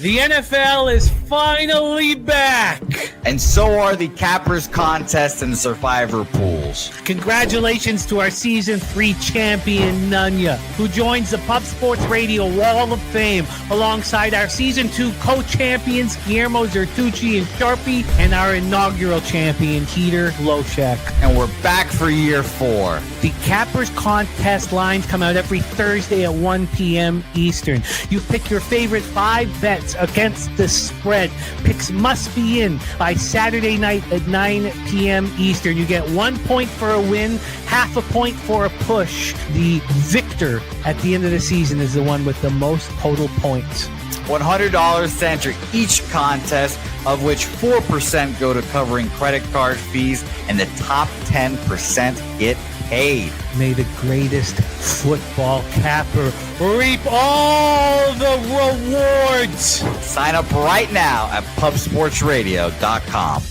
The NFL is finally back. And so are the Cappers Contest and Survivor Pools. Congratulations to our Season 3 champion, Nunya, who joins the Pub Sports Radio Wall of Fame alongside our Season 2 co-champions, Guillermo Zertucci and Sharpie, and our inaugural champion, Peter Loshak. And we're back for year 4. The Cappers Contest lines come out every Thursday at 1 p.m. Eastern. You pick your favorite 5 bets against the spread. Picks must be in by Saturday night at 9 p.m. Eastern. You get 1 point for a win, half a point for a push. The victor at the end of the season is the one with the most total points. $100 to enter each contest, of which 4% go to covering credit card fees, and the top 10% get paid. May the greatest football capper reap all the rewards. Sign up right now at pubsportsradio.com.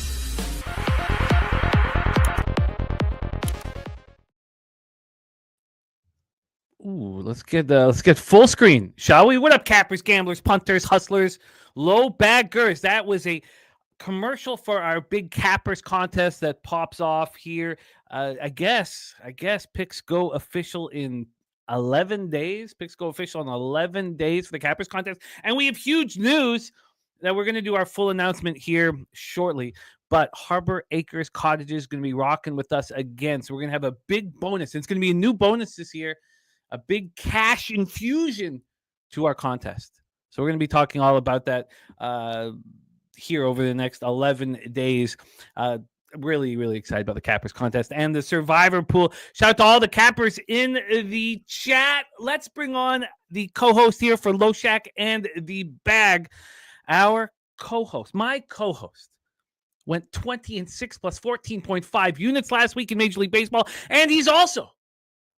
Ooh, let's get full screen, shall we? What up, cappers, gamblers, punters, hustlers, low baggers? That was a commercial for our big cappers contest that pops off here. I guess picks go official in 11 days. Picks go official in 11 days for the cappers contest, and we have huge news that we're going to do our full announcement here shortly. But Harbor Acres Cottages is going to be rocking with us again, so we're going to have a big bonus. It's going to be a new bonus this year. A big cash infusion to our contest. So we're going to be talking all about that here over the next 11 days. Really, really excited about the Cappers contest and the Survivor Pool. Shout out to all the Cappers in the chat. Let's bring on the co-host here for Loshak and the Bag. Our co-host, my co-host, went 20-6 plus 14.5 units last week in Major League Baseball. And he's also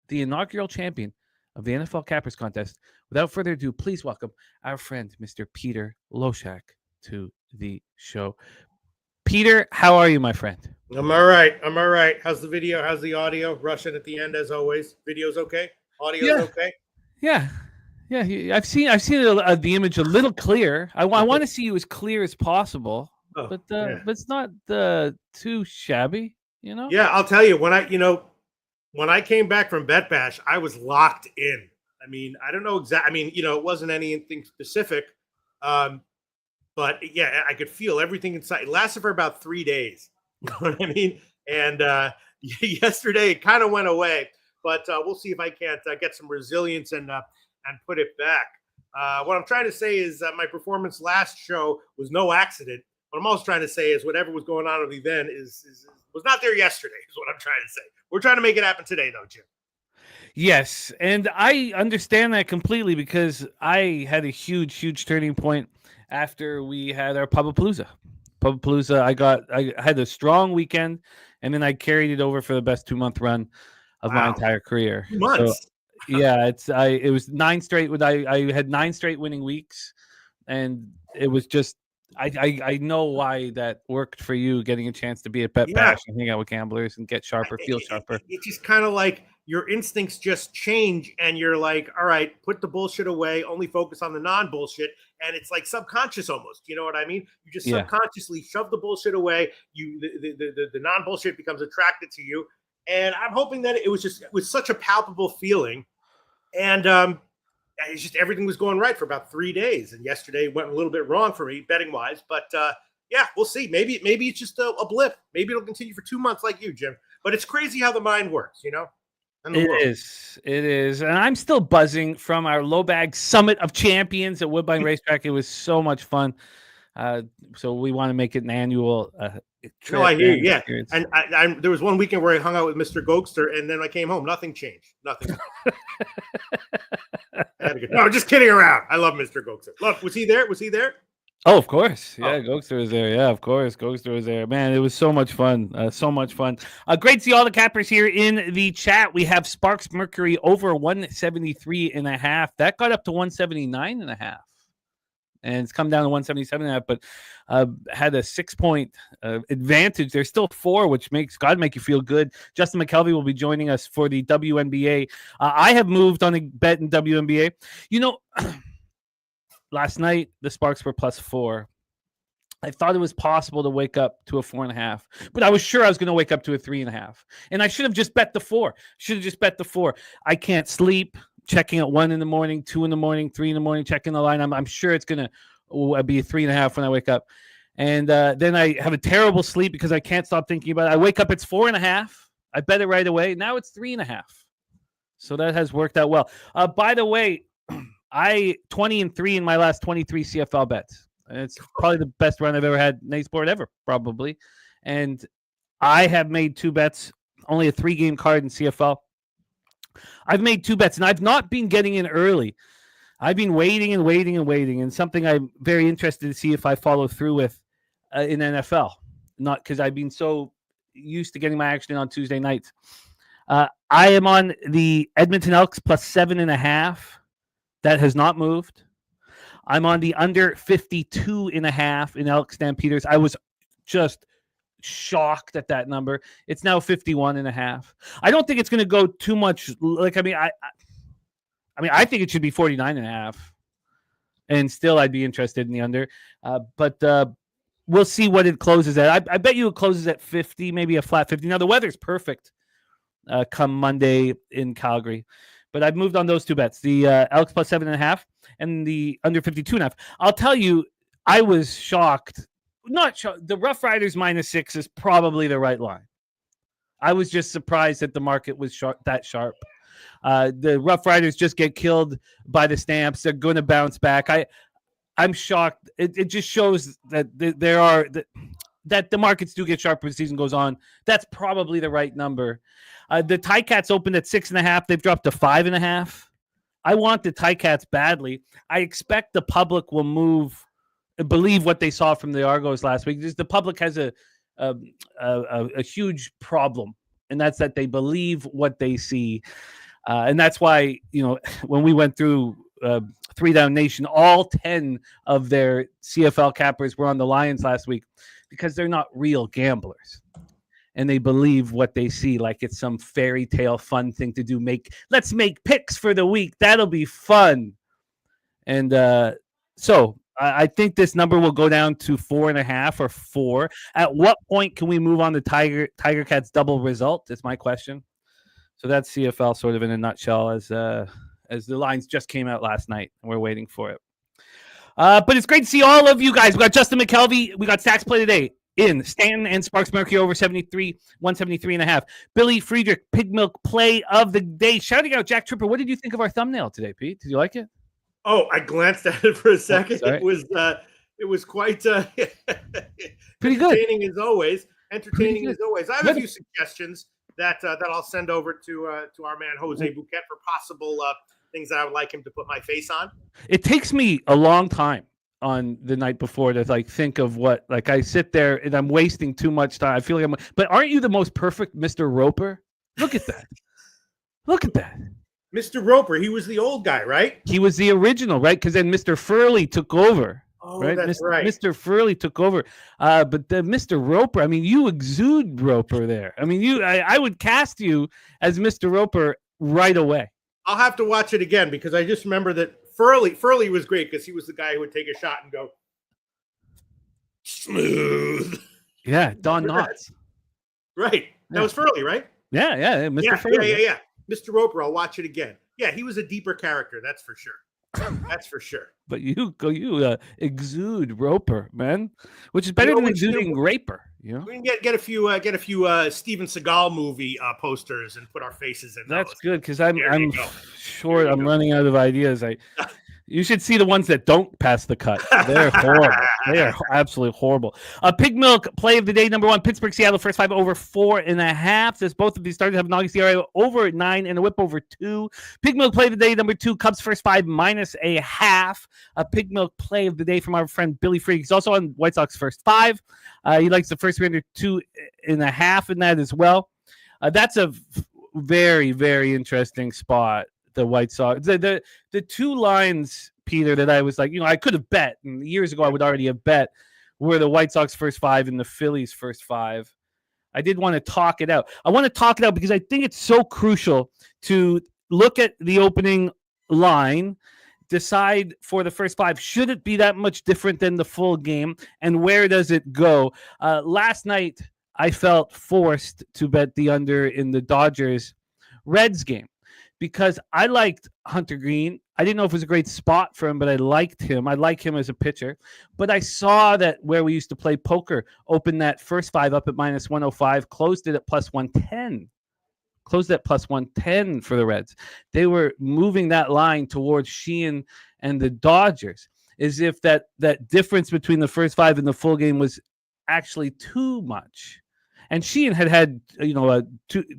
the inaugural champion of the NFL Cappers contest. Without further ado, please welcome our friend, Mr. Peter Loshak, to the show. Peter, how are you, my friend? I'm all right. How's the video? How's the audio? Russian at the end, as always. Video's okay? Audio's okay? Yeah. I've seen the image a little clear. I want to see you as clear as possible, but it's not too shabby, you know? Yeah, I'll tell you, when I came back from Bet Bash, I was locked in. I mean, I don't know exactly. I mean, it wasn't anything specific. But yeah, I could feel everything inside. It lasted for about 3 days. You know what I mean? And yesterday it kind of went away, but we'll see if I can't get some resilience and put it back. What I'm trying to say is that my performance last show was no accident. What I'm also trying to say is whatever was going on with me then was not there yesterday, is what I'm trying to say. We're trying to make it happen today, though, Jim. Yes, and I understand that completely because I had a huge turning point after we had our Pubapalooza. I had a strong weekend, and then I carried it over for the best 2-month run of my entire career. 2 months. So, yeah, it was 9 straight. I had 9 straight winning weeks, and it was just I know why that worked for you, getting a chance to be at Bet Bash and hang out with gamblers and get sharper, feel sharper. It's just kind of like your instincts just change, and you're like, all right, put the bullshit away, only focus on the non-bullshit. And it's like subconscious almost. You know what I mean? You just subconsciously shove the bullshit away. The non-bullshit becomes attracted to you. And I'm hoping that it was such a palpable feeling. And it's just everything was going right for about 3 days. And yesterday went a little bit wrong for me betting wise. But yeah, we'll see. Maybe it's just a blip. Maybe it'll continue for 2 months like you, Jim. But it's crazy how the mind works, you know? It is. And I'm still buzzing from our low bag summit of champions at Woodbine Racetrack. It was so much fun. So we want to make it an annual trip. No, I hear you. Yeah. And I there was one weekend where I hung out with Mr. Gokster, and then I came home. Nothing changed. Nothing. No, just kidding around. I love Mr. Gokster. Look, was he there? Oh, of course. Yeah, Gokster was there. Yeah, of course. Gokster was there. Man, it was so much fun. Great to see all the cappers here in the chat. We have Sparks Mercury over 173.5. That got up to 179.5. And it's come down to 177.5, but had a 6-point advantage. There's still 4, which makes God make you feel good. Justin McCelvy will be joining us for the WNBA. I have moved on a bet in WNBA. last night the Sparks were +4. I thought it was possible to wake up to a 4.5, but I was sure I was going to wake up to a 3.5. And I should have just bet the 4. I can't sleep. Checking at 1 in the morning, 2 in the morning, 3 in the morning, checking the line. I'm sure it's going to be a 3.5 when I wake up. And then I have a terrible sleep because I can't stop thinking about it. I wake up, it's 4.5. I bet it right away. Now it's 3.5. So that has worked out well. By the way, I 20-3 in my last 23 CFL bets. And it's probably the best run I've ever had in sport ever, probably. And I have made 2 bets, only a 3-game card in CFL. I've made 2 bets, and I've not been getting in early. I've been waiting, and something I'm very interested to see if I follow through with in NFL. Not because I've been so used to getting my action in on Tuesday nights. I am on the Edmonton Elks +7.5. That has not moved. I'm on the under 52.5 in Elk Stampeders. I was just shocked at that number. It's now 51.5. I don't think it's going to go too much. I think it should be 49.5, and still I'd be interested in the under. But we'll see what it closes at. I bet you it closes at 50, maybe a flat 50. Now the weather's perfect come Monday in Calgary. But I've moved on those 2 bets, the Elks +7.5 and the under 52.5. I'll tell you, I was shocked. Not shocked. The Rough Riders -6 is probably the right line. I was just surprised that the market was that sharp. The Rough Riders just get killed by the Stamps. They're going to bounce back. I'm shocked. It just shows that that the markets do get sharper as the season goes on. That's probably the right number. The Ticats opened at 6.5. They've dropped to 5.5. I want the Ticats badly. I expect the public will believe what they saw from the Argos last week. Just the public has a huge problem, and that's that they believe what they see. And that's why, when we went through 3 Down Nation, all 10 of their CFL cappers were on the Lions last week because they're not real gamblers. And they believe what they see like it's some fairy tale fun thing to do. Let's make picks for the week. That'll be fun. And so I think this number will go down to 4.5 or 4. At what point can we move on to Tiger Cats double result? Is my question. So that's CFL sort of in a nutshell as the lines just came out last night and we're waiting for it. But it's great to see all of you guys. We got Justin McKelvey. We got Stacks Play today in Stanton and Sparks Mercury over 173.5. Billy Friedrich, Pig Milk Play of the Day. Shouting out Jack Tripper. What did you think of our thumbnail today, Pete? Did you like it? Oh, I glanced at it for a second. It was quite pretty good. Entertaining as always. I have a few suggestions that I'll send over to our man Jose Bouquet for possible things that I would like him to put my face on. It takes me a long time on the night before to think of what, I sit there and I'm wasting too much time. I feel like but aren't you the most perfect Mr. Roper? Look at that. Look at that. Mr. Roper, he was the old guy, right? He was the original, right? Because then Mr. Furley took over. Oh, right? That's right. Mr. Furley took over. But the Mr. Roper, you exude Roper there. I would cast you as Mr. Roper right away. I'll have to watch it again because I just remember that Furley was great because he was the guy who would take a shot and go smooth. Yeah, Don Knotts. Right. That was Furley, right? Yeah, Mr. Furley. Yeah. Mr. Roper, I'll watch it again. Yeah, he was a deeper character, that's for sure. That's for sure. But you exude Roper, man, which is better than exuding Raper. We can get a few Steven Seagal movie posters and put our faces in. That's good because I'm short. I'm running out of ideas. You should see the ones that don't pass the cut. They're horrible. They are absolutely horrible. Pig Milk Play of the Day number 1. Pittsburgh, Seattle, first 5 over 4.5. Says both of these starters have an August ERA over 9 and a whip over 2. Pig Milk Play of the Day number 2. Cubs first 5 -0.5. Pig Milk Play of the Day from our friend Billy Freak. He's also on White Sox first 5. He likes the first 3 under 2.5 in that as well. That's a very, very interesting spot. The White Sox, the 2 lines, Peter, that I was I could have bet, and years ago I would already have bet, were the White Sox first 5 and the Phillies first 5. I did want to talk it out. I want to talk it out because I think it's so crucial to look at the opening line, decide for the first 5. Should it be that much different than the full game? And where does it go? Last night, I felt forced to bet the under in the Dodgers-Reds game because I liked Hunter Green. I didn't know if it was a great spot for him, but I liked him. I like him as a pitcher. But I saw that where we used to play poker, opened that first 5 up at minus 105, closed it at plus 110. Closed at plus 110 for the Reds. They were moving that line towards Sheehan and the Dodgers, as if that difference between the first 5 and the full game was actually too much. And Sheehan had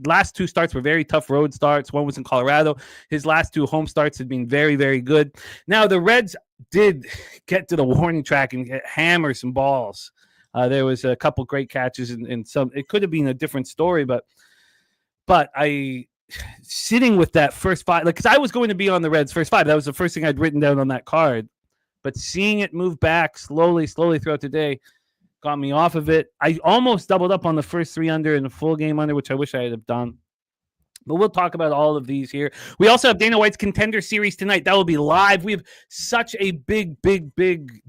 last 2 starts were very tough road starts. One was in Colorado. His last 2 home starts had been very, very good. Now, the Reds did get to the warning track and hammer some balls. There was a couple great catches and some. It could have been a different story, but I sitting with that first 5, because I was going to be on the Reds first 5. That was the first thing I'd written down on that card. But seeing it move back slowly throughout the day got me off of it. I almost doubled up on the first 3 under and the full game under, which I wish I had have done. But we'll talk about all of these here. We also have Dana White's Contender Series tonight. That will be live. We have such a big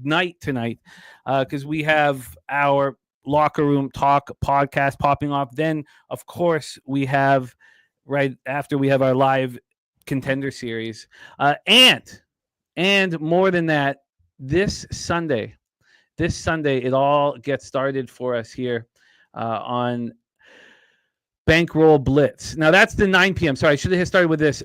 night tonight because we have our Locker Room Talk podcast popping off. Then, of course, we have right after we have our live Contender Series. And more than that, this Sunday, it all gets started for us here on Bankroll Blitz. Now, that's the 9 p.m. Sorry, I should have started with this.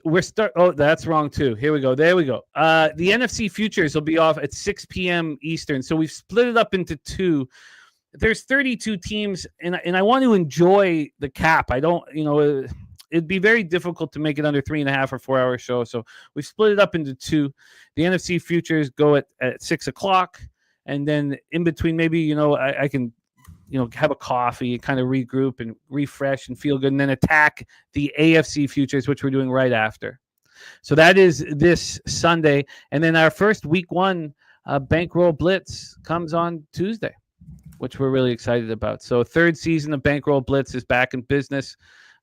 Oh, that's wrong, too. Here we go. There we go. The NFC Futures will be off at 6 p.m. Eastern. So we've split it up into 2. There's 32 teams, and I want to enjoy the cap. I don't, it'd be very difficult to make it under 3.5 or 4 hour show. So we split it up into 2. The NFC Futures go at 6 o'clock. And then in between, maybe, I can, have a coffee and kind of regroup and refresh and feel good and then attack the AFC Futures, which we're doing right after. So that is this Sunday. And then our first week 1 Bankroll Blitz comes on Tuesday, which we're really excited about. So 3rd season of Bankroll Blitz is back in business.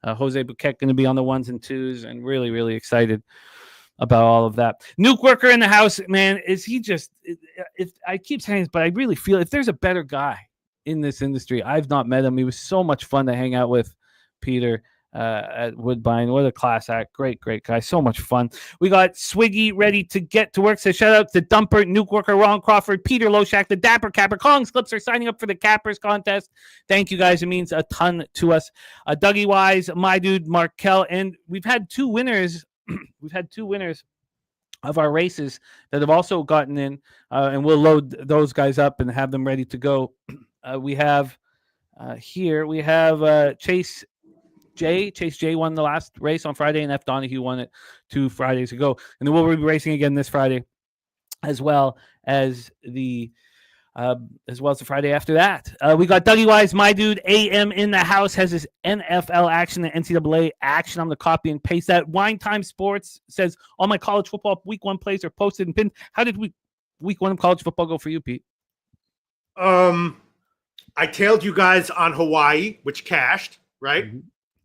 Jose Buquet going to be on the 1s and 2s and really, really excited about all of that. Nuke Worker in the house, man, is he just – if I keep saying this, but I really feel if there's a better guy in this industry, I've not met him. He was so much fun to hang out with, Peter, at Woodbine. What a class act. Great guy. So much fun. We got Swiggy ready to get to work. So shout out to Dumper, Nuke Worker, Ron Crawford, Peter Loshak, the Dapper Capper. Kong's Clips are signing up for the Cappers contest. Thank you, guys. It means a ton to us. Dougie Wise, my dude, Markel. And we've had 2 winners. We've had 2 winners of our races that have also gotten in, and we'll load those guys up and have them ready to go. We have Chase J. Chase J won the last race on Friday, and F. Donahue won it 2 Fridays ago. And then we'll be racing again this Friday, as well as the Friday after that. We got Dougie Wise, my dude, AM in the house, has his NFL action and NCAA action. I'm going to copy and paste that. Wine Time Sports says, all my college football week 1 plays are posted and pinned. How did week 1 of college football go for you, Pete? I tailed you guys on Hawaii, which cashed, right? Mm-hmm.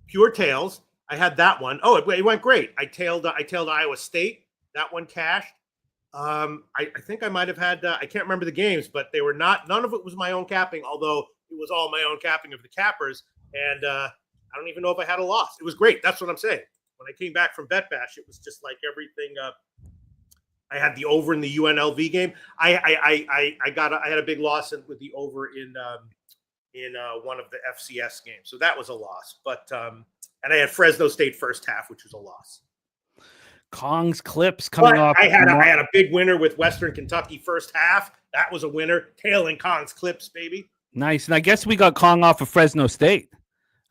Pure tails. I had that one. Oh, it went great. I tailed Iowa State. That one cashed. I think I might have had, I can't remember the games, but they were none of it was my own capping, although it was all my own capping of the cappers. And I don't even know if I had a loss. It was great. That's what I'm saying. When I came back from Bet Bash, it was just like everything. I had the over in the UNLV game. I had a big loss with the over in one of the FCS games. So that was a loss. But and I had Fresno State first half, which was a loss. Kong's Clips coming off. I had a big winner with Western Kentucky first half. That was a winner. Tailing Kong's Clips, baby. Nice. And I guess we got Kong off of Fresno State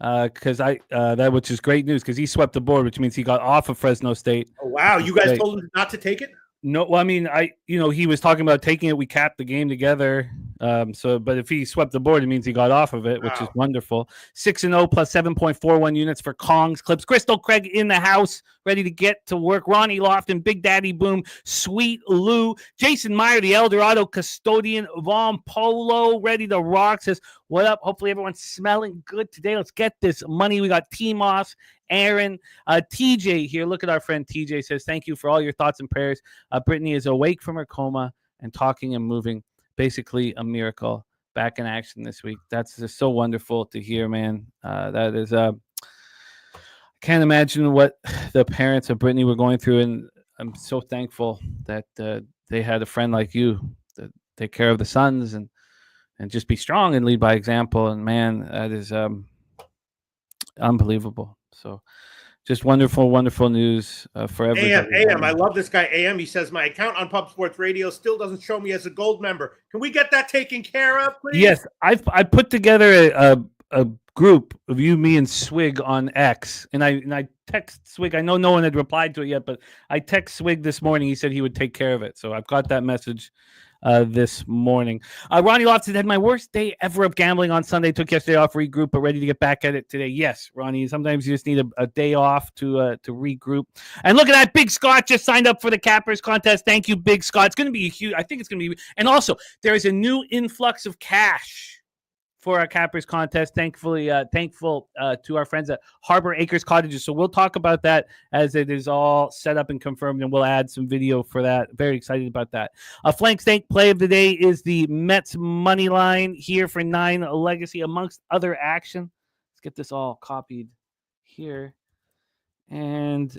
which is great news because he swept the board, which means he got off of Fresno State. Oh, wow. You guys told him not to take it? No, well, I mean, he was talking about taking it. We capped the game together, But if he swept the board, it means he got off of it, which is wonderful. 6-0 plus 7.41 units for Kong's Clips. Crystal Craig in the house, ready to get to work. Ronnie Lofton, Big Daddy Boom, Sweet Lou, Jason Meyer, the Eldorado custodian, Von Polo, ready to rock. Says, what up? Hopefully everyone's smelling good today. Let's get this money. We got T-Moss, Aaron, TJ here. Look at our friend TJ. Says, thank you for all your thoughts and prayers. Brittany is awake from her coma and talking and moving. Basically a miracle, back in action this week. That's just so wonderful to hear, man. That is I can't imagine what the parents of Brittany were going through, and I'm so thankful that they had a friend like you to take care of the sons and just be strong and lead by example. And man, that is unbelievable. So just wonderful, wonderful news for everybody. AM. I love this guy, AM. He says, my account on Pub Sports Radio still doesn't show me as a gold member. Can we get that taken care of, please? Yes, I put together a group of you, me, and Swig on X, and I text Swig. I know no one had replied to it yet, but I text Swig this morning. He said he would take care of it. So I've got that message this morning. Ronnie Lofton had my worst day ever of gambling on Sunday. Took yesterday off, regroup, but ready to get back at it today. Yes, Ronnie, sometimes you just need a day off to regroup. And look at that, Big Scott just signed up for the Cappers contest. Thank you, Big Scott. It's going to be huge. I think it's going to be. And also, there is a new influx of cash for our Cappers contest. Thankful to our friends at Harbor Acres Cottages. So we'll talk about that as it is all set up and confirmed, and we'll add some video for that. Very excited about that. A flank steak play of the day is the Mets money line here for 9 Legacy, amongst other action. Let's get this all copied here and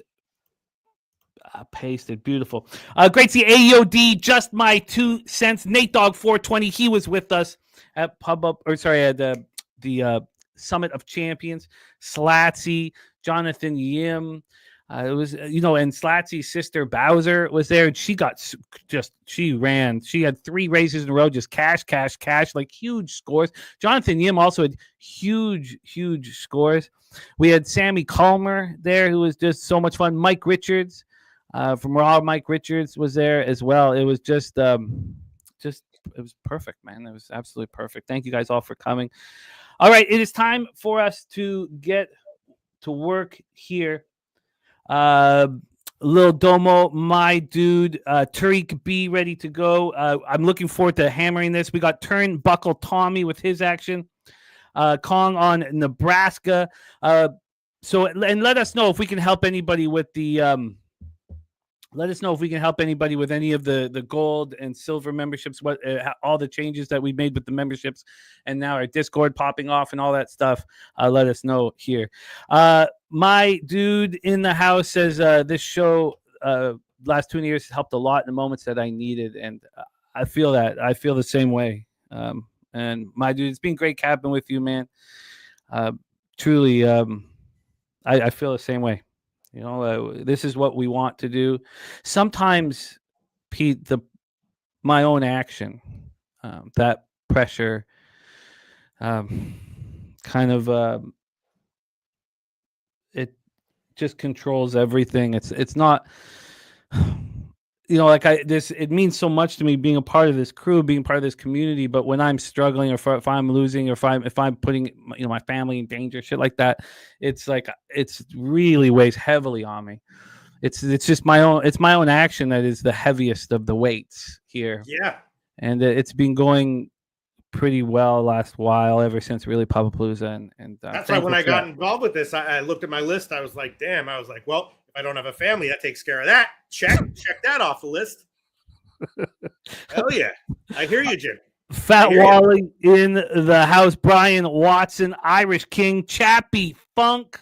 pasted. Beautiful. Great to see AOD, just my 2 cents. Nate Dogg 420. He was with us at the Summit of Champions. Slatsy, Jonathan Yim. It was, and Slatsy's sister Bowser was there, and she ran. She had 3 races in a row, just cash, like huge scores. Jonathan Yim also had huge scores. We had Sammy Calmer there, who was just so much fun. Mike Richards from Raw, Mike Richards was there as well. It was just it was perfect, man. It was absolutely perfect. Thank you guys all for coming. All right, it is time for us to get to work here. Lil Domo, my dude, Tariq B, ready to go. I'm looking forward to hammering this. We got Turnbuckle Tommy with his action. Kong on Nebraska. So let us know if we can help anybody with the let us know if we can help anybody with any of the gold and silver memberships, what all the changes that we made with the memberships, and now our Discord popping off and all that stuff. Let us know here. My dude in the house says this show last 2 years helped a lot in the moments that I needed, and I feel that. I feel the same way. And my dude, it's been great capping with you, man. Truly, I feel the same way. This is what we want to do. Sometimes, Pete, my own action, that pressure, it just controls everything. It's not, it means so much to me being a part of this crew, being part of this community. But when I'm struggling, or if I'm losing, or if I'm putting my family in danger, shit like that, it's really weighs heavily on me. It's just my own action that is the heaviest of the weights here. Yeah, and it's been going pretty well last while, ever since really Papapalooza, and that's why when I got involved with this, I looked at my list. I was like, damn. I was like, well, if I don't have a family, that takes care of that. Check that off the list. Hell yeah. I hear you, Jim. Fat Wally in the house. Brian Watson, Irish King, Chappie Funk.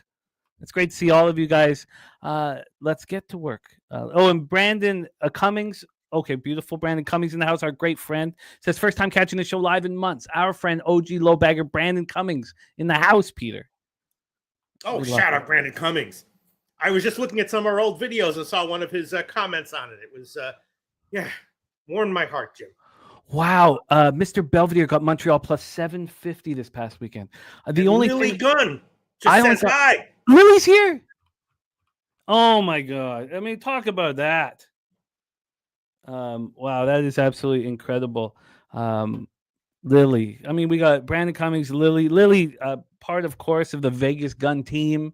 It's great to see all of you guys. Let's get to work. And Brandon Cummings. Okay, beautiful. Brandon Cummings in the house, our great friend. Says, first time catching the show live in months. Our friend, OG Lowbagger, Brandon Cummings in the house, Peter. Oh, shout out Brandon Cummings. I was just looking at some of our old videos and saw one of his comments on it. It was, warmed my heart, Jim. Wow. Mr. Belvedere got Montreal plus 750 this past weekend. Lily Gunn just says hi. Lily's here. Oh, my God. I mean, talk about that. Wow, that is absolutely incredible. Lily. I mean, we got Brandon Cummings, Lily, part, of course, of the Vegas Gun team.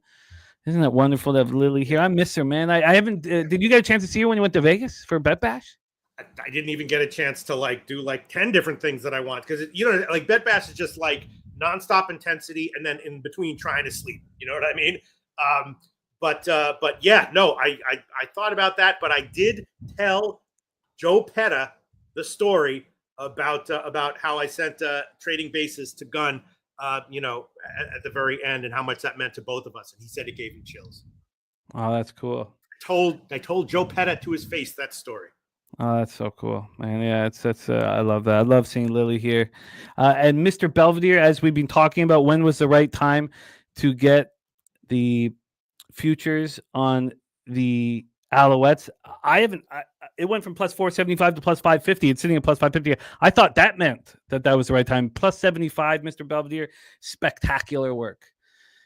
Isn't it wonderful to have Lily here? I miss her, man. I haven't. Did you get a chance to see her when you went to Vegas for Bet Bash? I didn't even get a chance to like do like 10 different things that I want because like Bet Bash is just like nonstop intensity and then in between trying to sleep. You know what I mean? But yeah, no, I thought about that, but I did tell Joe Petta the story about how I sent Trading Bases to Gunn, at the very end and how much that meant to both of us, and he said it gave him chills. Oh, that's cool. I told Joe Petta to his face that story. Oh, that's so cool, man. Yeah, that's I love that. I love seeing Lily here. And Mr. Belvedere, as we've been talking about, when was the right time to get the futures on the Alouettes? It went from plus 475 to plus 550. It's sitting at plus 550. I thought that meant that was the right time. Plus 75, Mr. Belvedere. Spectacular work.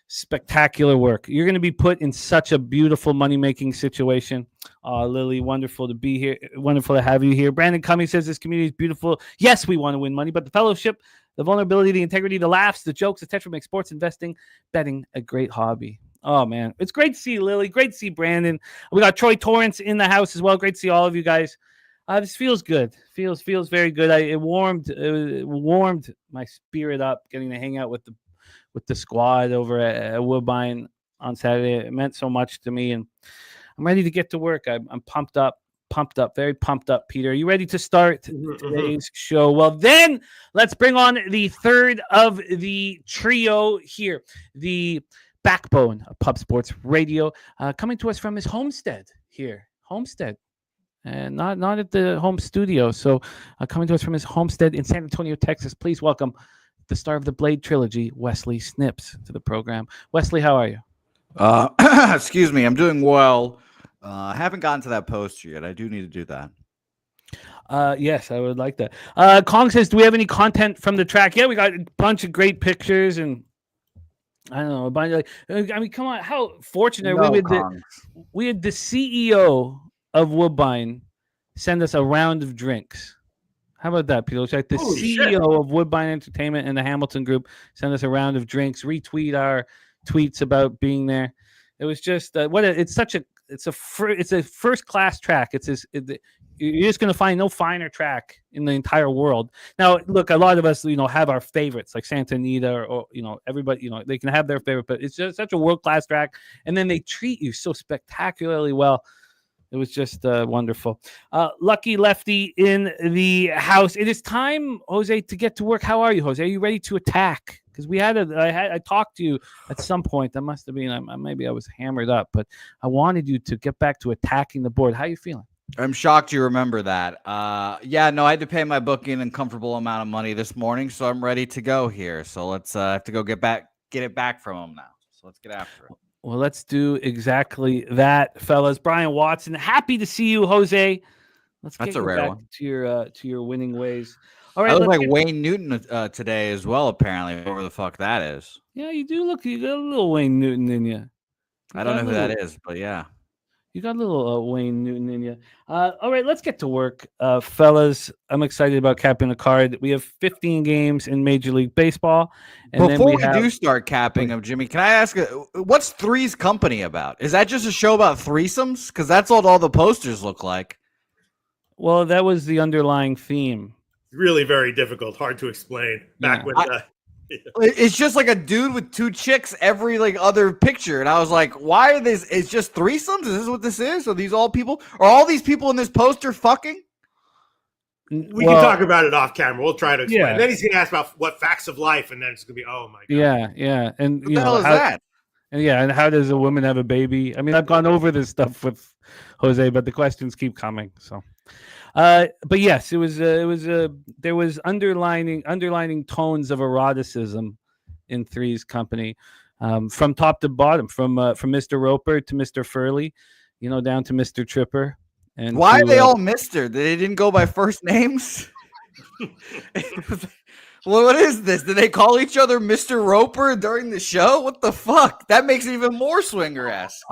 Spectacular work. You're going to be put in such a beautiful money-making situation. Lily, wonderful to be here. Wonderful to have you here. Brandon Cummings says this community is beautiful. Yes, we want to win money, but the fellowship, the vulnerability, the integrity, the laughs, the jokes, etc. make sports investing, betting a great hobby. Oh, man. It's great to see Lily. Great to see Brandon. We got Troy Torrance in the house as well. Great to see all of you guys. This feels good. Feels very good. It warmed my spirit up getting to hang out with the squad over at Woodbine on Saturday. It meant so much to me, and I'm ready to get to work. I'm pumped up, very pumped up. Peter, are you ready to start today's show? Well, then let's bring on the third of the trio here, the backbone of Pub Sports Radio, coming to us from his homestead here, and not at the home studio. So coming to us from his homestead in San Antonio, Texas. Please welcome the star of the Blade trilogy, Wesley Snips, to the program. Wesley, how are you? Excuse me. I'm doing well. I haven't gotten to that poster yet. I do need to do that. Yes, I would like that. Kong says, do we have any content from the track? Yeah, we got a bunch of great pictures and I don't know. A bunch of, come on. How fortunate we had the CEO of Woodbine send us a round of drinks. How about that, Peter Loshak? The CEO of Woodbine Entertainment and the Hamilton Group sent us a round of drinks, retweet our tweets about being there. It was just it's a first class track. You're just going to find no finer track in the entire world. Now, look, a lot of us, have our favorites like Santa Anita or everybody, they can have their favorite, but it's just such a world class track. And then they treat you so spectacularly well. It was just wonderful. Lucky Lefty in the house. It is time, Jose, to get to work. How are you, Jose? Are you ready to attack? Because I talked to you at some point. That must have been, maybe I was hammered up, but I wanted you to get back to attacking the board. How are you feeling? I'm shocked you remember that. I had to pay my bookie an uncomfortable amount of money this morning, so I'm ready to go here. So let's have to go get it back from him now. So let's get after it. Well, let's do exactly that, fellas. Brian Watson, happy to see you, Jose. Let's get you back to your winning ways. All right, I look like Wayne Newton today as well. Apparently, whoever the fuck that is. Yeah, you do look. You got a little Wayne Newton in you. I don't know who that is, but yeah. You got a little Wayne Newton in you. All right, let's get to work, fellas. I'm excited about capping a card. We have 15 games in Major League Baseball. And before we do start capping them, Jimmy, can I ask, what's Three's Company about? Is that just a show about threesomes? Because that's what all the posters look like. Well, that was the underlying theme. Really very difficult, hard to explain. It's just like a dude with two chicks every other picture, and I was like, "Why are this? It's just threesomes. Is this what this is? Are these all people? Are all these people in this poster fucking?" We can talk about it off camera. We'll try to explain. Yeah. And then he's gonna ask about what facts of life, and then it's gonna be, oh my god. Yeah. And what the hell is that? And how does a woman have a baby? I mean, I've gone over this stuff with Jose, but the questions keep coming. So. But yes, there was underlining tones of eroticism in Three's Company, from top to bottom, from Mr. Roper to Mr. Furley, down to Mr. Tripper. And why are they all Mr.? They didn't go by first names. Well, what is this? Did they call each other Mr. Roper during the show? What the fuck? That makes it even more swinger-esque.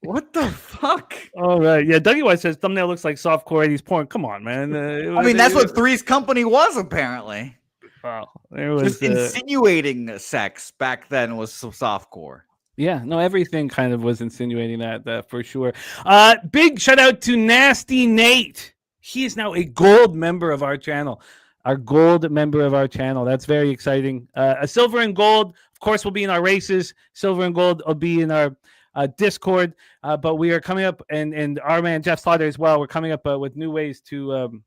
What the fuck? All right. Yeah, Dougie White says thumbnail looks like softcore 80s porn. Come on, man. I mean, that's what Three's company was apparently. Wow. There was Just insinuating sex back then was some softcore. Yeah, no, everything kind of was insinuating that for sure. Big shout out to Nasty Nate. He is now a gold member of our channel. Our gold member of our channel. That's very exciting. A silver and gold, of course, will be in our races. Silver and gold will be in our Discord. But we are coming up, and our man Jeff Slaughter as well. We're coming up with new ways to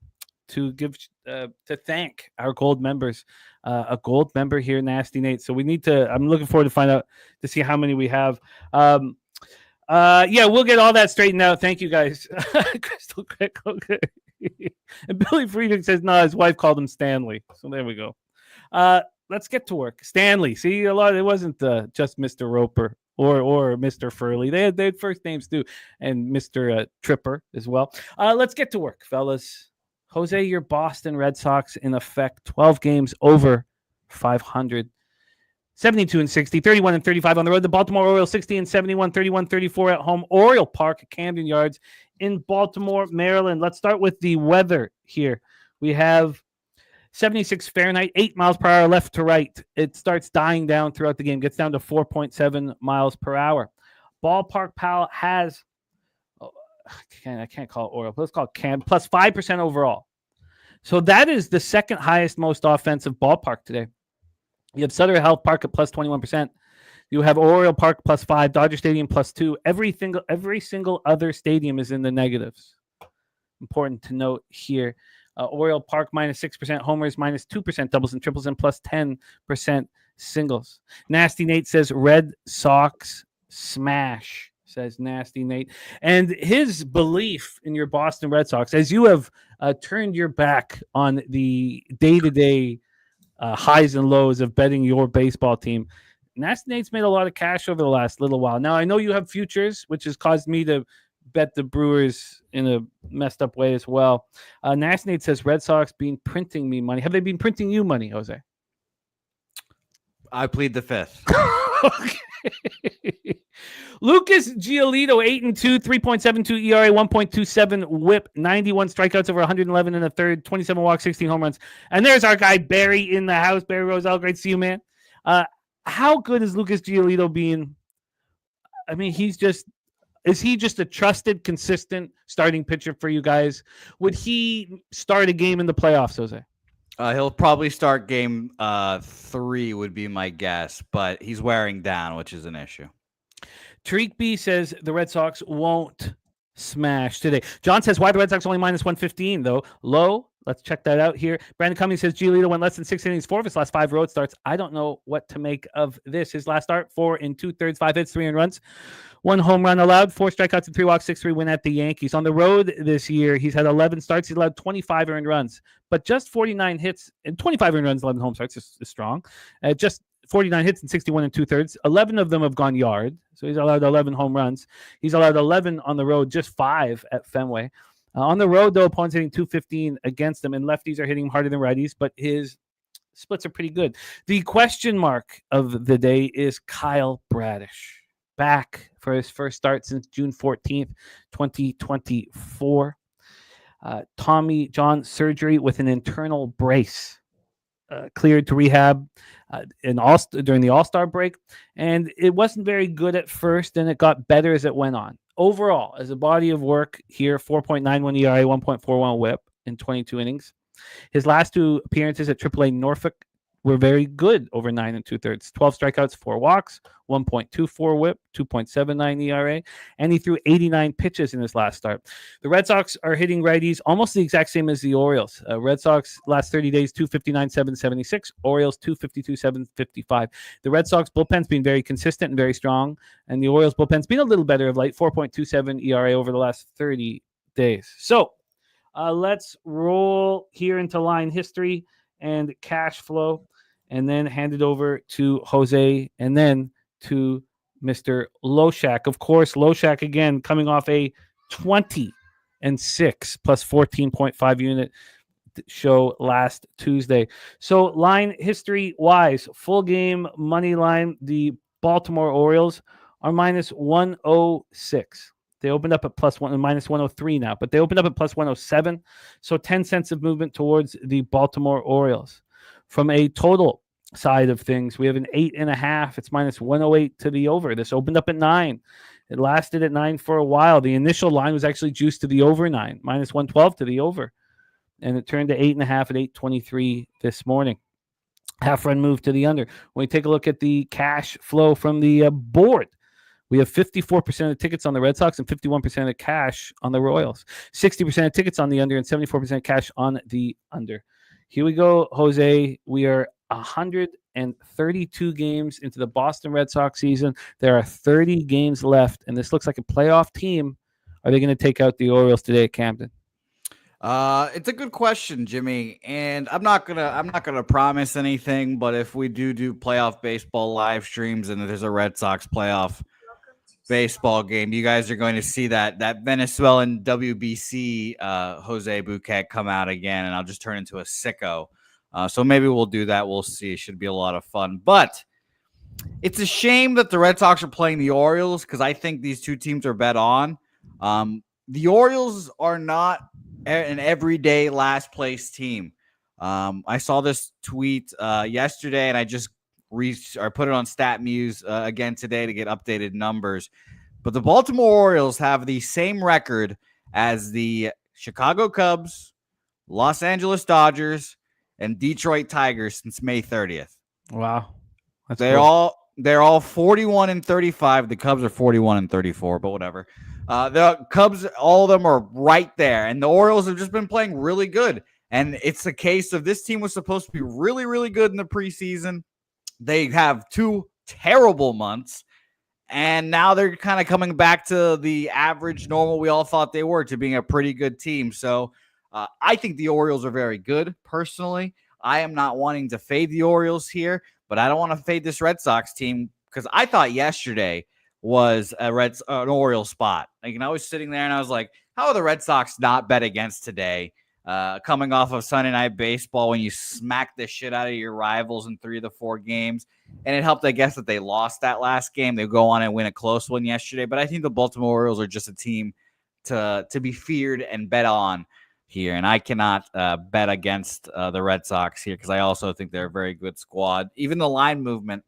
give to thank our gold members. A gold member here, Nasty Nate. So we need to. I'm looking forward to find out to see how many we have. Yeah, we'll get all that straightened out. Thank you guys. Crystal Quick. Okay. And Billy Friedrich says, no, his wife called him Stanley. So there we go. Let's get to work. Stanley. See, a lot. It wasn't just Mr. Roper or Mr. Furley. They had first names too, and Mr. Tripper as well. Let's get to work, fellas. Jose, your Boston Red Sox in effect 12 games over 500. 72-60, 31-35 on the road. The Baltimore Orioles 60-71, 31-34 at home. Oriole Park at Camden Yards in Baltimore, Maryland. Let's start with the weather here. We have 76 Fahrenheit, 8 miles per hour left to right. It starts dying down throughout the game, gets down to 4.7 miles per hour. Ballpark Pal has, I can't call it Oriole, let's call it Cam, plus 5% overall. So that is the second highest, most offensive ballpark today. You have Sutter Health Park at plus 21%. You have Oriole Park plus 5, Dodger Stadium plus 2. Every single other stadium is in the negatives. Important to note here. Oriole Park minus 6%, homers minus 2%, doubles and triples, and plus 10% singles. Nasty Nate says Red Sox smash, says Nasty Nate. And his belief in your Boston Red Sox, as you have turned your back on the day-to-day highs and lows of betting your baseball team, Nasty Nate's made a lot of cash over the last little while. Now, I know you have futures, which has caused me to bet the Brewers in a messed up way as well. Nasty Nate says Red Sox been printing me money. Have they been printing you money, Jose? I plead the fifth. Okay. Lucas Giolito, 8-2, 3.72 ERA, 1.27 WHIP, 91 strikeouts over 111 in the third, 27 walks, 16 home runs. And there's our guy Barry in the house. Barry Roselle, great to see you, man. How good is Lucas Giolito being? I mean, is he just a trusted, consistent starting pitcher for you guys? Would he start a game in the playoffs, Jose? He'll probably start game 3 would be my guess, but he's wearing down, which is an issue. Tariq B says the Red Sox won't smash today. John says, why the Red Sox only minus 115, though? Low. Let's check that out here. Brandon Cummings says Giolito went less than 6 innings, 4 of his last 5 road starts. I don't know what to make of this. His last start, 4 2/3, 5 hits, 3 earned runs, 1 home run allowed, 4 strikeouts and 3 walks, 6-3 win at the Yankees. On the road this year, he's had 11 starts. He's allowed 25 earned runs, but just 49 hits and 25 earned runs, 11 home starts is strong. Just 49 hits and 61 2/3. 11 of them have gone yard, so he's allowed 11 home runs. He's allowed 11 on the road, just 5 at Fenway. On the road, though, opponents hitting 215 against him, and lefties are hitting him harder than righties, but his splits are pretty good. The question mark of the day is Kyle Bradish, back for his first start since June 14th, 2024. Tommy John surgery with an internal brace. Cleared to rehab during the All-Star break, and it wasn't very good at first, and it got better as it went on. Overall, as a body of work here, 4.91 ERA, 1.41 WHIP in 22 innings. His last 2 appearances at AAA Norfolk were very good over 9 2/3. 12 strikeouts, 4 walks, 1.24 WHIP, 2.79 ERA, and he threw 89 pitches in his last start. The Red Sox are hitting righties almost the exact same as the Orioles. Red Sox last 30 days, 259, 776. Orioles 252, 755. The Red Sox bullpen's been very consistent and very strong, and the Orioles bullpen's been a little better of late, 4.27 ERA over the last 30 days. So let's roll here into line history and cash flow, and then hand it over to Jose, and then to Mr. Loshak. Of course, Loshak, again, coming off a 20-6 plus 14.5 unit show last Tuesday. So line history-wise, full game money line, the Baltimore Orioles are minus 106. They opened up at plus one, minus 103 now, but they opened up at plus 107. So 10 cents of movement towards the Baltimore Orioles. From a total side of things, we have an 8.5. It's minus 108 to the over. This opened up at 9. It lasted at 9 for a while. The initial line was actually juiced to the over 9, minus 112 to the over. And it turned to 8.5 at 8:23 this morning. Half run move to the under. When we take a look at the cash flow from the board, we have 54% of the tickets on the Red Sox and 51% of the cash on the Royals. 60% of tickets on the under and 74% cash on the under. Here we go, Jose. We are 132 games into the Boston Red Sox season. There are 30 games left, and this looks like a playoff team. Are they going to take out the Orioles today at Camden? It's a good question, Jimmy, and I'm not gonna promise anything, but if we do playoff baseball live streams and there's a Red Sox playoff baseball game, you guys are going to see that Venezuelan WBC Jose Bouquet come out again, and I'll just turn into a sicko. So maybe we'll do that. We'll see. It should be a lot of fun, but it's a shame that the Red Sox are playing the Orioles because I think these two teams are bet on. The Orioles are not an everyday last place team. I saw this tweet yesterday, and I just put it on StatMuse again today to get updated numbers. But the Baltimore Orioles have the same record as the Chicago Cubs, Los Angeles Dodgers, and Detroit Tigers since May 30th. Wow. They're all 41-35. The Cubs are 41-34, but whatever. The Cubs, all of them are right there, and the Orioles have just been playing really good. And it's a case of this team was supposed to be really, really good in the preseason. They have 2 terrible months, and now they're kind of coming back to the average normal we all thought they were, to being a pretty good team. So I think the Orioles are very good, personally. I am not wanting to fade the Orioles here, but I don't want to fade this Red Sox team because I thought yesterday was an Oriole spot. Like, and I was sitting there and I was like, how are the Red Sox not bet against today? Coming off of Sunday Night Baseball when you smack the shit out of your rivals in 3 of the 4 games. And it helped, I guess, that they lost that last game. They go on and win a close one yesterday. But I think the Baltimore Orioles are just a team to be feared and bet on here. And I cannot bet against the Red Sox here because I also think they're a very good squad. Even the line movement,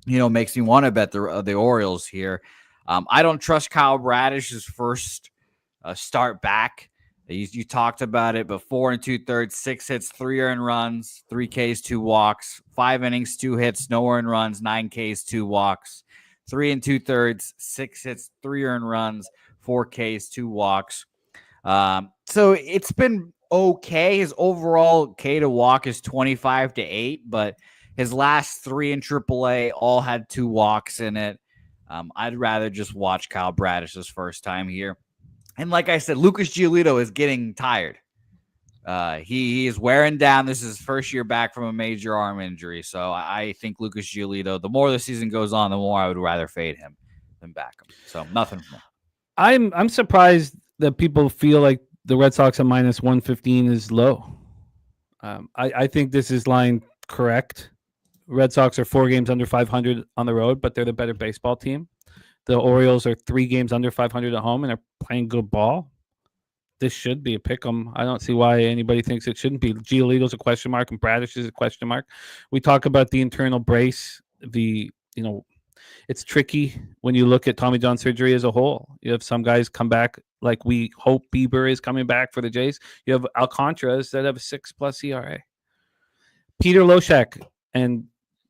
makes me want to bet the Orioles here. I don't trust Kyle Bradish's first start back. You talked about it, but 4 2/3, 6 hits, 3 earned runs, 3 Ks, 2 walks, 5 innings, 2 hits, no earned runs, 9 Ks, 2 walks, 3 2/3, 6 hits, 3 earned runs, 4 Ks, 2 walks. So it's been okay. His overall K to walk is 25-8, but his last 3 in AAA all had 2 walks in it. I'd rather just watch Kyle Bradish's first time here. And like I said, Lucas Giolito is getting tired. He is wearing down. This is his first year back from a major arm injury. So I think Lucas Giolito, the more the season goes on, the more I would rather fade him than back him. So nothing more. I'm surprised that people feel like the Red Sox at minus 115 is low. I think this is line correct. Red Sox are 4 games under 500 on the road, but they're the better baseball team. The Orioles are 3 games under 500 at home, and they're playing good ball. This should be a pick 'em. I don't see why anybody thinks it shouldn't be. Giolito's a question mark, and Bradish is a question mark. We talk about the internal brace. It's tricky when you look at Tommy John surgery as a whole. You have some guys come back like we hope Bieber is coming back for the Jays. You have Alcantara's that have a 6+ ERA. Peter Loshak, and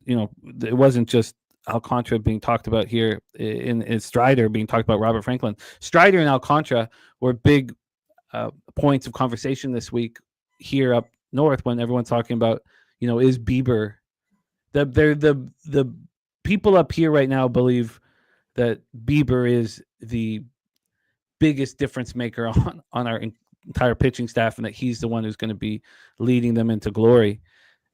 it wasn't just Alcantara being talked about here in Strider being talked about Robert Franklin. Strider and Alcantara were big points of conversation this week here up north when everyone's talking about, is Bieber. The people up here right now believe that Bieber is the biggest difference maker on our entire pitching staff and that he's the one who's going to be leading them into glory.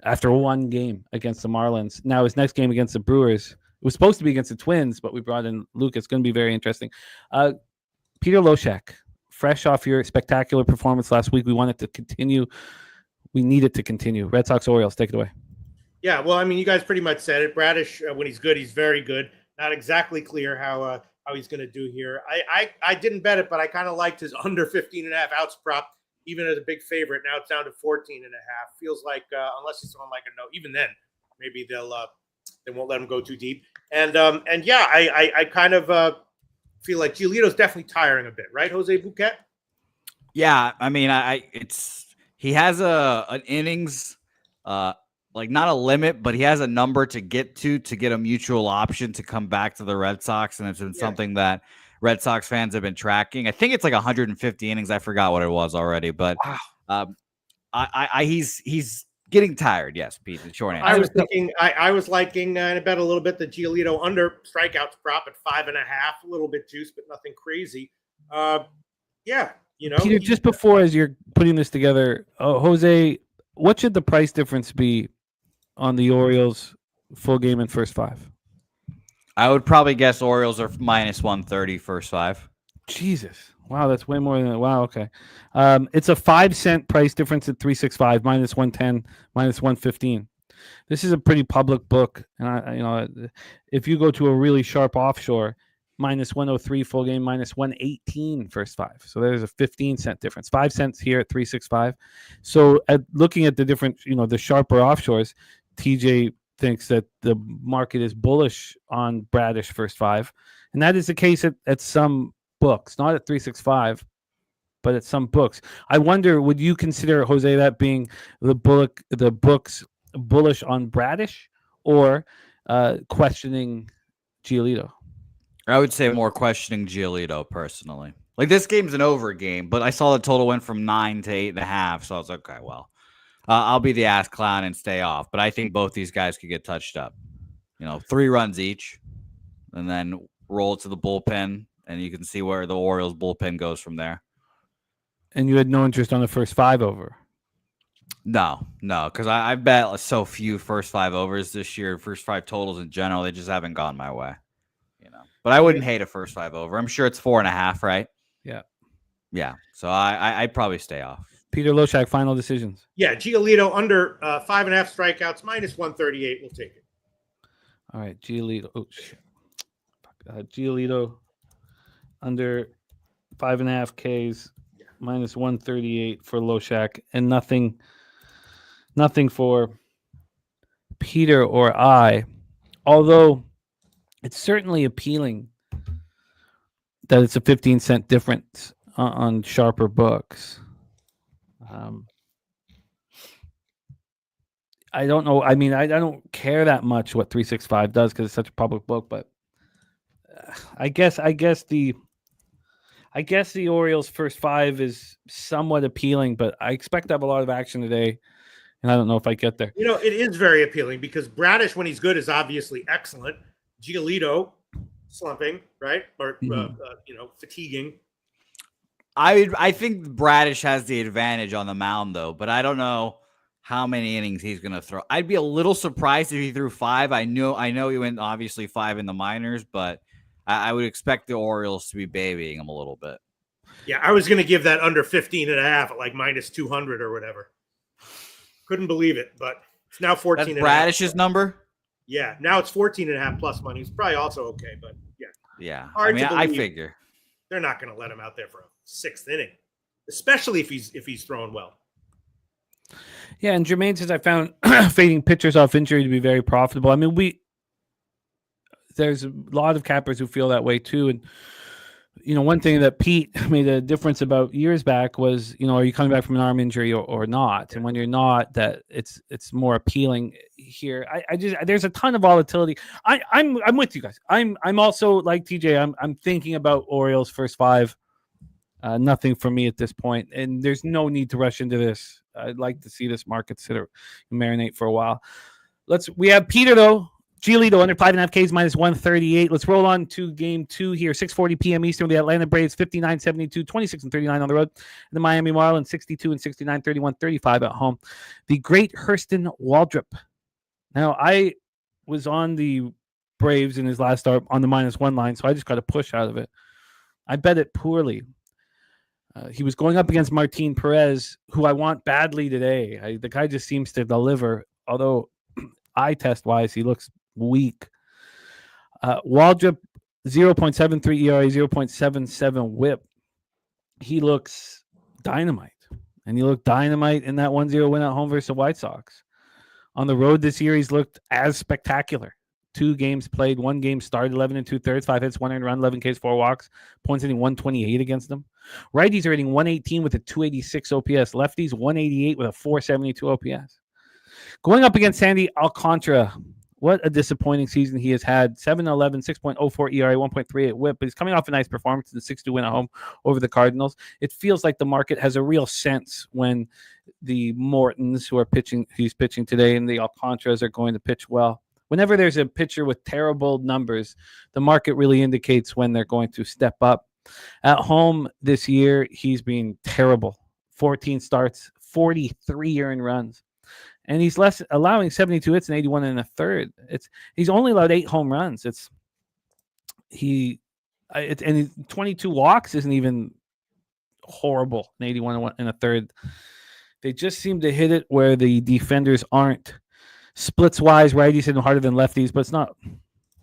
After 1 game against the Marlins. Now his next game against the Brewers, it was supposed to be against the Twins, but we brought in Luke. It's going to be very interesting. Peter Loshak, fresh off your spectacular performance last week, we want it to continue. We need it to continue. Red Sox Orioles, take it away. Yeah, well, I mean, you guys pretty much said it. Bradish, when he's good, he's very good. Not exactly clear how he's going to do here. I didn't bet it, but I kind of liked his under 15.5 outs prop, even as a big favorite. Now it's down to 14.5. Feels like unless he's on like a no, even then maybe they won't let him go too deep. And yeah, I kind of feel like Giolito's definitely tiring a bit, right, Jose Bouquet? Yeah, I mean, he has an innings, like not a limit, but he has a number to get a mutual option to come back to the Red Sox, and it's been something that Red Sox fans have been tracking. I think it's like 150 innings. I forgot what it was already, but he's getting tired. Yes, Pete. The short answer. I was thinking, I was liking, and I bet a little bit the Giolito under strikeouts prop at 5.5, a little bit juice, but nothing crazy. Yeah, you know, Peter, just before as you're putting this together, Jose, what should the price difference be on the Orioles full game and first 5? I would probably guess Orioles are minus 130 first 5. Jesus. Wow, that's way more than that. Wow, okay. It's a 5-cent price difference at 365, minus 110, minus 115. This is a pretty public book. And if you go to a really sharp offshore, minus 103 full game, minus 118 first 5. So there's a 15-cent difference. 5 cents here at 365. So looking at the different, the sharper offshores, TJ thinks that the market is bullish on Bradish first 5. And that is the case at some books, not at 365, but at some books. I wonder, would you consider, Jose, that being the books bullish on Bradish or questioning Giolito? I would say more questioning Giolito personally. Like, this game's an over game, but I saw the total went from 9 to 8.5, so I was like, okay, well, I'll be the ass clown and stay off. But I think both these guys could get touched up. 3 runs each, and then roll to the bullpen, and you can see where the Orioles bullpen goes from there. And you had no interest on the first 5 over? No, because I bet so few first 5 overs this year, first 5 totals in general, they just haven't gone my way. But I wouldn't hate a first 5 over. I'm sure it's 4.5, right? Yeah. So I'd probably stay off. Peter Loshak, final decisions. Yeah, Giolito under 5.5 strikeouts, minus 138. We'll take it. All right, Giolito. Oh, shit. Giolito under 5.5 Ks, minus 138 for Loshak, and nothing for Peter or I. Although it's certainly appealing that it's a 15-cent difference on sharper books. I don't know. I mean, I don't care that much what 365 does because it's such a public book, but I guess the Orioles first 5 is somewhat appealing, but I expect to have a lot of action today, and I don't know if I get there. It is very appealing because Bradish, when he's good, is obviously excellent. Giolito slumping, right? Or fatiguing. I think Bradish has the advantage on the mound, though, but I don't know how many innings he's going to throw. I'd be a little surprised if he threw 5. I know he went obviously 5 in the minors, but I would expect the Orioles to be babying him a little bit. Yeah, I was going to give that under 15.5 at like minus 200 or whatever. Couldn't believe it, but it's now 14. That's Bradish's number? Yeah, now it's 14.5 plus money. It's probably also okay, but yeah. Yeah, I figure they're not going to let him out there for a 6th inning, especially if he's throwing well. Yeah, and Jermaine says I found fading pitchers off injury to be very profitable. I mean, there's a lot of cappers who feel that way too. And one thing that Pete made a difference about years back was, are you coming back from an arm injury or not? And when you're not, that it's more appealing here. I just there's a ton of volatility. I'm with you guys. I'm also like TJ. I'm thinking about Orioles first 5. Nothing for me at this point, and there's no need to rush into this. I'd like to see this market marinate for a while. We have Peter though. Giolito under 5.5 Ks, minus 138. Let's roll on to game 2 here. 6:40 p.m. Eastern. The Atlanta Braves 59-72, 26-39 on the road. And the Miami Marlins 62-69, 31-35 at home. The great Hurston Waldrop. Now, I was on the Braves in his last start on the -1 line, so I just got a push out of it. I bet it poorly. He was going up against Martin Perez, who I want badly today. The guy just seems to deliver, although eye test wise, he looks weak. Waldrop, 0.73 ERA, 0.77 WHIP. He looks dynamite. And he looked dynamite in that 1-0 win at home versus the White Sox. On the road this year, he's looked as spectacular. 2 games played, 1 game started, 11 2/3, 5 hits, 1 earned run, 11 Ks, 4 walks, points hitting 128 against them. Righties are hitting 118 with a 286 OPS. Lefties 188 with a 472 OPS. Going up against Sandy Alcantara, what a disappointing season he has had. 7-11, 6.04 ERA, 1.38 WHIP, but he's coming off a nice performance in the 6-2 win at home over the Cardinals. It feels like the market has a real sense when the Mortons, he's pitching today, and the Alcantaras are going to pitch well. Whenever there's a pitcher with terrible numbers, the market really indicates when they're going to step up. At home this year, he's been terrible. 14 starts, 43 earned runs. And he's allowing 72 hits and 81 and a third. He's only allowed 8 home runs. And 22 walks isn't even horrible. And 81 and a third. They just seem to hit it where the defenders aren't. Splits wise, righties hitting harder than lefties, but it's not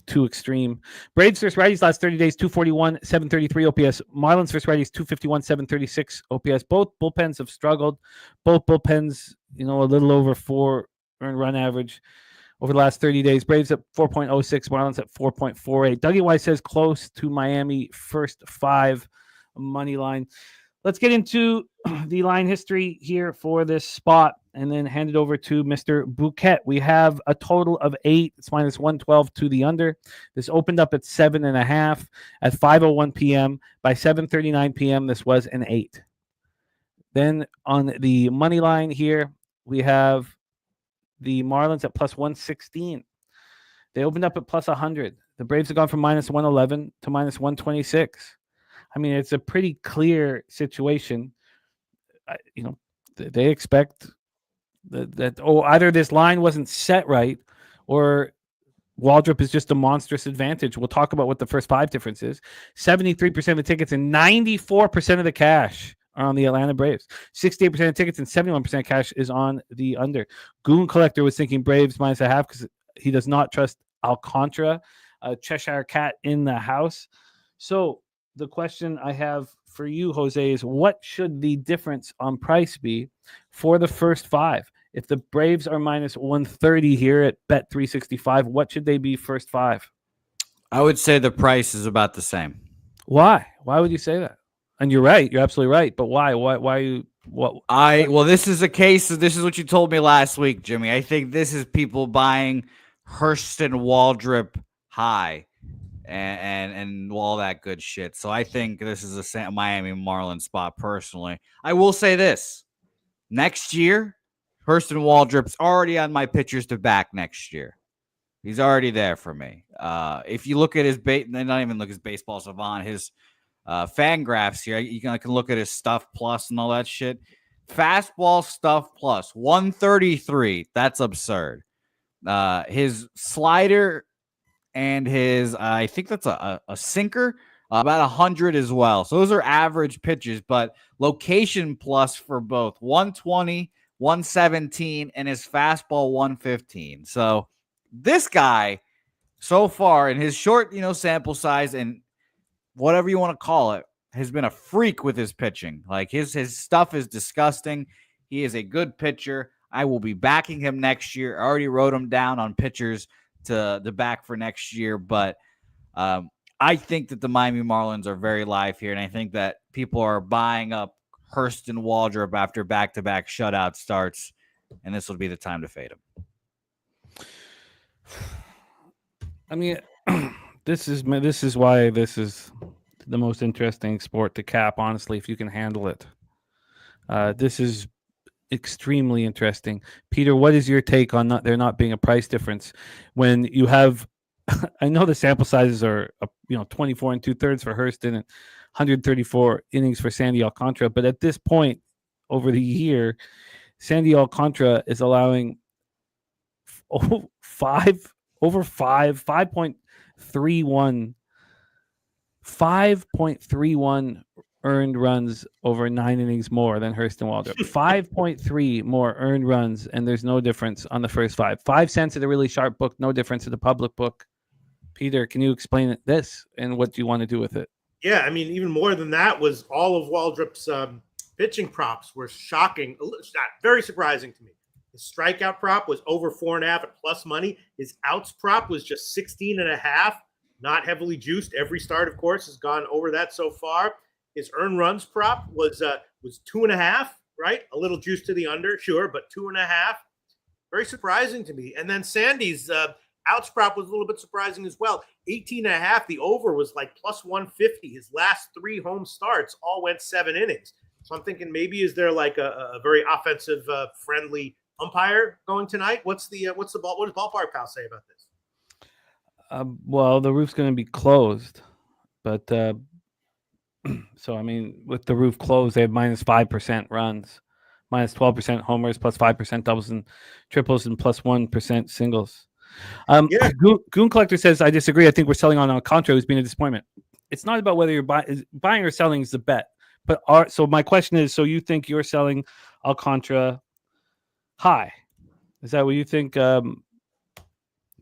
too extreme. Braves versus righties last 30 days, 241, 733 OPS. Marlins versus righties, 251, 736 OPS. Both bullpens have struggled. Both bullpens, a little over 4 earned run average over the last 30 days. Braves at 4.06, Marlins at 4.48. Dougie White says close to Miami first 5 money line. Let's get into the line history here for this spot and then hand it over to Mr. Bouquet. We have a total of 8. It's minus 112 to the under. This opened up at 7.5 at 5:01 p.m. By 7:39 p.m., this was an 8. Then on the money line here, we have the Marlins at plus 116. They opened up at plus 100. The Braves have gone from minus 111 to minus 126. I mean, it's a pretty clear situation. They expect that either this line wasn't set right or Waldrop is just a monstrous advantage. We'll talk about what the first 5 difference is. 73% of the tickets and 94% of the cash are on the Atlanta Braves. 68% of tickets and 71% of cash is on the under. Goon Collector was thinking Braves minus a half because he does not trust Alcantara, Cheshire Cat in the house. So the question I have for you, Jose, is what should the difference on price be for the first 5? If the Braves are minus 130 here at Bet 365, what should they be first 5? I would say the price is about the same. Why? Why would you say that? And you're right. You're absolutely right. But why? Why you? What? Well, this is a case. This is what you told me last week, Jimmy. I think this is people buying Hurston Waldrop high. And all that good shit. So I think this is a Miami Marlins spot personally. I will say this. Next year, Hurston Waldrop's already on my pitchers to back next year. He's already there for me. If you look at his not even look at his baseball savant, his fan graphs here, you can look at his stuff plus and all that shit. Fastball stuff plus 133. That's absurd. His slider and his, I think that's a sinker, about 100 as well. So those are average pitches, but location plus for both 120, 117, and his fastball 115. So this guy, so far in his short, sample size and whatever you want to call it, has been a freak with his pitching. Like his stuff is disgusting. He is a good pitcher. I will be backing him next year. I already wrote him down on pitchers to the back for next year, but I think that the Miami Marlins are very live here, and I think that people are buying up Hurston Waldrop after back-to-back shutout starts, and this will be the time to fade him. I mean, this is why this is the most interesting sport to cap, honestly, if you can handle it. This is extremely interesting. Peter, what is your take on there not being a price difference when you have I know the sample sizes are 24 2/3 for Hurston and 134 innings for Sandy Alcantara, but at this point over the year, Sandy Alcantara is allowing 5.31 earned runs over 9 innings more than Hurston Waldrop. 5.3 more earned runs, and there's no difference on the first 5. 5 cents at a really sharp book, no difference at the public book. Peter, can you explain this and what do you want to do with it? Yeah, I mean, even more than that was all of Waldrop's pitching props were shocking, very surprising to me. His strikeout prop was over 4.5 at plus money. His outs prop was just 16.5, not heavily juiced. Every start, of course, has gone over that so far. His earned runs prop was 2.5, right? A little juice to the under, sure, but 2.5. Very surprising to me. And then Sandy's outs prop was a little bit surprising as well. 18.5. The over was like plus 150. His last 3 home starts all went 7 innings. So I'm thinking maybe is there like a very offensive friendly umpire going tonight? What does Ballpark Pal say about this? Well, the roof's going to be closed, but so I mean, with the roof closed, they have minus 5% runs, minus 12% homers, plus 5% doubles and triples, and plus 1% singles. Yeah. Goon Collector says, I disagree. I think we're selling on Alcantara, who's been a disappointment. It's not about whether you're buying or selling is the bet. But so my question is, so you think you're selling Alcantara high? Is that what you think, Goon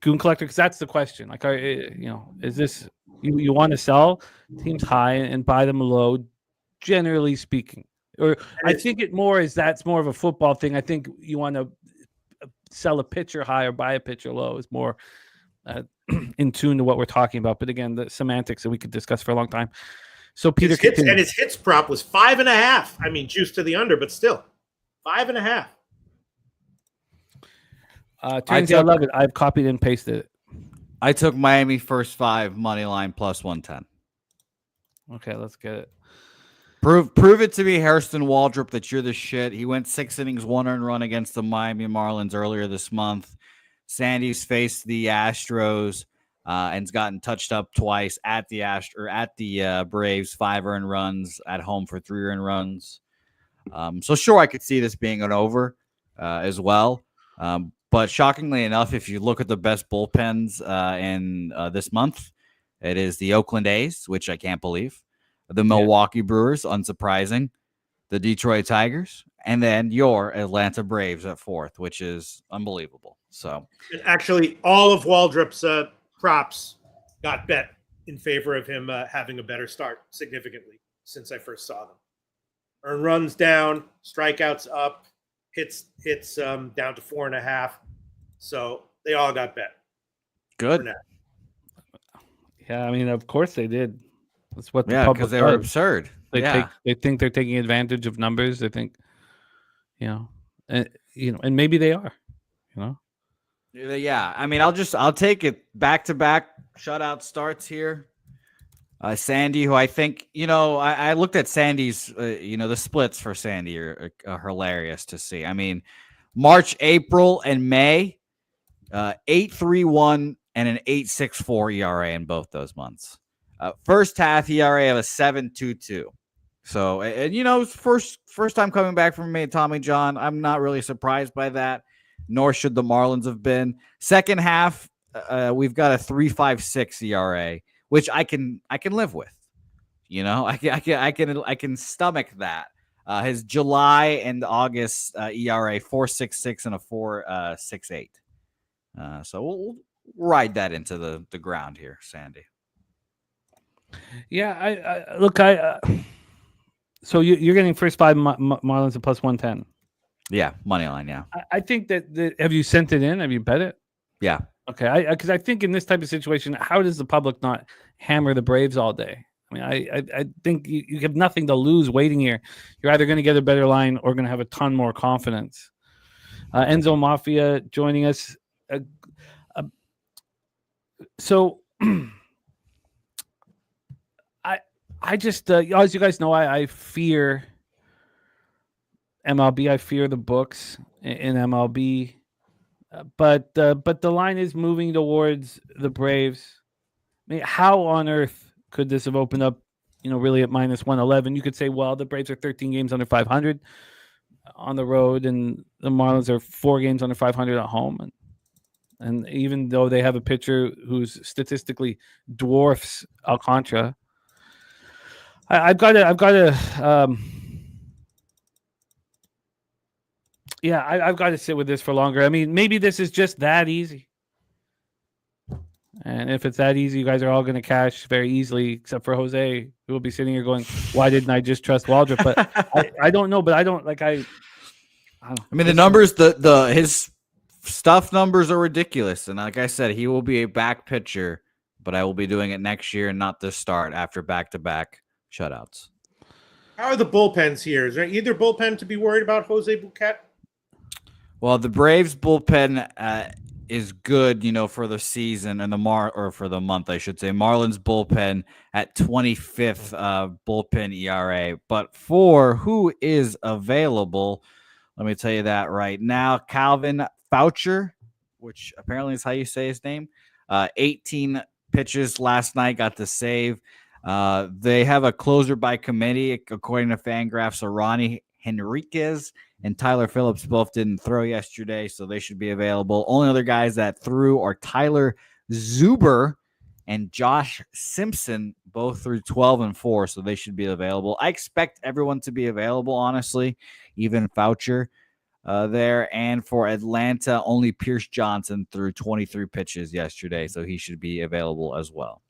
Collector? Because that's the question. Like, is this you want to sell teams high and buy them low, generally speaking? Or I think that's more of a football thing. I think you want to sell a pitcher high or buy a pitcher low is more in tune to what we're talking about. But again, the semantics that we could discuss for a long time. So Peter, his hits prop was 5.5. I mean, juice to the under, but still 5.5. I love it. I've copied and pasted it. I took Miami first 5 money line plus 110. Okay, let's get it. Prove it to me, Hairston Waldrop, that you're the shit. He went 6 innings, 1 earned run against the Miami Marlins earlier this month. Sandy's faced the Astros and's gotten touched up twice at the Braves, 5 earned runs at home for 3 earned runs. So sure, I could see this being an over as well. But shockingly enough, if you look at the best bullpens in this month, it is the Oakland A's, which I can't believe. The Milwaukee Brewers, unsurprising. The Detroit Tigers, and then your Atlanta Braves at 4th, which is unbelievable. So actually, all of Waldrop's props got bet in favor of him having a better start significantly since I first saw them. Earned runs down, strikeouts up, hits down to 4.5. So they all got bet. Good. Yeah, I mean, of course they did. That's what the public because they were absurd. They think they're taking advantage of numbers. They think, and maybe they are, Yeah, I mean, I'll take it back-to-back shutout starts here. Sandy, who I think, I looked at Sandy's, the splits for Sandy are hilarious to see. I mean, March, April, and May, 8.31 and an 8.64 ERA in both those months. First half ERA of a 7.22. So, and first time coming back from me, Tommy John. I'm not really surprised by that, nor should the Marlins have been. Second half, we've got a 3.56 ERA, which I can live with. I can stomach that. His July and August ERA 4.66 and a 4.68. So we'll ride that into the ground here, Sandy. Yeah, so you're getting first 5 Marlins at plus 110. Yeah, money line. Yeah, I think that have you sent it in? Have you bet it? Yeah. Okay, because I think in this type of situation, how does the public not hammer the Braves all day? I mean, I think you have nothing to lose waiting here. You're either going to get a better line or going to have a ton more confidence. Enzo Mafia joining us. So. I just, as you guys know, I fear MLB. I fear the books in MLB, but the line is moving towards the Braves. I mean, how on earth could this have opened up? Really at minus 111. You could say, well, the Braves are 13 games under 500 on the road, and the Marlins are 4 games under 500 at home, and even though they have a pitcher who's statistically dwarfs Alcantara. I've got to sit with this for longer. I mean, maybe this is just that easy. And if it's that easy, you guys are all going to cash very easily, except for Jose, who will be sitting here going, "Why didn't I just trust Waldrop?" But I don't know. But I don't like I. I mean, the numbers, his stuff numbers are ridiculous, and like I said, he will be a back pitcher, but I will be doing it next year and not this start after back-to-back shutouts. How are the bullpens here? Is there either bullpen to be worried about, Jose Bouquet? Well, the Braves bullpen is good, for the season and for the month, I should say. Marlins bullpen at 25th bullpen ERA, but for who is available, let me tell you that right now. Calvin Foucher, which apparently is how you say his name, 18 pitches last night, got the save. They have a closer by committee, according to Fangraphs. So Ronnie Henriquez and Tyler Phillips both didn't throw yesterday, so they should be available. Only other guys that threw are Tyler Zuber and Josh Simpson, both threw 12 and 4, so they should be available. I expect everyone to be available, honestly, even Foucher there. And for Atlanta, only Pierce Johnson threw 23 pitches yesterday, so he should be available as well.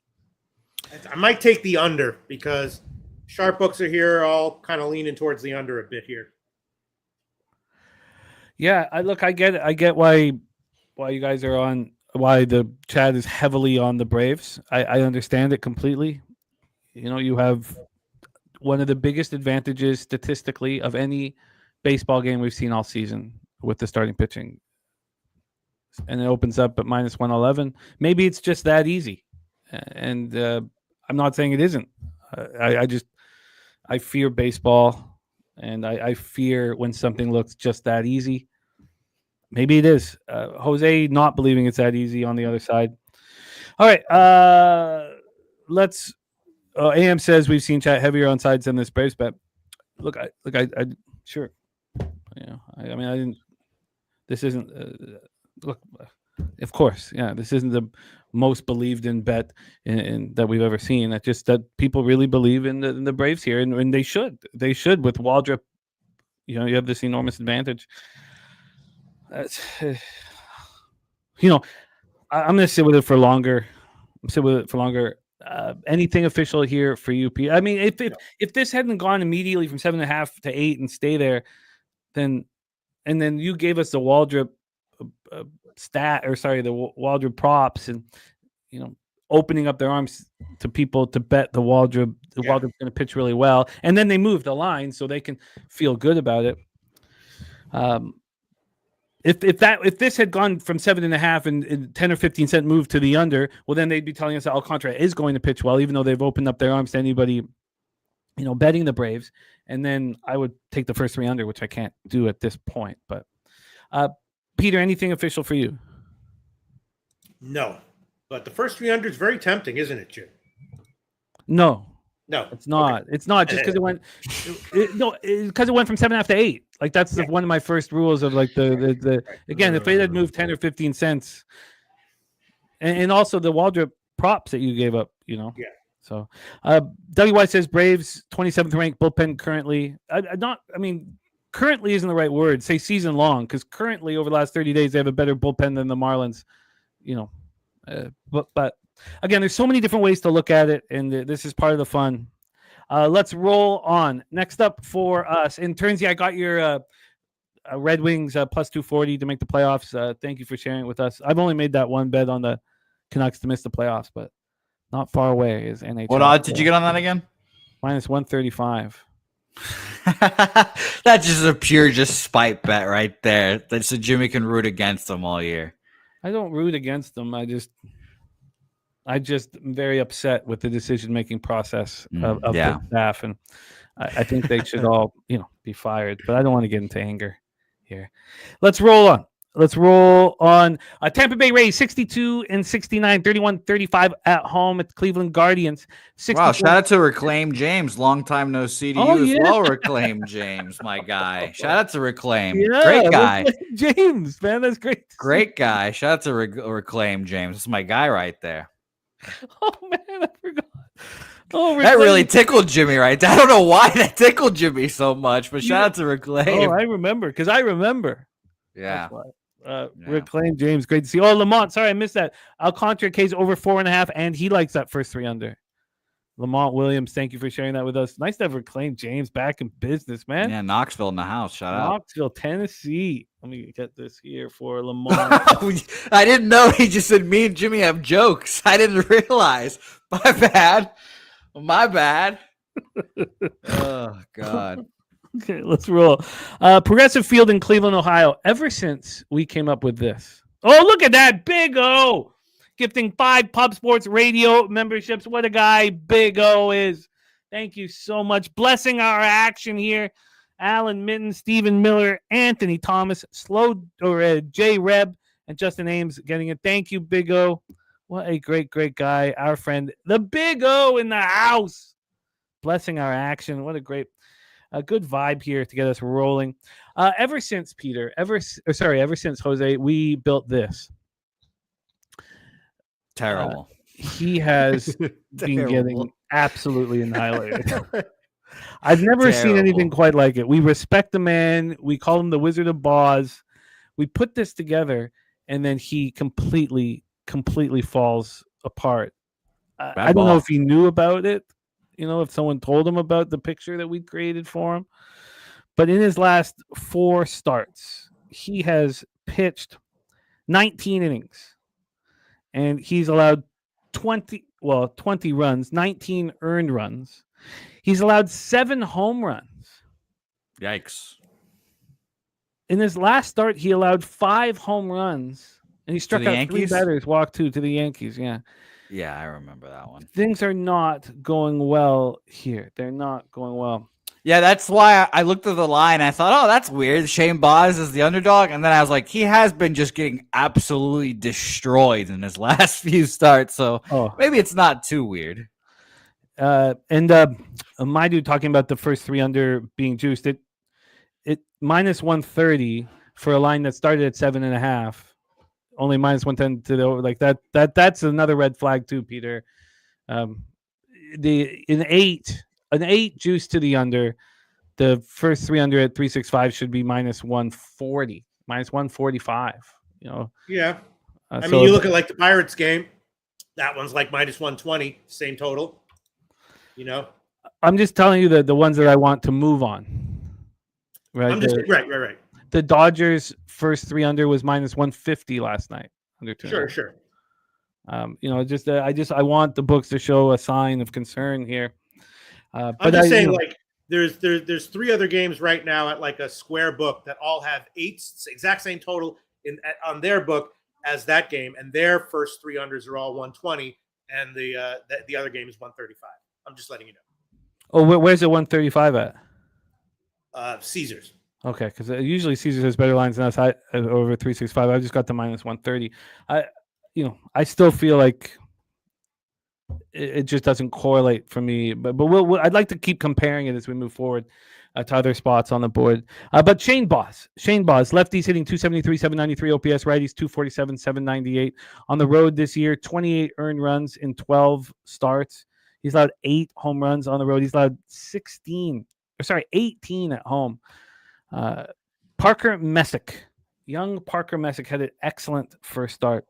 I might take the under because sharp books are here, all kind of leaning towards the under a bit here. Yeah, I get it. I get why you guys are on, why the chat is heavily on the Braves. I understand it completely. You have one of the biggest advantages statistically of any baseball game we've seen all season with the starting pitching. And it opens up at minus 111. Maybe it's just that easy. And I'm not saying it isn't. I fear baseball, and I fear when something looks just that easy. Maybe it is. Jose not believing it's that easy on the other side. All right. Let's. AM says we've seen chat heavier on sides than this Braves bet. Look, I sure. I mean, I didn't. This isn't. Look, of course, yeah. This isn't the most believed in bet in that we've ever seen. That just that people really believe in the Braves here, and they should. They should with Waldrop. You have this enormous advantage. I'm going to sit with it for longer. Anything official here for you, Pete? I mean, if this hadn't gone immediately from 7.5 to 8 and stay there, then you gave us the Waldrop the Waldrop props, and opening up their arms to people to bet the Waldrop. Waldrop's going to pitch really well, and then they move the line so they can feel good about it. If this had gone from 7.5 and 10 or 15 cent move to the under, well, then they'd be telling us that Alcantara is going to pitch well, even though they've opened up their arms to anybody, betting the Braves. And then I would take the first 3 under, which I can't do at this point. But Peter, anything official for you? No, but the first 3 under is very tempting, isn't it, Jim? No, it's not. Okay. It's not just because it went. Because it went from 7.5 to 8. Like that's one of my first rules of like the again, if it had moved 10 or 15 cents, and also the Waldrop props that you gave up, Yeah. So, WY says Braves 27th ranked bullpen currently. Currently isn't the right word. Say season long, because currently over the last 30 days they have a better bullpen than the Marlins. But again, there's so many different ways to look at it, and this is part of the fun. Let's roll on. Next up for us, in turns, I got your Red Wings plus 240 to make the playoffs. Thank you for sharing it with us. I've only made that one bet on the Canucks to miss the playoffs, but not far away is NHL. What odds did you get on that again? Minus 135. That's just a pure spite bet right there. That's so Jimmy can root against them all year. I don't root against them. I just am very upset with the decision-making process of the staff, and I think they should all, be fired. But I don't want to get into anger here. Let's roll on. Tampa Bay Rays 62-69, 31-35 at home at the Cleveland Guardians. Wow! Shout out to Reclaim James. Long time no see to you as well, Reclaim James, my guy. Shout out to Reclaim. Yeah, great guy, James. Man, that's great. Great guy. Shout out to Reclaim James. That's my guy right there. Oh man, I forgot. Oh, that really tickled Jimmy right there. I don't know why that tickled Jimmy so much, but shout out to Reclaim. Oh, I remember because I remember. Yeah. Reclaim James, great to see. Oh, Lamont, sorry I missed that. Alcantara K's over 4.5, and he likes that first 3 under. Lamont Williams, thank you for sharing that with us. Nice to have Reclaim James back in business, man. Yeah, Knoxville in the house. Shout out. Knoxville, Tennessee. Let me get this here for Lamont. I didn't know. He just said me and Jimmy have jokes. I didn't realize. My bad. Oh, God. Okay, let's roll. Progressive Field in Cleveland, Ohio. Ever since we came up with this. Oh, look at that. Big O. Gifting 5 Pub Sports Radio memberships. What a guy Big O is. Thank you so much. Blessing our action here. Alan Mitten, Stephen Miller, Anthony Thomas, Jay Reb, and Justin Ames getting it. Thank you, Big O. What a great, great guy. Our friend, the Big O in the house. Blessing our action. What a good vibe here to get us rolling. Ever since Jose, we built this. Terrible. He has been getting absolutely annihilated. I've never seen anything quite like it. We respect the man. We call him the Wizard of Boz. We put this together, and then he completely falls apart. I don't know if he knew about it. If someone told him about the picture that we created for him. But in his last 4 starts, he has pitched 19 innings. And he's allowed 20 runs, 19 earned runs. He's allowed 7 home runs. Yikes. In his last start, he allowed 5 home runs. And he struck out Yankees? 3 batters, walked 2 to the Yankees. Yeah. Yeah, I remember that one. Things are not going well here. They're not going well. Yeah, that's why I looked at the line. I thought, oh, that's weird. Shane Boz is the underdog. And then I was like, he has been just getting absolutely destroyed in his last few starts. So maybe it's not too weird. My dude talking about the first 3 under being juiced. It minus 130 for a line that started at 7.5. Only minus 110 to the over. Like that's another red flag too, Peter. An 8 juice to the under. The first 3 under at 365 should be minus 140, minus 145. Yeah. I mean, you look at like the Pirates game. That one's like minus 120, same total. I'm just telling you the ones that I want to move on. Right. Right. The Dodgers first 3 under was minus 150 last night. Under 2. Sure. I want the books to show a sign of concern here. I'm just saying, like, there's 3 other games right now at like a square book that all have 8 exact same total on their book as that game, and their first 3 unders are all 120, and the other game is 135. I'm just letting you know. Oh, where's the 135 at? Caesars. Okay, because usually Caesars has better lines than us. Over 365. I just got the minus 130. I still feel like it just doesn't correlate for me. But I'd like to keep comparing it as we move forward to other spots on the board. But Shane Boz, lefties hitting 273, 793 OPS, righties 247, 798 on the road this year. 28 earned runs in 12 starts. He's allowed 8 home runs on the road. He's allowed 18 at home. Young Parker Messick had an excellent first start.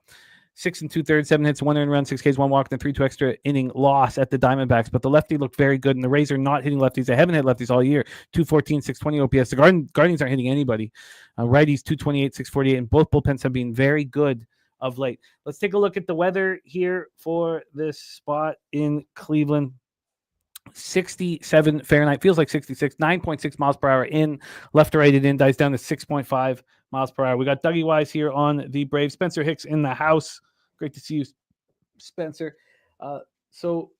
6 2/3, 7 hits, 1 earned run, 6 Ks, 1 walk, and 3-2 extra inning loss at the Diamondbacks. But the lefty looked very good, and the Rays are not hitting lefties. They haven't hit lefties all year. 214, 620 OPS. The Guardians aren't hitting anybody. Righties 228, 648, and both bullpens have been very good of late. Let's take a look at the weather here for this spot in Cleveland. 67 Fahrenheit, feels like 66, 9.6 miles per hour in, left to right it in, dies down to 6.5 miles per hour. We got Dougie Wise here on the Braves. Spencer Hicks in the house. Great to see you, Spencer. So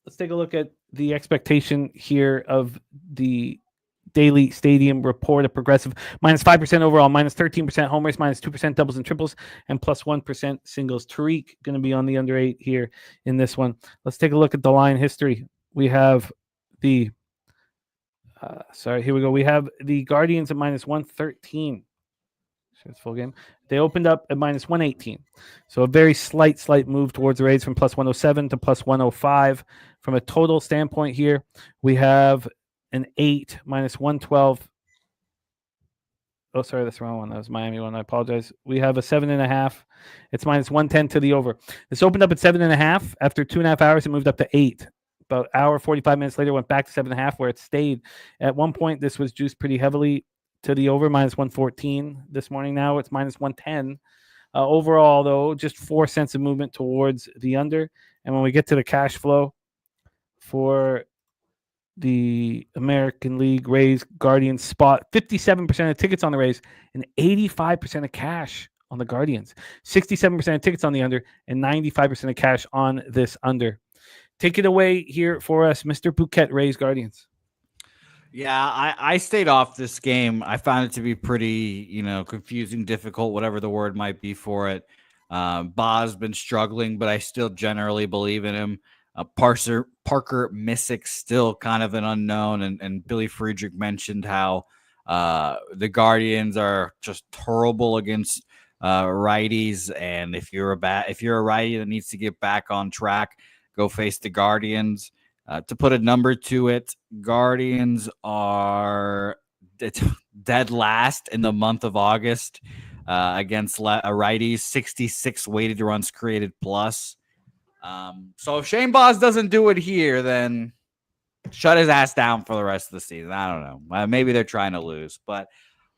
let's take a look at the expectation here of the Daily Stadium report of Progressive. Minus 5% overall, minus 13% homers, minus 2% doubles and triples, and plus 1% singles. Tariq going to be on the under 8 here in this one. Let's take a look at the line history. We have the here we go. We have the Guardians at minus 113. It's full game. They opened up at minus 118. So a very slight move towards the Rays from plus 107 to plus 105. From a total standpoint here, we have an 8 minus 112. Oh, sorry, that's the wrong one. That was Miami one. I apologize. We have a 7.5. It's minus 110 to the over. This opened up at 7.5. After 2.5 hours, it moved up to 8. About an hour, 45 minutes later, went back to 7.5, where it stayed. At one point, this was juiced pretty heavily to the over, minus 114. This morning, now it's minus 110. Overall, though, just 4 cents of movement towards the under. And when we get to the cash flow for the American League Rays Guardians spot, 57% of tickets on the Rays and 85% of cash on the Guardians. 67% of tickets on the under and 95% of cash on this under. Take it away here for us, Mr. Bouquet, Rays Guardians. Yeah, I stayed off this game. I found it to be pretty, confusing, difficult, whatever the word might be for it. Ba's been struggling, but I still generally believe in him. Parker Missick still kind of an unknown, and Billy Friedrich mentioned how the Guardians are just terrible against righties, and if you're a righty that needs to get back on track, go face the Guardians. To put a number to it, Guardians are dead last in the month of August against righties, 66 weighted runs created plus. So if Shane Baz doesn't do it here, then shut his ass down for the rest of the season. I don't know. Maybe they're trying to lose, but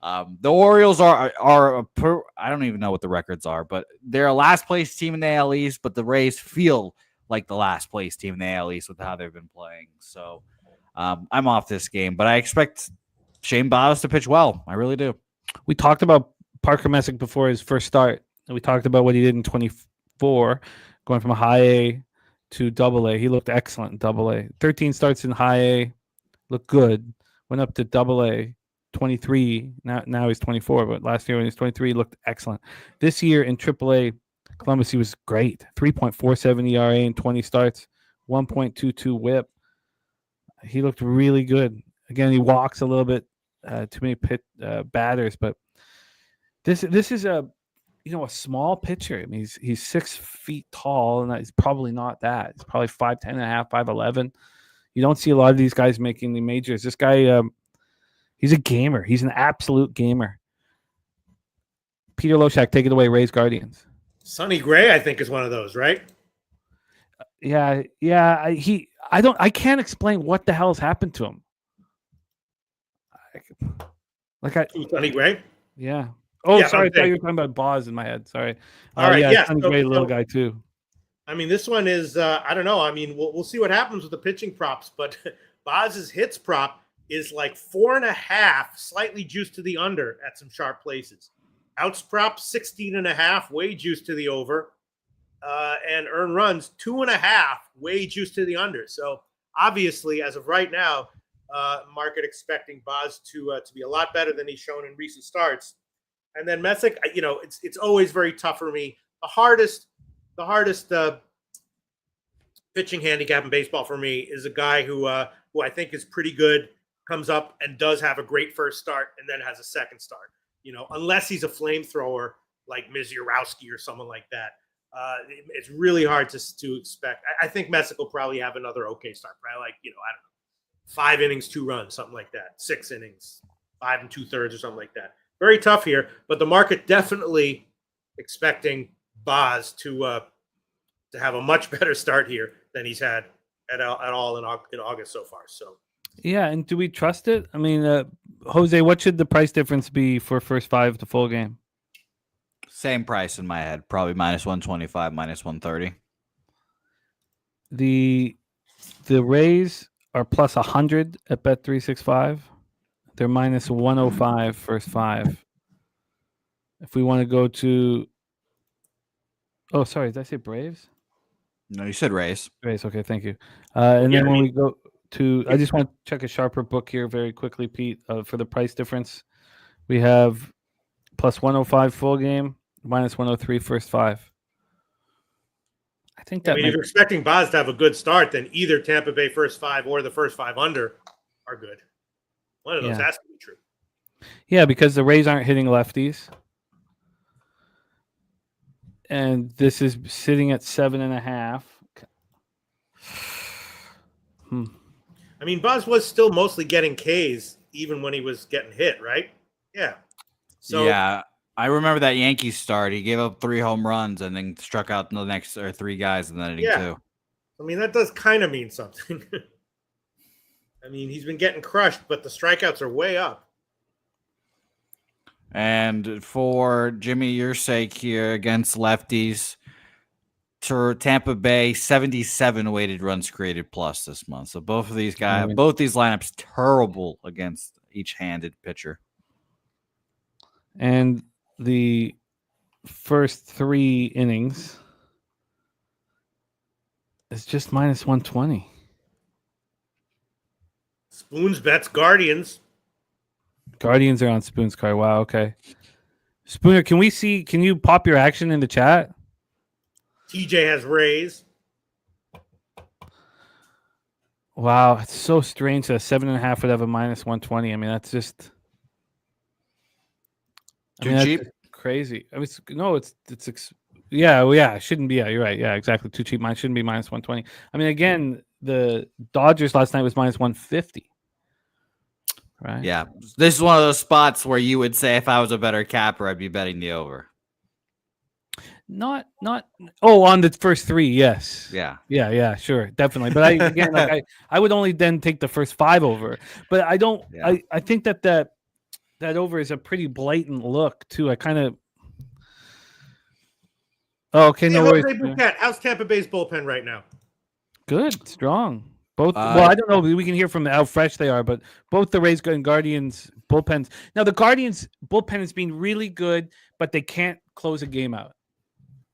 the Orioles are I don't even know what the records are, but they're a last place team in the AL East, but the Rays feel like the last place team in the AL East with how they've been playing. So I'm off this game, but I expect Shane Baz to pitch well. I really do. We talked about Parker Messick before his first start, and we talked about what he did in 24, going from a high A to double A. He looked excellent in double A. 13 starts in high A, looked good. Went up to double A, 23. Now he's 24, but last year when he was 23, he looked excellent. This year in triple A, Columbus, he was great. 3.47 ERA in 20 starts, 1.22 whip. He looked really good. Again, he walks a little bit, too many batters, but this is a small pitcher. I mean, he's 6 feet tall, and he's probably not that. He's probably 5'10 and a half, 5'11. You don't see a lot of these guys making the majors. This guy, he's a gamer. He's an absolute gamer. Peter Loshak, take it away. Rays Guardians. Sonny Gray, I think, is one of those, right? Yeah. I can't explain what the hell's happened to him. Sonny Gray? Yeah. Oh, Yeah, sorry. I thought you were talking about Boz in my head. Sorry. All right. Yeah. Sonny Gray, little guy too. I mean, this one is, I don't know. I mean, we'll see what happens with the pitching props, but Boz's hits prop is like 4.5, slightly juiced to the under at some sharp places. Outs prop 16.5, way juiced to the over, and earned runs 2.5, way juiced to the under. So obviously, as of right now, market expecting Boz to be a lot better than he's shown in recent starts. And then Messick, it's always very tough for me. The hardest pitching handicap in baseball for me is a guy who I think is pretty good, comes up and does have a great first start and then has a second start. Unless he's a flamethrower like Mizurowski or someone like that, it's really hard to expect. I think Messick will probably have another okay start, probably like, I don't know, 5 innings, 2 runs, something like that. 6 innings, 5 2/3 or something like that. Very tough here, but the market definitely expecting Baz to have a much better start here than he's had at all in August so far. So. Yeah, and do we trust it? I mean, Jose, what should the price difference be for first 5 to full game? Same price in my head, probably minus 125, minus 130. The Rays are plus 100 at Bet365. They're minus 105 first 5. If we want to go to, oh, sorry, did I say Braves? No, you said Rays. Rays, okay, thank you. And then when we go to, I just want to check a sharper book here very quickly, Pete, for the price difference. We have plus 105 full game, minus 103 first 5. I think that. If you're expecting Baz to have a good start, then either Tampa Bay first 5 or the first 5 under are good. One of those has to be true. Yeah, because the Rays aren't hitting lefties. And this is sitting at 7.5. I mean, Baz was still mostly getting Ks even when he was getting hit, right? Yeah. So yeah, I remember that Yankees start. He gave up 3 home runs and then struck out the next 3 guys in that inning yeah, too. I mean that does kind of mean something. I mean he's been getting crushed, but the strikeouts are way up. And for Jimmy, your sake here against lefties, to Tampa Bay, 77 weighted runs created plus this month. So both of these guys, both these lineups, terrible against each handed pitcher. And the first 3 innings is just minus 120. Spoons bets Guardians. Guardians are on Spoon's card. Wow. Okay. Spooner, can you pop your action in the chat? TJ has Rays. Wow. It's so strange that 7.5 would have a minus 120. I mean, that's just Too cheap. That's crazy. I mean, it shouldn't be. Yeah, you're right. Yeah, exactly. Too cheap. Mine shouldn't be minus 120. I mean, again, the Dodgers last night was minus 150. Right. Yeah. This is one of those spots where you would say if I was a better capper, I'd be betting the over. Not on the first 3, yes. Yeah, Sure, definitely. But I would only then take the first 5 over. But I don't. Yeah. I think that over is a pretty blatant look too. I kind of. Oh, okay. No worries. How's Tampa Bay's bullpen right now? Good, strong. Both. Well, I don't know. We can hear from how fresh they are, but both the Rays and Guardians bullpens. Now the Guardians bullpen has been really good, but they can't close a game out.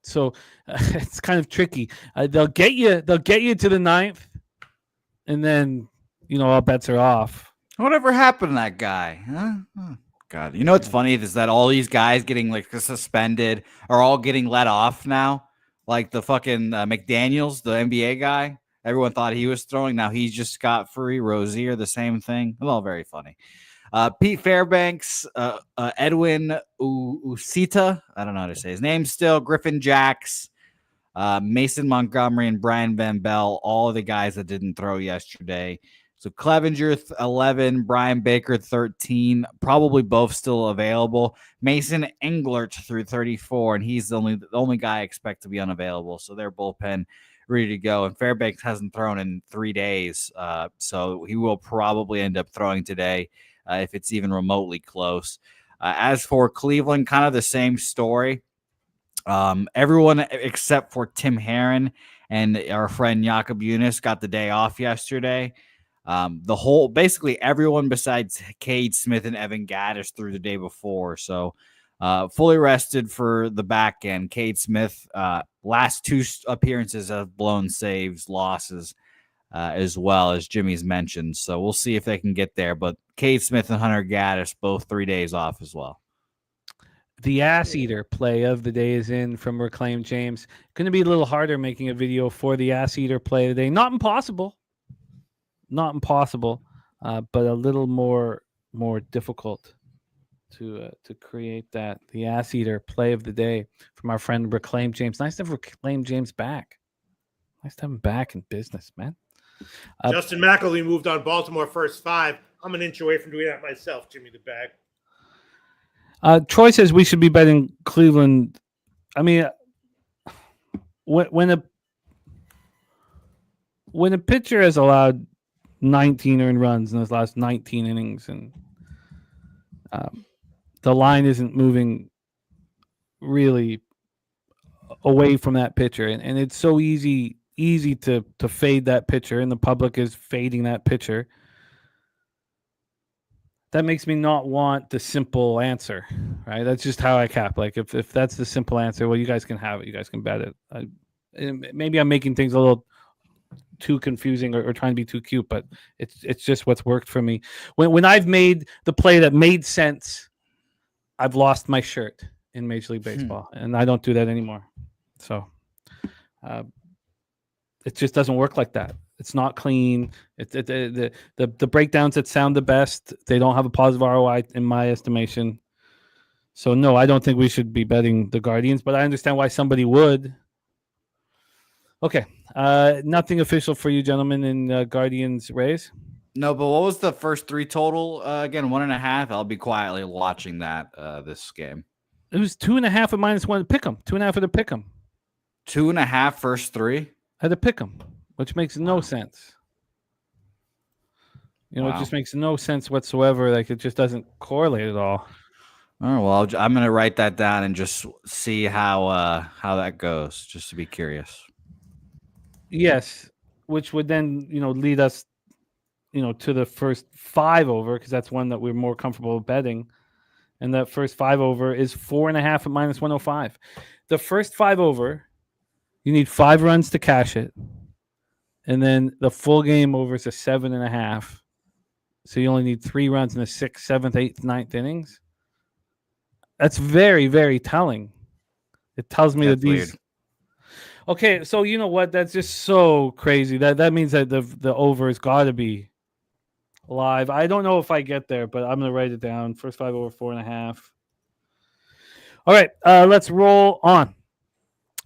So it's kind of tricky. They'll get you to the 9th, and then all bets are off. Whatever happened to that guy? Huh? Oh, God, what's funny is that all these guys getting suspended are all getting let off now. Like the fucking McDaniels, the NBA guy. Everyone thought he was throwing. Now he's just scot-free. Rozier, the same thing. It's all very funny. Pete Fairbanks, Edwin Usita, I don't know how to say his name still, Griffin Jacks, Mason Montgomery, and Brian Van Bell, all the guys that didn't throw yesterday. So Clevenger, 11, Brian Baker, 13, probably both still available. Mason Englert through 34, and he's the only guy I expect to be unavailable. So their bullpen ready to go. And Fairbanks hasn't thrown in 3 days, so he will probably end up throwing today. If it's even remotely close. As for Cleveland, kind of the same story. Everyone except for Tim Herron and our friend Jakob Younis got the day off yesterday. Basically everyone besides Cade Smith and Evan Gaddis threw the day before. So fully rested for the back end. Cade Smith, last 2 appearances have blown saves, losses. As well as Jimmy's mentioned. So we'll see if they can get there. But Cade Smith and Hunter Gaddis, both 3 days off as well. The ass eater play of the day is in from Reclaim James. Going to be a little harder making a video for the ass eater play of the day. Not impossible, but a little more difficult to create that. The ass eater play of the day from our friend Reclaim James. Nice to have Reclaim James back. Nice to have him back in business, man. Justin McElvey moved on Baltimore first 5. I'm an inch away from doing that myself, Jimmy the Bag. Troy says we should be betting Cleveland. I mean, when a pitcher has allowed 19 earned runs in his last 19 innings, and the line isn't moving really away from that pitcher, and it's so easy to fade that pitcher, and the public is fading that pitcher. That makes me not want the simple answer, right? That's just how I cap. Like if that's the simple answer, well, you guys can have it. You guys can bet it. Maybe I'm making things a little too confusing or trying to be too cute, but it's just what's worked for me. When I've made the play that made sense, I've lost my shirt in Major League Baseball, and I don't do that anymore. So it just doesn't work like that. It's not clean. The breakdowns that sound the best, they don't have a positive ROI in my estimation. So no, I don't think we should be betting the Guardians, but I understand why somebody would. Okay, nothing official for you gentlemen in Guardians Rays. No, but what was the first three total? Again, 1.5. I'll be quietly watching that this game. It was 2.5 at -1. Pick 'em. 2.5 at a pick 'em. 2.5 first three. At a pick 'em, which makes no sense. You know, Wow. it just makes no sense whatsoever. Like, it just doesn't correlate at all. All right, well, I'm going to write that down and just see how that goes, just to be curious. Yes, which would then, lead us, to the first 5 over, because that's one that we're more comfortable betting. And that first 5 over is 4.5 at -105. The first 5 over, you need 5 runs to cash it. And then the full game over is a 7.5. So you only need 3 runs in the 6th, 7th, 8th, 9th innings. That's very, very telling. It tells me that these. Weird. Okay, so you know what? That's just so crazy. That means that the over has got to be live. I don't know if I get there, but I'm gonna write it down. First 5 over 4.5. All right, let's roll on.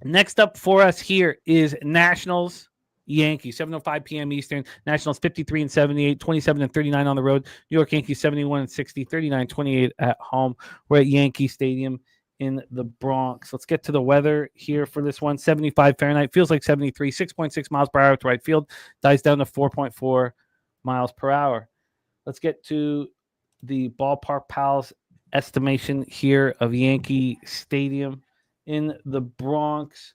Next up for us here is Nationals. Yankees, 7:05 p.m. Eastern. Nationals 53-78, 27-39 on the road. New York Yankees 71-60, 39-28 at home. We're at Yankee Stadium in the Bronx. Let's get to the weather here for this one. 75 Fahrenheit, feels like 73, 6.6 miles per hour to right field, dies down to 4.4 miles per hour. Let's get to the Ballpark Pals estimation here of Yankee Stadium in the Bronx.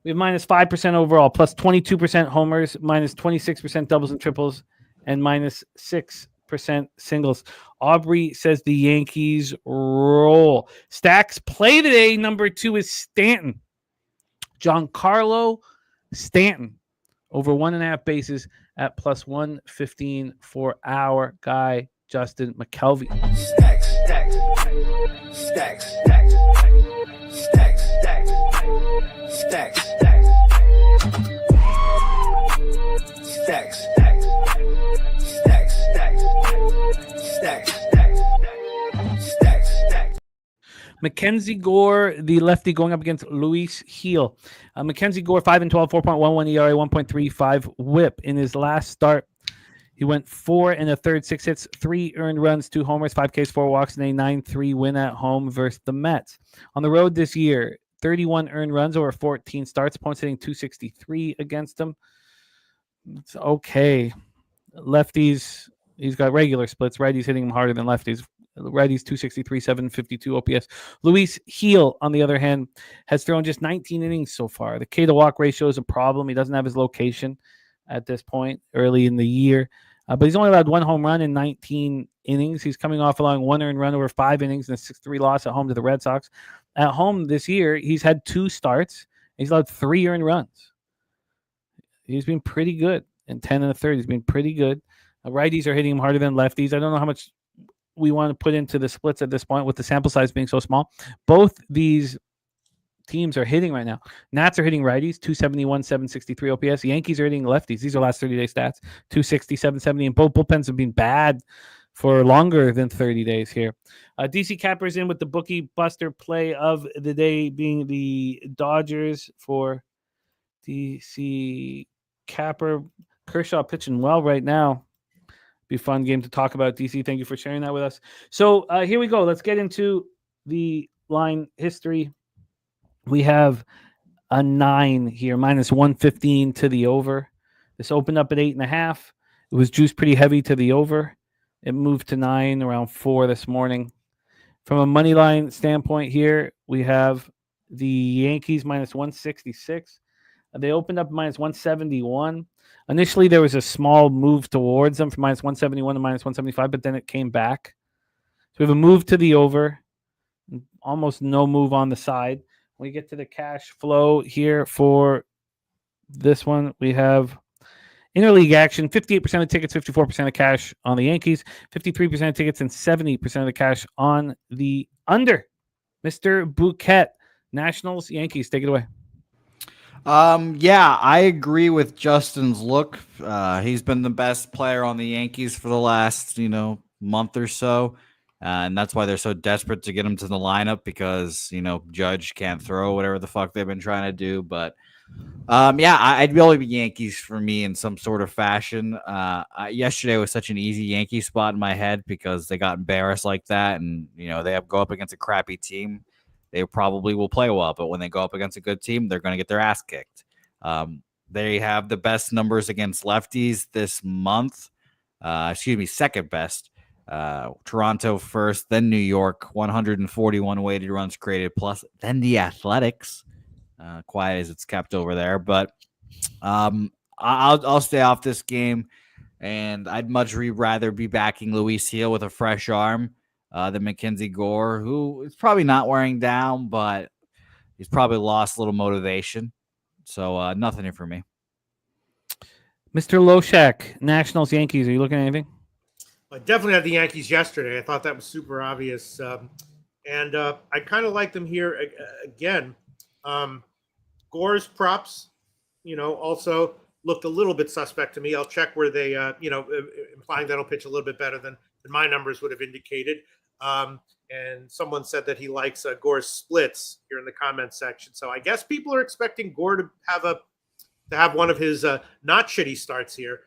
We have -5% overall, plus 22% homers, -26% doubles and triples, and -6% singles. Aubrey says the Yankees roll. Stacks play today. Number 2 is Stanton. Giancarlo Stanton, over 1.5 bases at +115 for our guy, Justin McCelvy. Stacks, stacks, stacks, stacks, stacks, stacks, stacks, stacks, stacks, stacks, stacks, stacks, stacks, stacks. Mackenzie Gore, the lefty, going up against Luis Heel. Mackenzie Gore, 5-12, 4.11 ERA, 1.35 WHIP. In his last start, he went 4 1/3, 6 hits, 3 earned runs, 2 homers, 5 Ks, 4 walks, and a 9-3 win at home versus the Mets. On the road this year, 31 earned runs over 14 starts, points hitting .263 against them. It's okay. Lefties, he's got regular splits. Righties hitting him harder than lefties. Righties 263, 752 OPS. Luis Heel, on the other hand, has thrown just 19 innings so far. The K to walk ratio is a problem. He doesn't have his location at this point early in the year. But he's only allowed 1 home run in 19 innings. He's coming off allowing 1 earned run over 5 innings and a 6-3 loss at home to the Red Sox. At home this year, he's had 2 starts. He's allowed 3 earned runs. He's been pretty good. In 10 1/3, he's been pretty good. Righties are hitting him harder than lefties. I don't know how much we want to put into the splits at this point with the sample size being so small. Both these teams are hitting right now. Nats are hitting righties, 271, 763 OPS. Yankees are hitting lefties. These are last 30-day stats, 260, 770. And both bullpens have been bad for longer than 30 days here. DC Capper's in with the bookie buster play of the day being the Dodgers for DC Capper. Kershaw pitching well right now. Be a fun game to talk about, DC. Thank you for sharing that with us. So here we go. Let's get into the line history. We have a 9 here, -115 to the over. This opened up at 8.5. It was juiced pretty heavy to the over. It moved to 9 around 4 this morning. From a money line standpoint here, we have the Yankees -166. They opened up -171. Initially, there was a small move towards them from -171 to -175, but then it came back. So we have a move to the over, almost no move on the side. When we get to the cash flow here for this one, we have interleague action, 58% of tickets, 54% of cash on the Yankees, 53% of tickets, and 70% of the cash on the under. Mr. Bouquet, Nationals, Yankees, take it away. Yeah, I agree with Justin's look. He's been the best player on the Yankees for the last, month or so. And that's why they're so desperate to get him to the lineup because, Judge can't throw whatever the fuck they've been trying to do. But I'd really be Yankees for me in some sort of fashion. Yesterday was such an easy Yankee spot in my head because they got embarrassed like that, and they go up against a crappy team. They probably will play well, but when they go up against a good team, they're going to get their ass kicked. They have the best numbers against lefties this month. Second best. Toronto first, then New York, 141 weighted runs created plus, then the Athletics. Quiet as it's kept over there, but I'll stay off this game, and I'd much rather be backing Luis Gil with a fresh arm than Mackenzie Gore, who is probably not wearing down, but he's probably lost a little motivation. So nothing here for me. Mr. Loshak, Nationals, Yankees. Are you looking at anything? I definitely had the Yankees yesterday. I thought that was super obvious, and I kind of like them here again. Gore's props, also looked a little bit suspect to me. I'll check where they, implying that'll pitch a little bit better than my numbers would have indicated. And someone said that he likes Gore's splits here in the comments section. So I guess people are expecting Gore to have one of his not shitty starts here.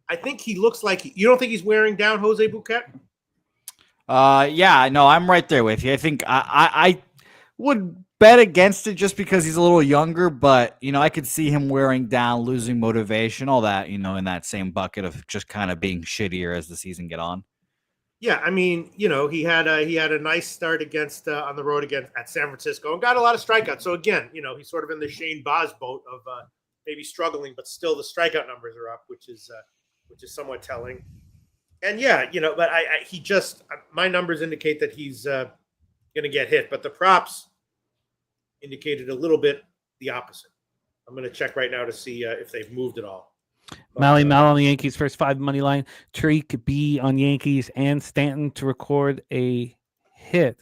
I think he looks like you don't think he's wearing down Jose Bouquet? I'm right there with you. I think I would bet against it just because he's a little younger, but I could see him wearing down, losing motivation, all that, in that same bucket of just kind of being shittier as the season get on. Yeah, I mean, he had a nice start against on the road at San Francisco and got a lot of strikeouts. So again, he's sort of in the Shane Baz boat of maybe struggling, but still the strikeout numbers are up, which is somewhat telling. And but he just my numbers indicate that he's going to get hit, but the props indicated a little bit the opposite. I'm going to check right now to see if they've moved at all. Mal on the Yankees, first 5 money line. Tariq B on Yankees and Stanton to record a hit.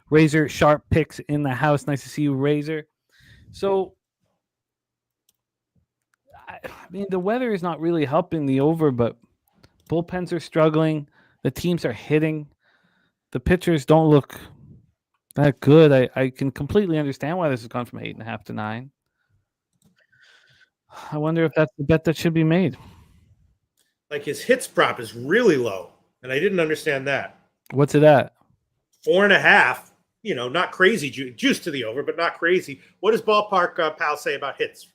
Razor sharp picks in the house. Nice to see you, Razor. So, I mean, the weather is not really helping the over, but bullpens are struggling. The teams are hitting. The pitchers don't look that good. I can completely understand why this has gone from 8.5 to 9. I wonder if that's the bet that should be made. Like his hits prop is really low, and I didn't understand that. What's it at? 4.5. Not crazy juice to the over, but not crazy. What does Ballpark Pal say about hits?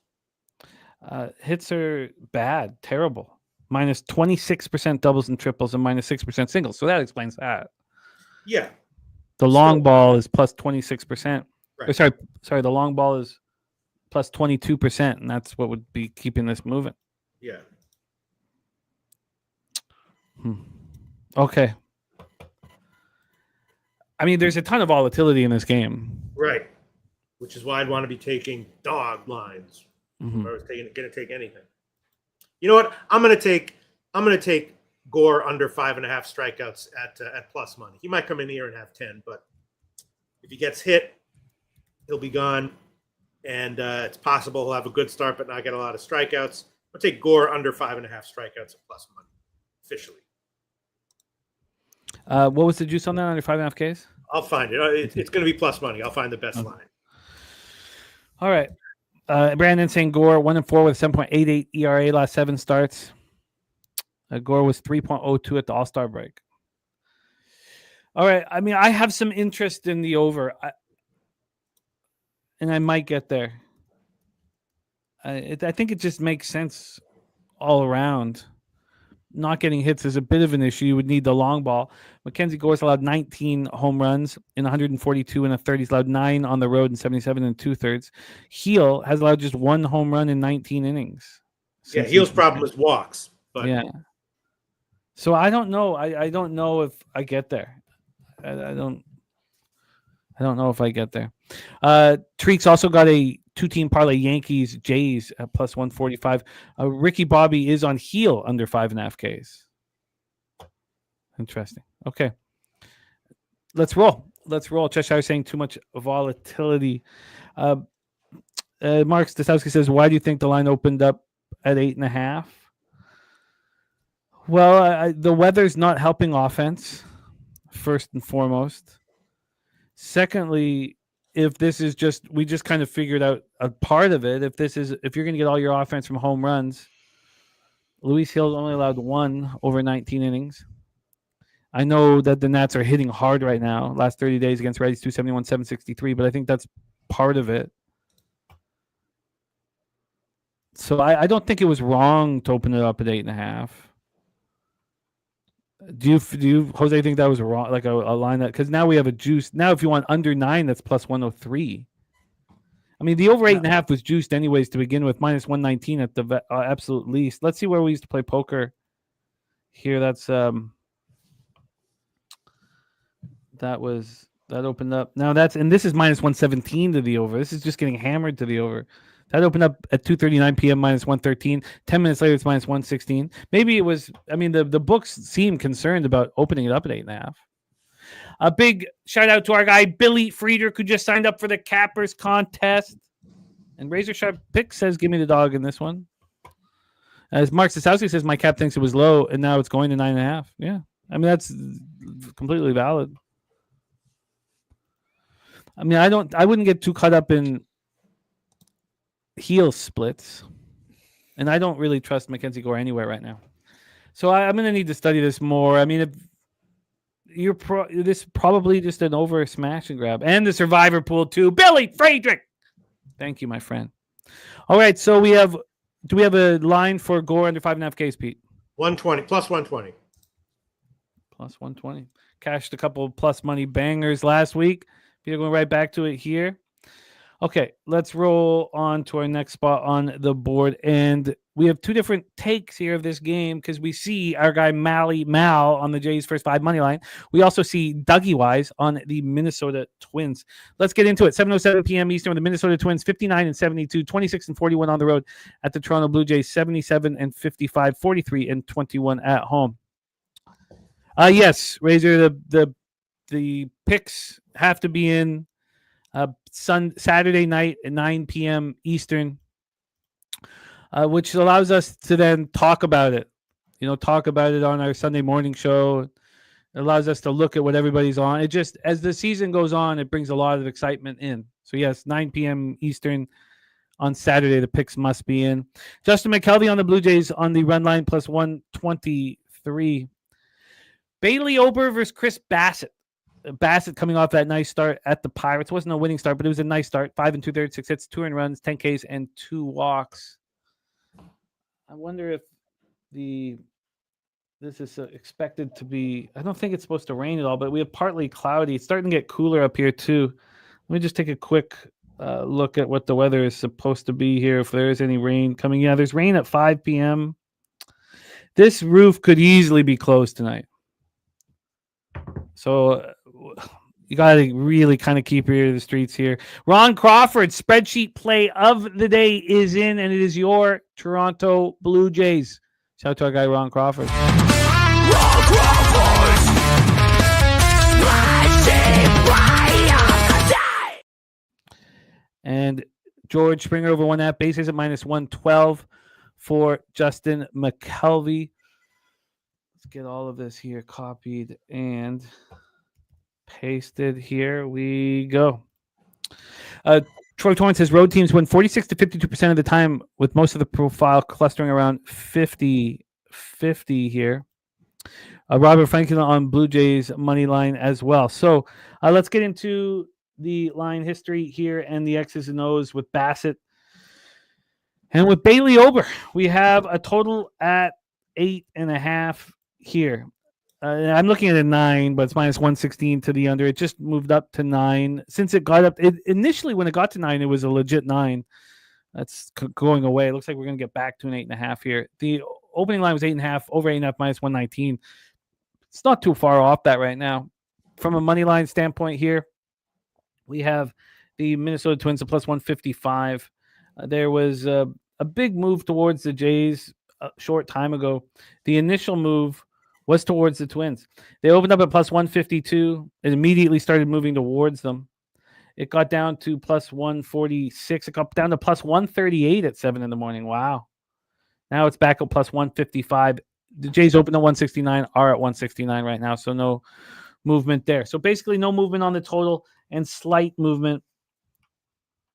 Hits are bad, terrible. Minus 26% doubles and triples and minus 6% singles. So that explains that. Yeah. The long ball is plus 26%. Right. Or sorry, the long ball is plus 22%, and that's what would be keeping this moving. Yeah. Okay. I mean, there's a ton of volatility in this game. Right. Which is why I'd want to be taking dog lines. Mm-hmm. If I was going to take anything. You know what? I'm going to take Gore under 5.5 strikeouts at plus money. He might come in here and have 10, but if he gets hit, he'll be gone. And it's possible he'll have a good start but not get a lot of strikeouts. I'll take Gore under 5.5 strikeouts at plus money, officially. What was the juice on that under 5.5 Ks? I'll find it. It's going to be plus money. I'll find the best line. All right. Brandon saying Gore 1-4 with 7.88 ERA last 7 starts. Gore was 3.02 at the All-Star break. All right. I mean, I have some interest in the over. And I might get there. I think it just makes sense all around. Not getting hits is a bit of an issue. You would need the long ball. Mackenzie Gore's allowed 19 home runs in 142 and a third. He's allowed 9 on the road in 77 and 2/3. Heel has allowed just 1 home run in 19 innings. Yeah, Heel's problem is walks. But yeah. So I don't know. I don't know if I get there. I don't know if I get there. Treeks also got a 2-team parlay, Yankees, Jays at plus 145. Ricky Bobby is on heel under 5.5 Ks. Interesting. Okay. Let's roll. Cheshire saying too much volatility. Mark Staszowski says, why do you think the line opened up at 8.5? Well, the weather's not helping offense, first and foremost. Secondly, if this is just we just kind of figured out a part of it. If you're going to get all your offense from home runs, Luis Hill's only allowed 1 over 19 innings. I know that the Nats are hitting hard right now. Last 30 days against righties, 271, 763, but I think that's part of it. So I don't think it was wrong to open it up at 8.5. Do you Jose think that was wrong? Like a line that because now we have a juice. Now if you want under 9, that's plus 103. I mean the over 8.5 was juiced anyways to begin with, minus 119 at the absolute least. Let's see where we used to play poker. Here that's that opened up. Now this is minus 117 to the over. This is just getting hammered to the over. That opened up at 2:39 p.m. minus 113. 10 minutes later, it's minus 116. Maybe it was. I mean, the books seem concerned about opening it up at 8.5. A big shout out to our guy Billy Friedrich, who just signed up for the Cappers contest. And Razor Sharp Pick says, "Give me the dog in this one." As Mark Sasowski says, "My cap thinks it was low, and now it's going to 9.5." Yeah, I mean that's completely valid. I mean, I wouldn't get too caught up in heel splits, and I don't really trust Mackenzie Gore anywhere right now. So I'm going to need to study this more. I mean, if this is probably just an over smash and grab, and the survivor pool too. Billy Friedrich, thank you, my friend. All right, so do we have a line for Gore under 5.5 Ks, Pete? 120 plus 120. Plus 120. Cashed a couple of plus money bangers last week. Peter going right back to it here. Okay, let's roll on to our next spot on the board. And we have 2 different takes here of this game because we see our guy Mal on the Jays first 5 money line. We also see Dougie Wise on the Minnesota Twins. Let's get into it. 7:07 p.m. Eastern with the Minnesota Twins, 59 and 72, 26 and 41 on the road at the Toronto Blue Jays, 77 and 55, 43 and 21 at home. Yes, Razor, the picks have to be in Saturday night at 9 p.m. Eastern, which allows us to then talk about it. Talk about it on our Sunday morning show. It allows us to look at what everybody's on. It just, as the season goes on, it brings a lot of excitement in. So yes, 9 p.m. Eastern on Saturday, the picks must be in. Justin McCelvey on the Blue Jays on the run line plus 123. Bailey Ober versus Chris Bassett. Bassett coming off that nice start at the Pirates. Wasn't a winning start, but it was a nice start. 5 2/3, 6 hits, 2 earned runs, 10 Ks, and 2 walks. I wonder if this is expected to be. I don't think it's supposed to rain at all, but we have partly cloudy. It's starting to get cooler up here too. Let me just take a quick look at what the weather is supposed to be here. If there is any rain coming, yeah, there's rain at 5 p.m. This roof could easily be closed tonight. So you got to really kind of keep your ear to the streets here. Ron Crawford, spreadsheet play of the day is in, and it is your Toronto Blue Jays. Shout out to our guy, Ron Crawford. Ron Crawford! And George Springer over 1.5 bases at minus 112 for Justin McCelvey. Get all of this here copied and pasted. Here we go. Troy Torrance says road teams win 46 to 52% of the time, with most of the profile clustering around 50 here. Robert Franklin on Blue Jays money line as well. So let's get into the line history here and the X's and O's with Bassett. And with Bailey Ober, we have a total at 8.5 here. I'm looking at a 9, but it's minus 116 to the under. It just moved up to 9 since it got up. Initially, when it got to 9, it was a legit 9. That's going away. It looks like we're going to get back to an 8.5 here. The opening line was 8.5, over 8.5, minus 119. It's not too far off that right now. From a money line standpoint here, we have the Minnesota Twins at plus 155. There was a big move towards the Jays a short time ago. The initial move was towards the Twins. They opened up at plus 152 and immediately started moving towards them. It got down to plus 146. It got down to plus 138 at 7 in the morning. Wow. Now it's back at plus 155. The Jays opened at 169, are at 169 right now, so no movement there. So basically no movement on the total and slight movement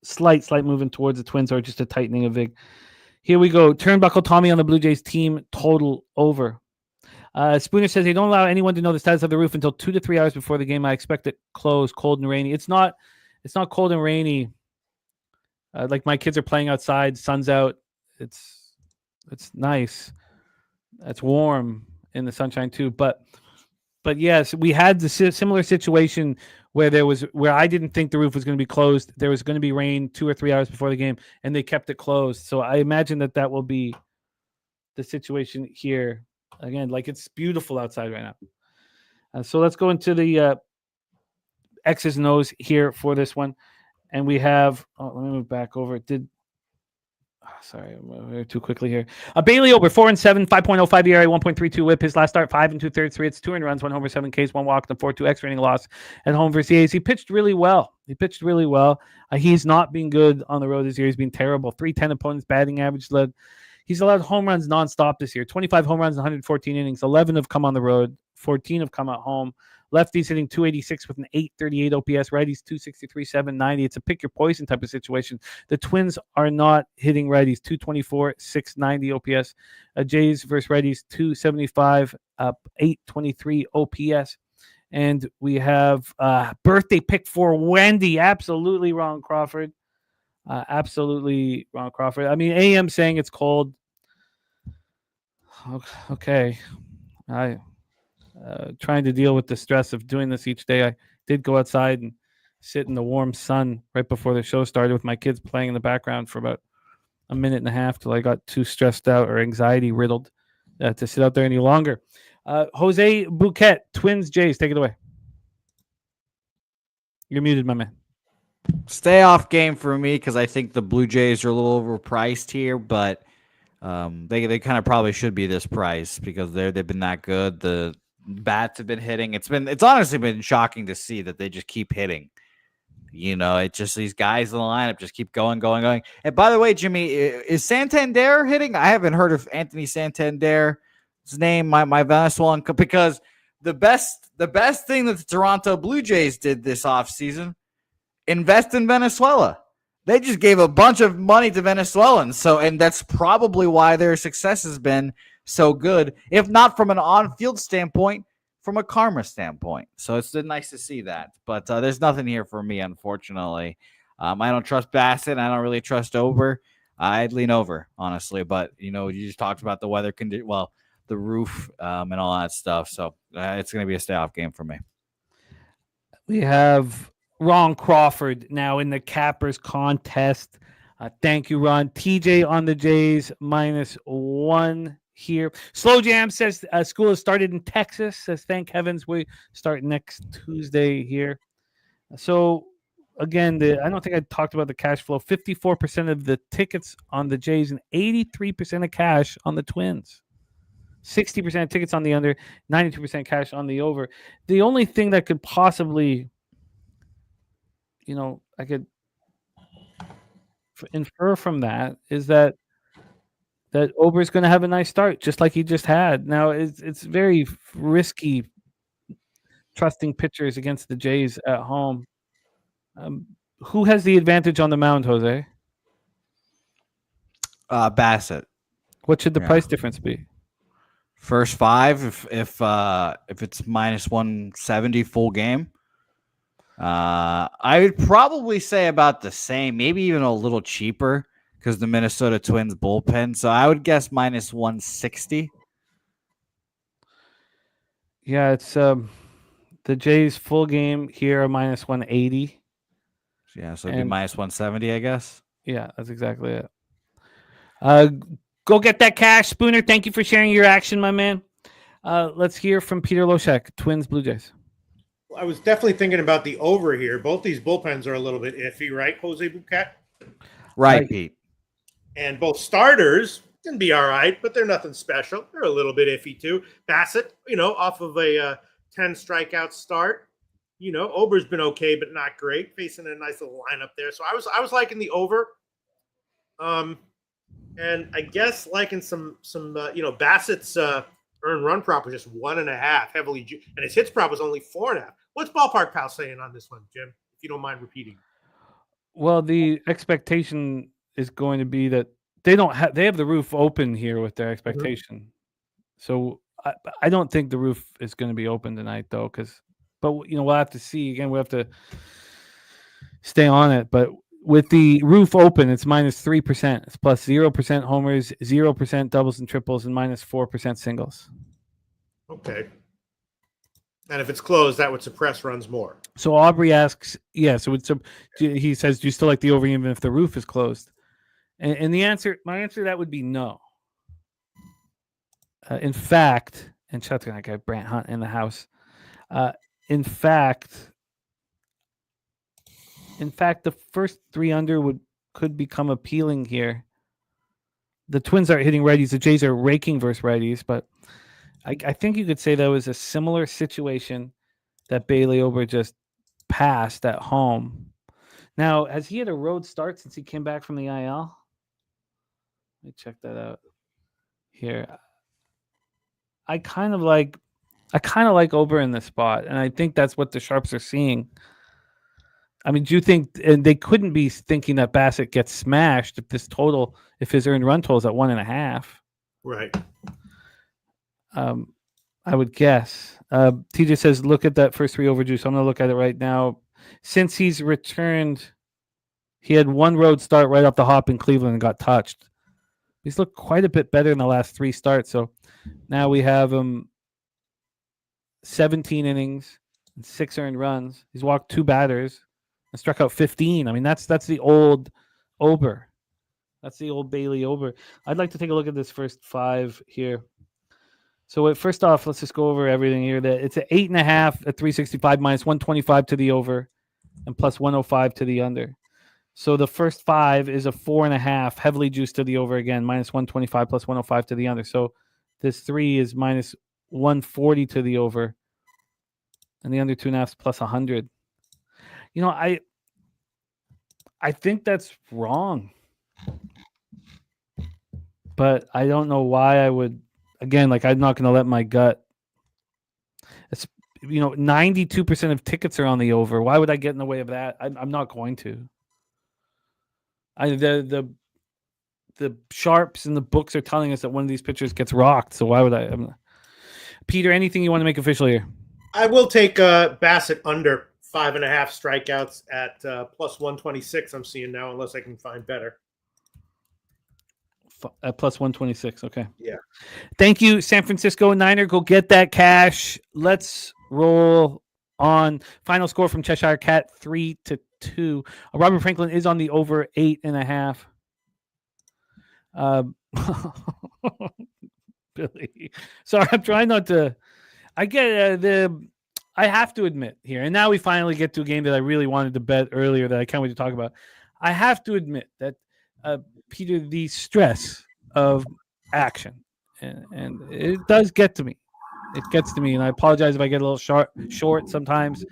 slight movement towards the Twins or just a tightening of vig. Here we go. Turnbuckle Tommy on the Blue Jays team total over. Spooner says they don't allow anyone to know the status of the roof until 2 to 3 hours before the game. I expect it closed, cold and rainy. It's not cold and rainy. Like my kids are playing outside, sun's out. It's nice. It's warm in the sunshine too. But yes, we had the similar situation where I didn't think the roof was going to be closed. There was going to be rain 2 or 3 hours before the game, and they kept it closed. So I imagine that will be the situation here. Again, like it's beautiful outside right now. So let's go into the X's and O's here for this one. And we have, let me move back over. Sorry, I'm moving too quickly here. Bailey Ober, 4-7, 5.05 ERA, 1.32 WHIP. His last start, 5 2/3, 3 hits, 2 earned runs, 1 homer, 7 Ks, 1 walk, and 4-2 extra inning loss at home versus the A's. He pitched really well. He's not been good on the road this year. He's been terrible. 310 opponents batting average led. He's allowed home runs nonstop this year. 25 home runs in 114 innings. 11 have come on the road. 14 have come at home. Lefties hitting 286 with an 838 OPS. Righties 263, 790. It's a pick your poison type of situation. The Twins are not hitting righties. 224, 690 OPS. Jays versus righties 275, 823 OPS. And we have birthday pick for Wendy. Absolutely wrong, Crawford. Absolutely wrong, Crawford. I mean, AM saying it's cold. Okay. Trying to deal with the stress of doing this each day. I did go outside and sit in the warm sun right before the show started with my kids playing in the background for about a minute and a half till I got too stressed out or anxiety riddled to sit out there any longer. Jose Bouquet, Twins, Jays, take it away. You're muted, my man. Stay off game for me because I think the Blue Jays are a little overpriced here, but they kind of probably should be this price because they've been that good. The bats have been hitting. It's honestly been shocking to see that they just keep hitting. It's just these guys in the lineup just keep going. And by the way, Jimmy, is Santander hitting? I haven't heard of Anthony Santander's name, my Venezuelan, because the best thing that the Toronto Blue Jays did this offseason, invest in Venezuela. They just gave a bunch of money to Venezuelans. And that's probably why their success has been so good, if not from an on-field standpoint, from a karma standpoint. So it's been nice to see that. But there's nothing here for me, unfortunately. I don't trust Bassett. I don't really trust Ober. I'd lean over, honestly. But, you just talked about the weather condition, the roof and all that stuff. So it's going to be a stay-off game for me. We have Ron Crawford now in the Cappers contest. Thank you, Ron. TJ on the Jays -1 here. Slow Jam says school has started in Texas. Says thank heavens we start next Tuesday here. So again, I don't think I talked about the cash flow. 54% of the tickets on the Jays and 83% of cash on the Twins. 60% of tickets on the under, 92% cash on the over. The only thing that could possibly, I could infer from that is that Ober is going to have a nice start, just like he just had. Now, it's very risky trusting pitchers against the Jays at home. Who has the advantage on the mound, Jose? Bassett. What should the price difference be? First 5, if it's -170 full game. I would probably say about the same, maybe even a little cheaper because the Minnesota Twins bullpen. So I would guess -160. Yeah, it's the Jays full game here are -180. Yeah, so it'd be -170, I guess. Yeah, that's exactly it. Go get that cash, Spooner. Thank you for sharing your action, my man. Let's hear from Peter Loshak, Twins, Blue Jays. I was definitely thinking about the over here. Both these bullpens are a little bit iffy, right, Jose Bouquet? Right, Pete. And both starters can be all right, but they're nothing special. They're a little bit iffy too. Bassett, off of a 10 strikeout start. Ober's been okay, but not great. Facing a nice little lineup there. So I was liking the over. And I guess liking some Bassett's earned run prop was just 1.5 heavily, and his hits prop was only 4.5. What's Ballpark Pal saying on this one, Jim? If you don't mind repeating. Well, the expectation is going to be that they have the roof open here with their expectation. So I don't think the roof is going to be open tonight though, but we'll have to see again. We have to stay on it, but with the roof open, it's -3%. It's plus 0% homers, 0% doubles and triples, and -4% singles. Okay. And if it's closed, that would suppress runs more. So Aubrey asks, he says, do you still like the over even if the roof is closed? And my answer to that would be no. In fact, and shout out to that guy Brant Hunt in the house. In fact, the first 3 under could become appealing here. The Twins aren't hitting righties. The Jays are raking versus righties, but I think you could say that was a similar situation that Bailey Ober just passed at home. Now, has he had a road start since he came back from the IL? Let me check that out here. I kind of like Ober in this spot, and I think that's what the Sharps are seeing. I mean, do you think, and they couldn't be thinking that Bassett gets smashed if his earned run total is at 1.5? Right. I would guess. TJ says, look at that first 3 overdue. So I'm going to look at it right now. Since he's returned, he had 1 road start right off the hop in Cleveland and got touched. He's looked quite a bit better in the last 3 starts. So now we have him 17 innings and 6 earned runs. He's walked 2 batters and struck out 15. I mean, that's the old Ober. That's the old Bailey Ober. I'd like to take a look at this first 5 here. So first off, let's just go over everything here. It's an 8.5 at 365, -125 to the over, and plus 105 to the under. So the first 5 is a 4.5, heavily juiced to the over again, -125 plus 105 to the under. So this 3 is -140 to the over, and the under 2.5 plus 100. I think that's wrong, but I don't know why I would. Again, I'm not going to let my gut. 92% of tickets are on the over. Why would I get in the way of that? I'm not going to. The sharps and the books are telling us that one of these pitchers gets rocked. So why would I? Peter, anything you want to make official here? I will take Bassett under 5.5 strikeouts at plus 126. I'm seeing now, unless I can find better. At plus 126. Okay. Yeah. Thank you, San Francisco Niner. Go get that cash. Let's roll on. Final score from Cheshire Cat 3-2. Robert Franklin is on the over 8.5. Billy. Sorry, I'm trying not to. I get I have to admit here, and now we finally get to a game that I really wanted to bet earlier that I can't wait to talk about. I have to admit that Peter, the stress of action, and it does get to me. It gets to me, and I apologize if I get a little short sometimes.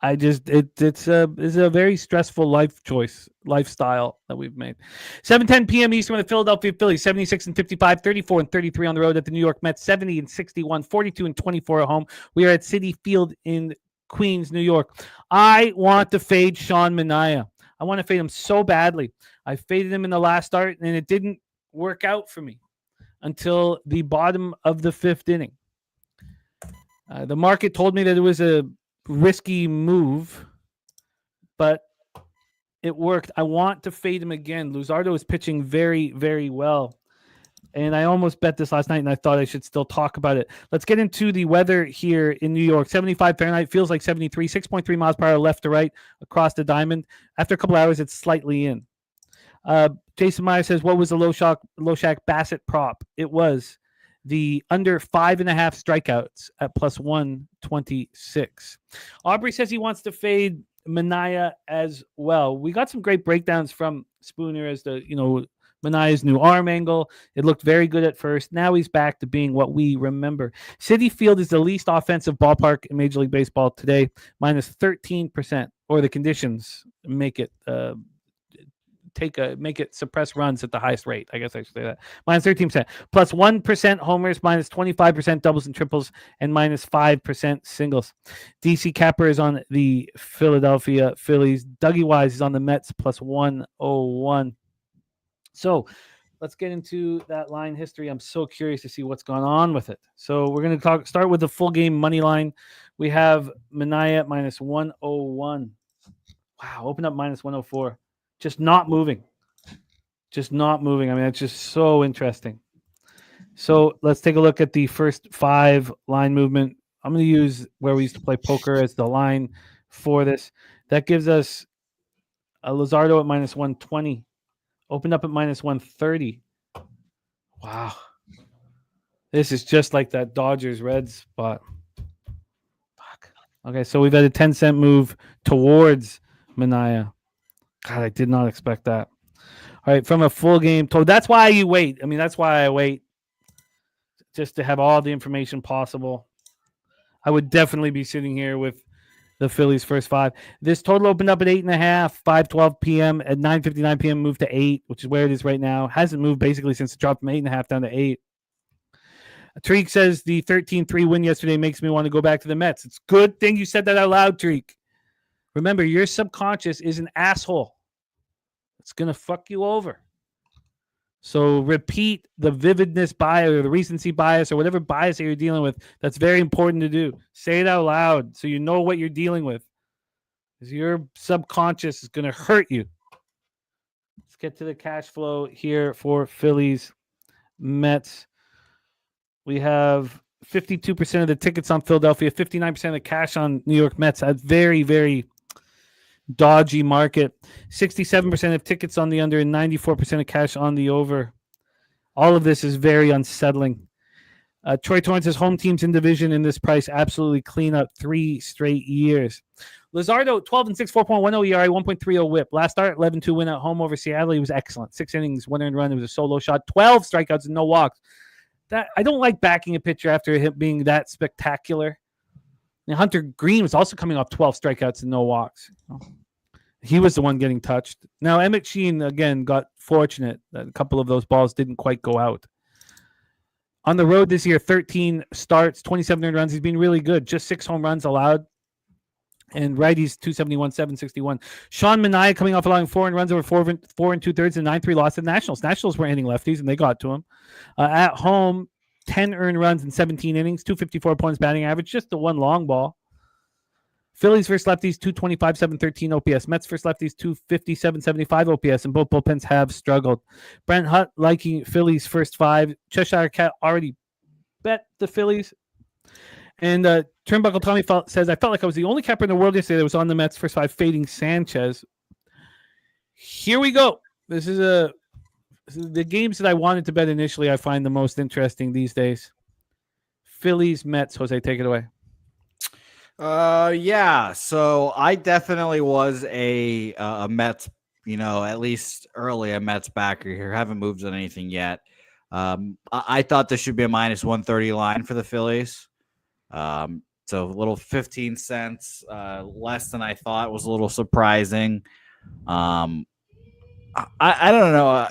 It's a very stressful lifestyle that we've made. 7:10 p.m. Eastern with the Philadelphia Phillies, 76-55, 34-33 on the road at the New York Mets, 70-61, 42-24 at home. We are at Citi Field in Queens, New York. I want to fade Sean Manaea. I want to fade him so badly. I faded him in the last start, and it didn't work out for me until the bottom of the 5th inning. The market told me that it was a risky move, but it worked. I want to fade him again. Luzardo is pitching very, very well. And I almost bet this last night, and I thought I should still talk about it. Let's get into the weather here in New York. 75 Fahrenheit, feels like 73, 6.3 miles per hour left to right across the diamond. After a couple hours, it's slightly in. Jason Meyer says, what was the Loshak Bassett prop? It was the under 5.5 strikeouts at plus 126. Aubrey says he wants to fade Manaea as well. We got some great breakdowns from Spooner as to, Manaea's new arm angle. It looked very good at first. Now he's back to being what we remember. Citi Field is the least offensive ballpark in Major League Baseball today, minus 13%, or the conditions make it make it suppress runs at the highest rate. I guess I should say that. Minus 13%, plus 1% homers, minus 25% doubles and triples, and minus 5% singles. DC Capper is on the Philadelphia Phillies. Dougie Wise is on the Mets, plus 101. So let's get into that line history. I'm so curious to see what's gone on with it. So we're going to start with the full game money line. We have Manaea minus 101. Wow, open up minus 104. Just not moving. I mean, it's just so interesting. So let's take a look at the first 5 line movement. I'm going to use where we used to play poker as the line for this. That gives us a Luzardo at minus 120. Opened up at minus 130. Wow. This is just like that Dodgers-Reds spot. Fuck. Okay, so we've had a 10-cent move towards Manaea. God, I did not expect that. All right, from a full game total. That's why you wait. I mean, that's why I wait. Just to have all the information possible. I would definitely be sitting here with the Phillies' first 5. This total opened up at 8.5, 5:12 p.m. At 9:59 p.m. moved to 8, which is where it is right now. Hasn't moved basically since it dropped from 8.5 down to 8. Tariq says the 13-3 win yesterday makes me want to go back to the Mets. It's good thing you said that out loud, Tariq. Remember, your subconscious is an asshole. It's going to fuck you over. So repeat the vividness bias or the recency bias or whatever bias that you're dealing with. That's very important to do. Say it out loud so you know what you're dealing with. Because your subconscious is going to hurt you. Let's get to the cash flow here for Phillies, Mets. We have 52% of the tickets on Philadelphia, 59% of the cash on New York Mets. A very, very dodgy market. 67% of tickets on the under and 94% of cash on the over. All of this is very unsettling. Troy Torrance says home teams in division in this price absolutely clean up 3 straight years. Luzardo, 12-6, 4.10 ERA, 1.30 whip. Last start, 11-2 win at home over Seattle. He was excellent. 6 innings, 1 earned run. It was a solo shot, 12 strikeouts and no walks. That I don't like backing a pitcher after him being that spectacular. Now, Hunter Green was also coming off 12 strikeouts and no walks. He was the one getting touched. Now, Emmett Sheen, again, got fortunate that a couple of those balls didn't quite go out. On the road this year, 13 starts, 27 earned runs. He's been really good. Just 6 home runs allowed. And righties, 271, 761. Sean Manaea coming off allowing 4 earned runs over 4 and 2/3 and 9-3 loss to the Nationals. Nationals were hitting lefties, and they got to him. At home, 10 earned runs in 17 innings, 254 points batting average, just the 1 long ball. Phillies versus lefties, 225, 713 OPS. Mets versus lefties, 257, 75 OPS, and both bullpens have struggled. Brent Hutt liking Phillies first 5. Cheshire Cat already bet the Phillies. And Turnbuckle Tommy says, I felt like I was the only capper in the world yesterday that was on the Mets first 5, fading Sanchez. Here we go. This is the games that I wanted to bet initially. I find the most interesting these days. Phillies, Mets. Jose, take it away. Yeah. So I definitely was a Mets, at least early a Mets backer here. Haven't moved on anything yet. I thought this should be a minus 130 line for the Phillies. So a little 15 cents less than I thought was a little surprising. I don't know.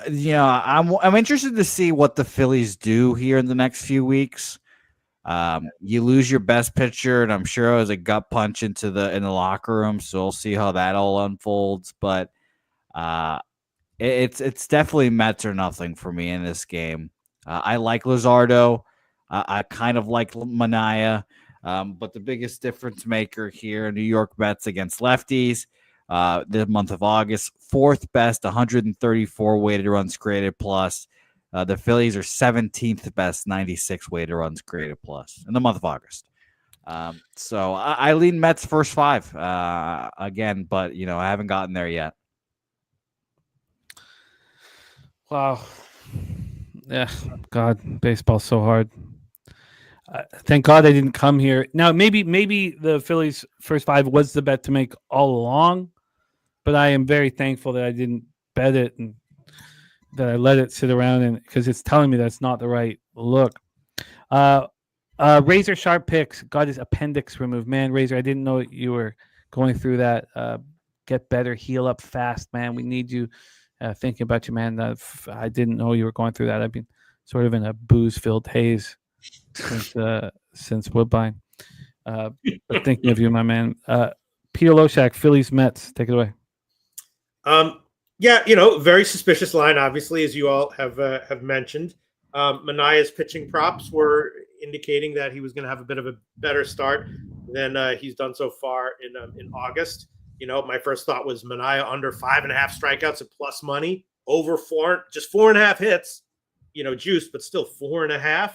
I'm interested to see what the Phillies do here in the next few weeks. You lose your best pitcher, and I'm sure it was a gut punch in the locker room. So we'll see how that all unfolds. But it's definitely Mets or nothing for me in this game. I like Luzardo. I kind of like Manaea. But the biggest difference maker here, New York Mets against lefties. The month of August, 4th best, 134 weighted runs created plus. The Phillies are 17th best, 96 weighted runs created plus in the month of August. So I lean Mets first 5 again, but I haven't gotten there yet. Wow. Yeah, God, baseball's so hard. Thank God I didn't come here. Now, maybe the Phillies first 5 was the bet to make all along, but I am very thankful that I didn't bet it and that I let it sit around, and because it's telling me that's not the right look. Razor Sharp Picks got his appendix removed. Man, Razor, I didn't know you were going through that. Get better, heal up fast, man. We need you thinking about you, man. I didn't know you were going through that. I've been sort of in a booze-filled haze since Woodbine. But thinking of you, my man. Peter Loshak, Phillies, Mets. Take it away. Yeah, very suspicious line, obviously, as you all have mentioned. Manaya's pitching props were indicating that he was going to have a bit of a better start than he's done so far in August. My first thought was Manaya under 5.5 strikeouts at plus money, over 4.5 hits, juice, but still 4.5.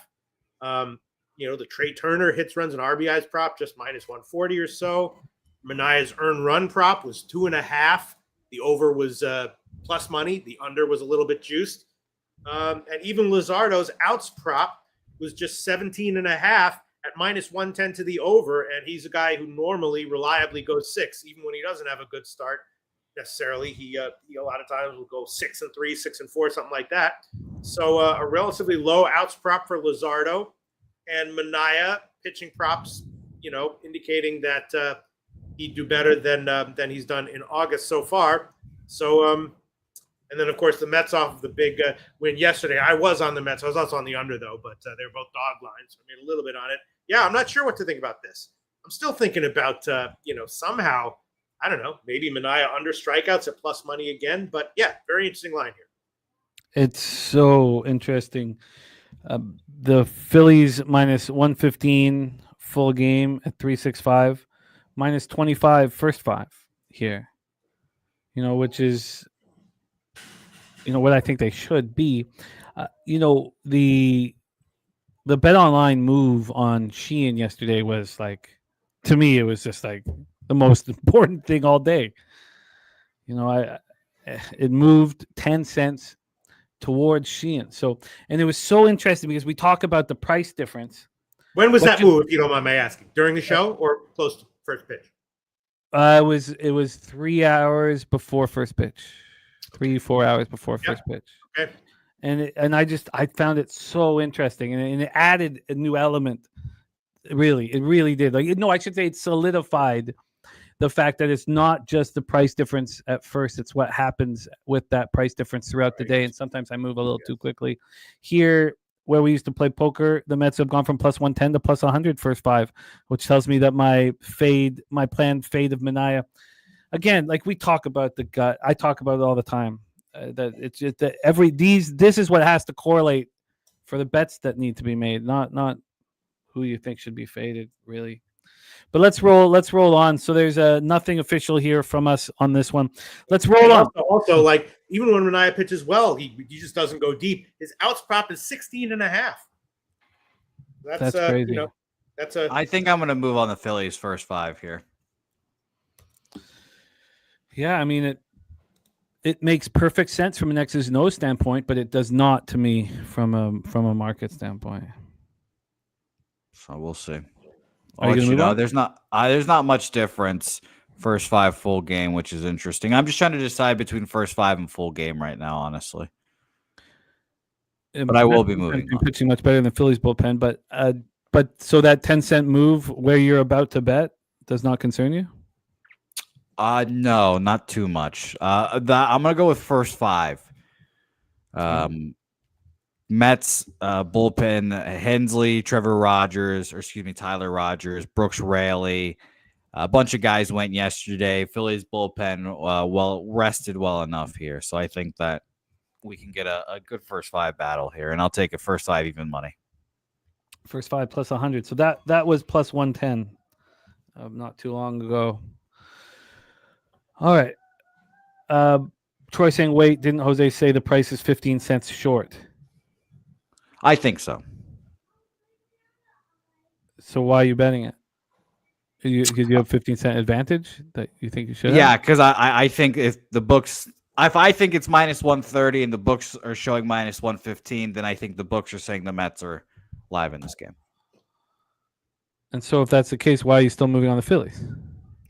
The Trey Turner hits, runs, and RBIs prop just minus 140 or so. Manaya's earned run prop was 2.5. The over was plus money. The under was a little bit juiced. And even Luzardo's outs prop was just 17.5 at minus 110 to the over. And he's a guy who normally reliably goes 6, even when he doesn't have a good start necessarily. He a lot of times will go 6-3, 6-4, something like that. So a relatively low outs prop for Luzardo, and Manaya pitching props, indicating that he'd do better than he's done in August so far. So, and then, of course, the Mets off of the big win yesterday. I was on the Mets. I was also on the under, though, but they were both dog lines. So I made a little bit on it. Yeah, I'm not sure what to think about this. I'm still thinking about, somehow, I don't know, maybe Manaya under strikeouts at plus money again. But, yeah, very interesting line here. It's so interesting. The Phillies minus 115 full game at 365, minus 25 first 5 here. Which is, what I think they should be. The bet online move on Sheehan yesterday was like, to me, it was just like the most important thing all day. It moved 10 cents towards Sheehan. So, and it was so interesting because we talk about the price difference. When was that move, if you don't mind my asking? During the show or close to first pitch? It was 3 hours before first pitch, 3-4 hours before first pitch. Okay. And I found it so interesting, and it added a new element. It really did. I should say it solidified the fact that it's not just the price difference at first; it's what happens with that price difference throughout the day. And sometimes I move a little too quickly. Here, where we used to play poker, the Mets have gone from plus 110 to plus 100 first 5, which tells me that my planned fade of Manaya, again, like we talk about the gut, I talk about it all the time. That it's just that this is what has to correlate for the bets that need to be made, not who you think should be faded, really. But let's roll on. So there's nothing official here from us on this one. Let's roll on. Also, like even when Manaya pitches well, he just doesn't go deep. His outs prop is 16.5. That's crazy. I think I'm going to move on the Phillies first 5 here. Yeah, I mean it makes perfect sense from an X's and O's standpoint, but it does not to me from a market standpoint. So we'll see. There's not much difference first 5 full game, which is interesting. I'm just trying to decide between first 5 and full game right now, honestly. But I will be moving. Pitching much better than the Phillies bullpen, but so that 10-cent move where you're about to bet does not concern you? No, not too much. I'm gonna go with first 5. Mets bullpen: Hensley, Tyler Rogers, Brooks Raley. A bunch of guys went yesterday. Phillies bullpen rested well enough here, so I think that we can get a good first 5 battle here, and I'll take a first 5 even money. First 5 plus 100. So that was plus 110 not too long ago. All right. Troy saying, wait, didn't Jose say the price is 15 cents short? I think so. So why are you betting it? Because you have 15-cent advantage that you think you should have? Yeah, because I think if I think it's minus 130 and the books are showing minus 115, then I think the books are saying the Mets are live in this game. And so if that's the case, why are you still moving on the Phillies?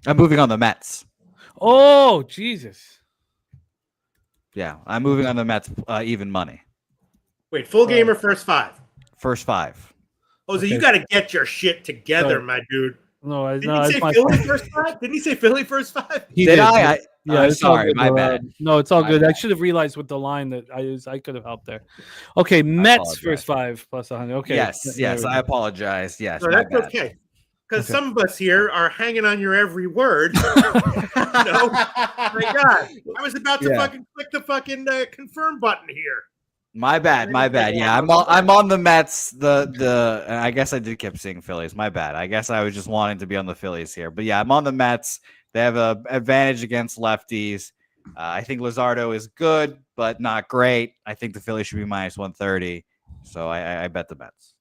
I'm moving on the Mets. Oh, Jesus. Yeah, I'm moving on the Mets even money. Wait, full game or first 5? First 5. Jose, you got to get your shit together, my dude. No, Didn't he say Philly first 5? Didn't he say Philly first 5? Did I? Yeah, I'm it's all sorry, good, my though. bad. No, it's all My good. I bad. should have realized with the line that I could have helped there. Okay, Mets apologize. first 5 plus 100. Okay. Yes, there yes, we I go. apologize. Yes, No, my that's bad. okay. Because Okay. some of us here are hanging on your every word. My God, I was about to Yeah. fucking click the fucking confirm button here. My bad. Yeah, I'm on the Mets. I guess I did keep seeing Phillies. My bad. I guess I was just wanting to be on the Phillies here. But yeah, I'm on the Mets. They have an advantage against lefties. I think Luzardo is good, but not great. I think the Phillies should be minus 130. So I bet the Mets.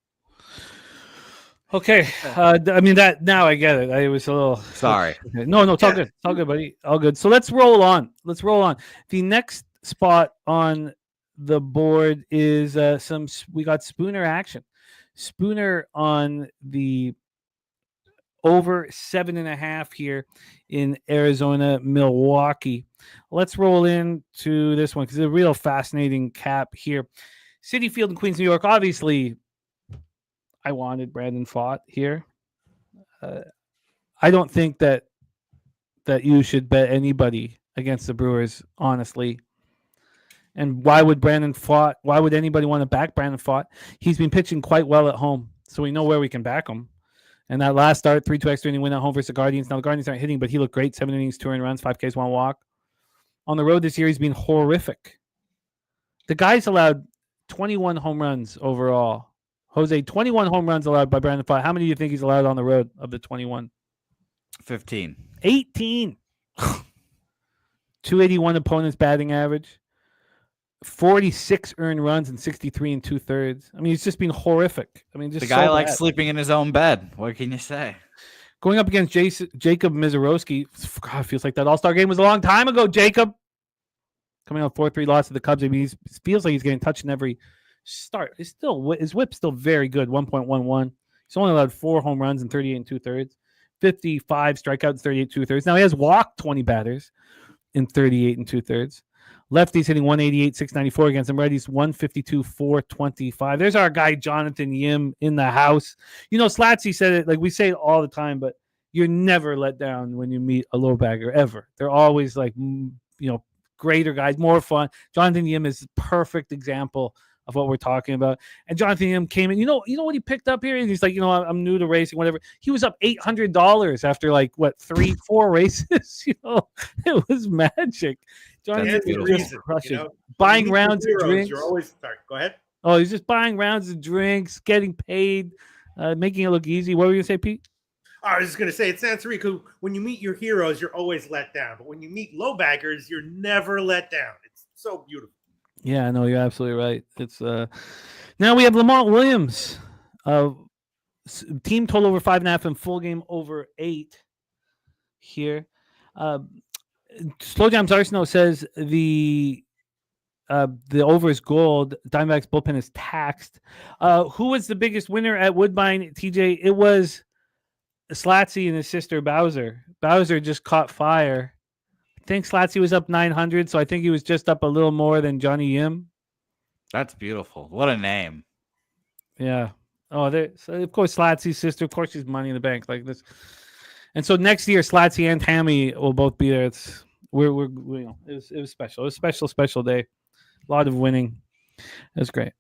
Okay. I mean that now I get it. I was a little Sorry. Okay. No, it's all good. It's all good, buddy. All good. So let's roll on. The next spot on the board is we got Spooner action. Spooner on the over 7.5 here in Arizona, Milwaukee. Let's roll into this one because it's a real fascinating cap here. Citi Field in Queens, New York. Obviously, I wanted Brandon Pfaadt here. I don't think that you should bet anybody against the Brewers, honestly. And why would anybody want to back Brandon Pfaadt? He's been pitching quite well at home, so we know where we can back him. And that last start, 3-2 extra inning win at home versus the Guardians. Now the Guardians aren't hitting, but he looked great. 7 innings, 2 earned runs, 5 Ks, 1 walk. On the road this year, he's been horrific. The guy's allowed 21 home runs overall. Jose, 21 home runs allowed by Brandon Pfaadt. How many do you think he's allowed on the road of the 21? 15. 18. 281 opponent's batting average. 46 earned runs and 63 2/3. I mean, he's just been horrific. I mean, just the guy so likes bad. sleeping in his own bed. What can you say? Going up against Jacob Mizorowski. God, feels like that All-Star game was a long time ago, Jacob. Coming out 4-3 loss to the Cubs. I mean, he feels like he's getting touched in every start. His whip's still very good, 1.11. He's only allowed 4 home runs and 38 2/3. 55 strikeouts, 38 2/3. Now he has walked 20 batters in 38 2/3. Lefties hitting 188, 694 against them. Righties 152, 425. There's our guy Jonathan Yim in the house. You know, Slatsy said it, like we say it all the time, but you're never let down when you meet a low bagger ever. They're always like, greater guys, more fun. Jonathan Yim is a perfect example of what we're talking about. And Jonathan Yim came in. You know what he picked up here? He's like, I'm new to racing, whatever. He was up $800 after 3-4 races. It was magic. Jonathan Yim was just crushing. Buying rounds of drinks. You're always sorry. Go ahead. Oh, he's just buying rounds of drinks, getting paid, making it look easy. What were you gonna say, Pete? I was just going to say, it sounds Rico, when you meet your heroes, you're always let down. But when you meet low baggers, you're never let down. It's so beautiful. Yeah, no, you're absolutely right. It's now we have Lamont Williams. Team total over 5.5 and full game over 8 here. Slow Jams Arsenal says the over is gold. Diamondbacks bullpen is taxed. Who was the biggest winner at Woodbine, TJ? It was Slatsy and his sister Bowser. Bowser just caught fire. I think Slatsy was up 900, so I think he was just up a little more than Johnny Yim. That's beautiful. What a name. Yeah. Oh, so of course Slatsy's sister. Of course she's Money in the Bank like this. And so next year, Slatsy and Tammy will both be there. It was special. It was a special day. A lot of winning. It was great.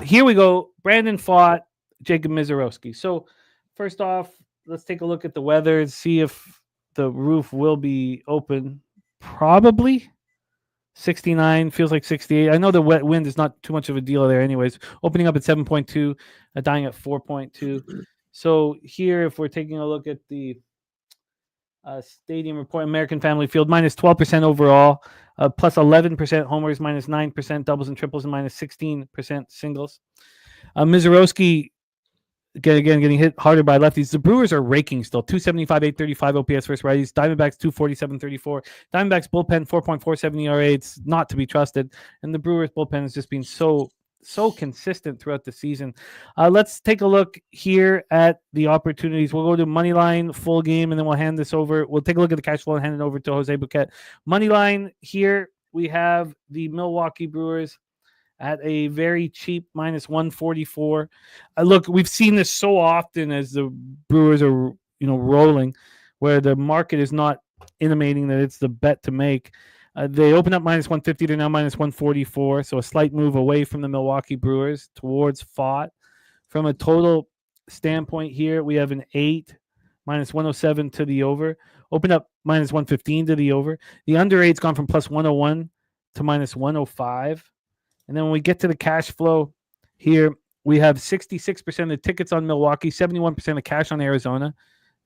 Here we go. Brandon Pfaadt, Jacob Mizorowski. So first off, let's take a look at the weather and see if the roof will be open. Probably 69, feels like 68. I know the wet wind is not too much of a deal there anyways. Opening up at 7.2, dying at 4.2. So here, if we're taking a look at the stadium report, American Family Field, minus 12% overall, plus 11% homers, minus 9% doubles and triples, and minus 16% singles. Mizorowski, getting hit harder by lefties. The Brewers are raking still. 275, 835 OPS versus righties. Diamondbacks 247, 34. Diamondbacks bullpen 4.47 ERA. It's not to be trusted. And the Brewers bullpen has just been so consistent throughout the season. Let's take a look here at the opportunities. We'll go to Moneyline full game, and then we'll hand this over. We'll take a look at the cash flow and hand it over to Jose Bouquet. Moneyline here, we have the Milwaukee Brewers at a very cheap minus 144. Look, we've seen this so often as the Brewers are, rolling, where the market is not intimating that it's the bet to make. They open up minus 150. They're now minus 144. So a slight move away from the Milwaukee Brewers towards Fott. From a total standpoint here, we have an 8, minus 107 to the over. Open up minus 115 to the over. The under 8's gone from plus 101 to minus 105. And then when we get to the cash flow here, we have 66% of the tickets on Milwaukee, 71% of cash on Arizona.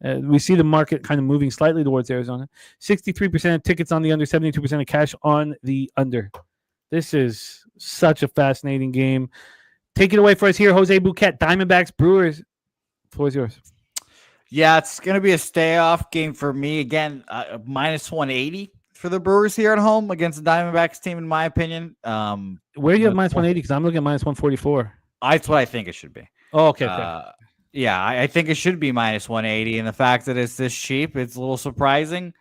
We see the market kind of moving slightly towards Arizona. 63% of tickets on the under, 72% of cash on the under. This is such a fascinating game. Take it away for us here, Jose Bouquet. Diamondbacks, Brewers. Floor is yours. Yeah, it's going to be a stay-off game for me. Again, minus 180 for the Brewers here at home against the Diamondbacks team, in my opinion. Where do you have minus 180? Because I'm looking at minus 144. That's what I think it should be. Oh, okay. Yeah, I think it should be minus 180. And the fact that it's this cheap, it's a little surprising.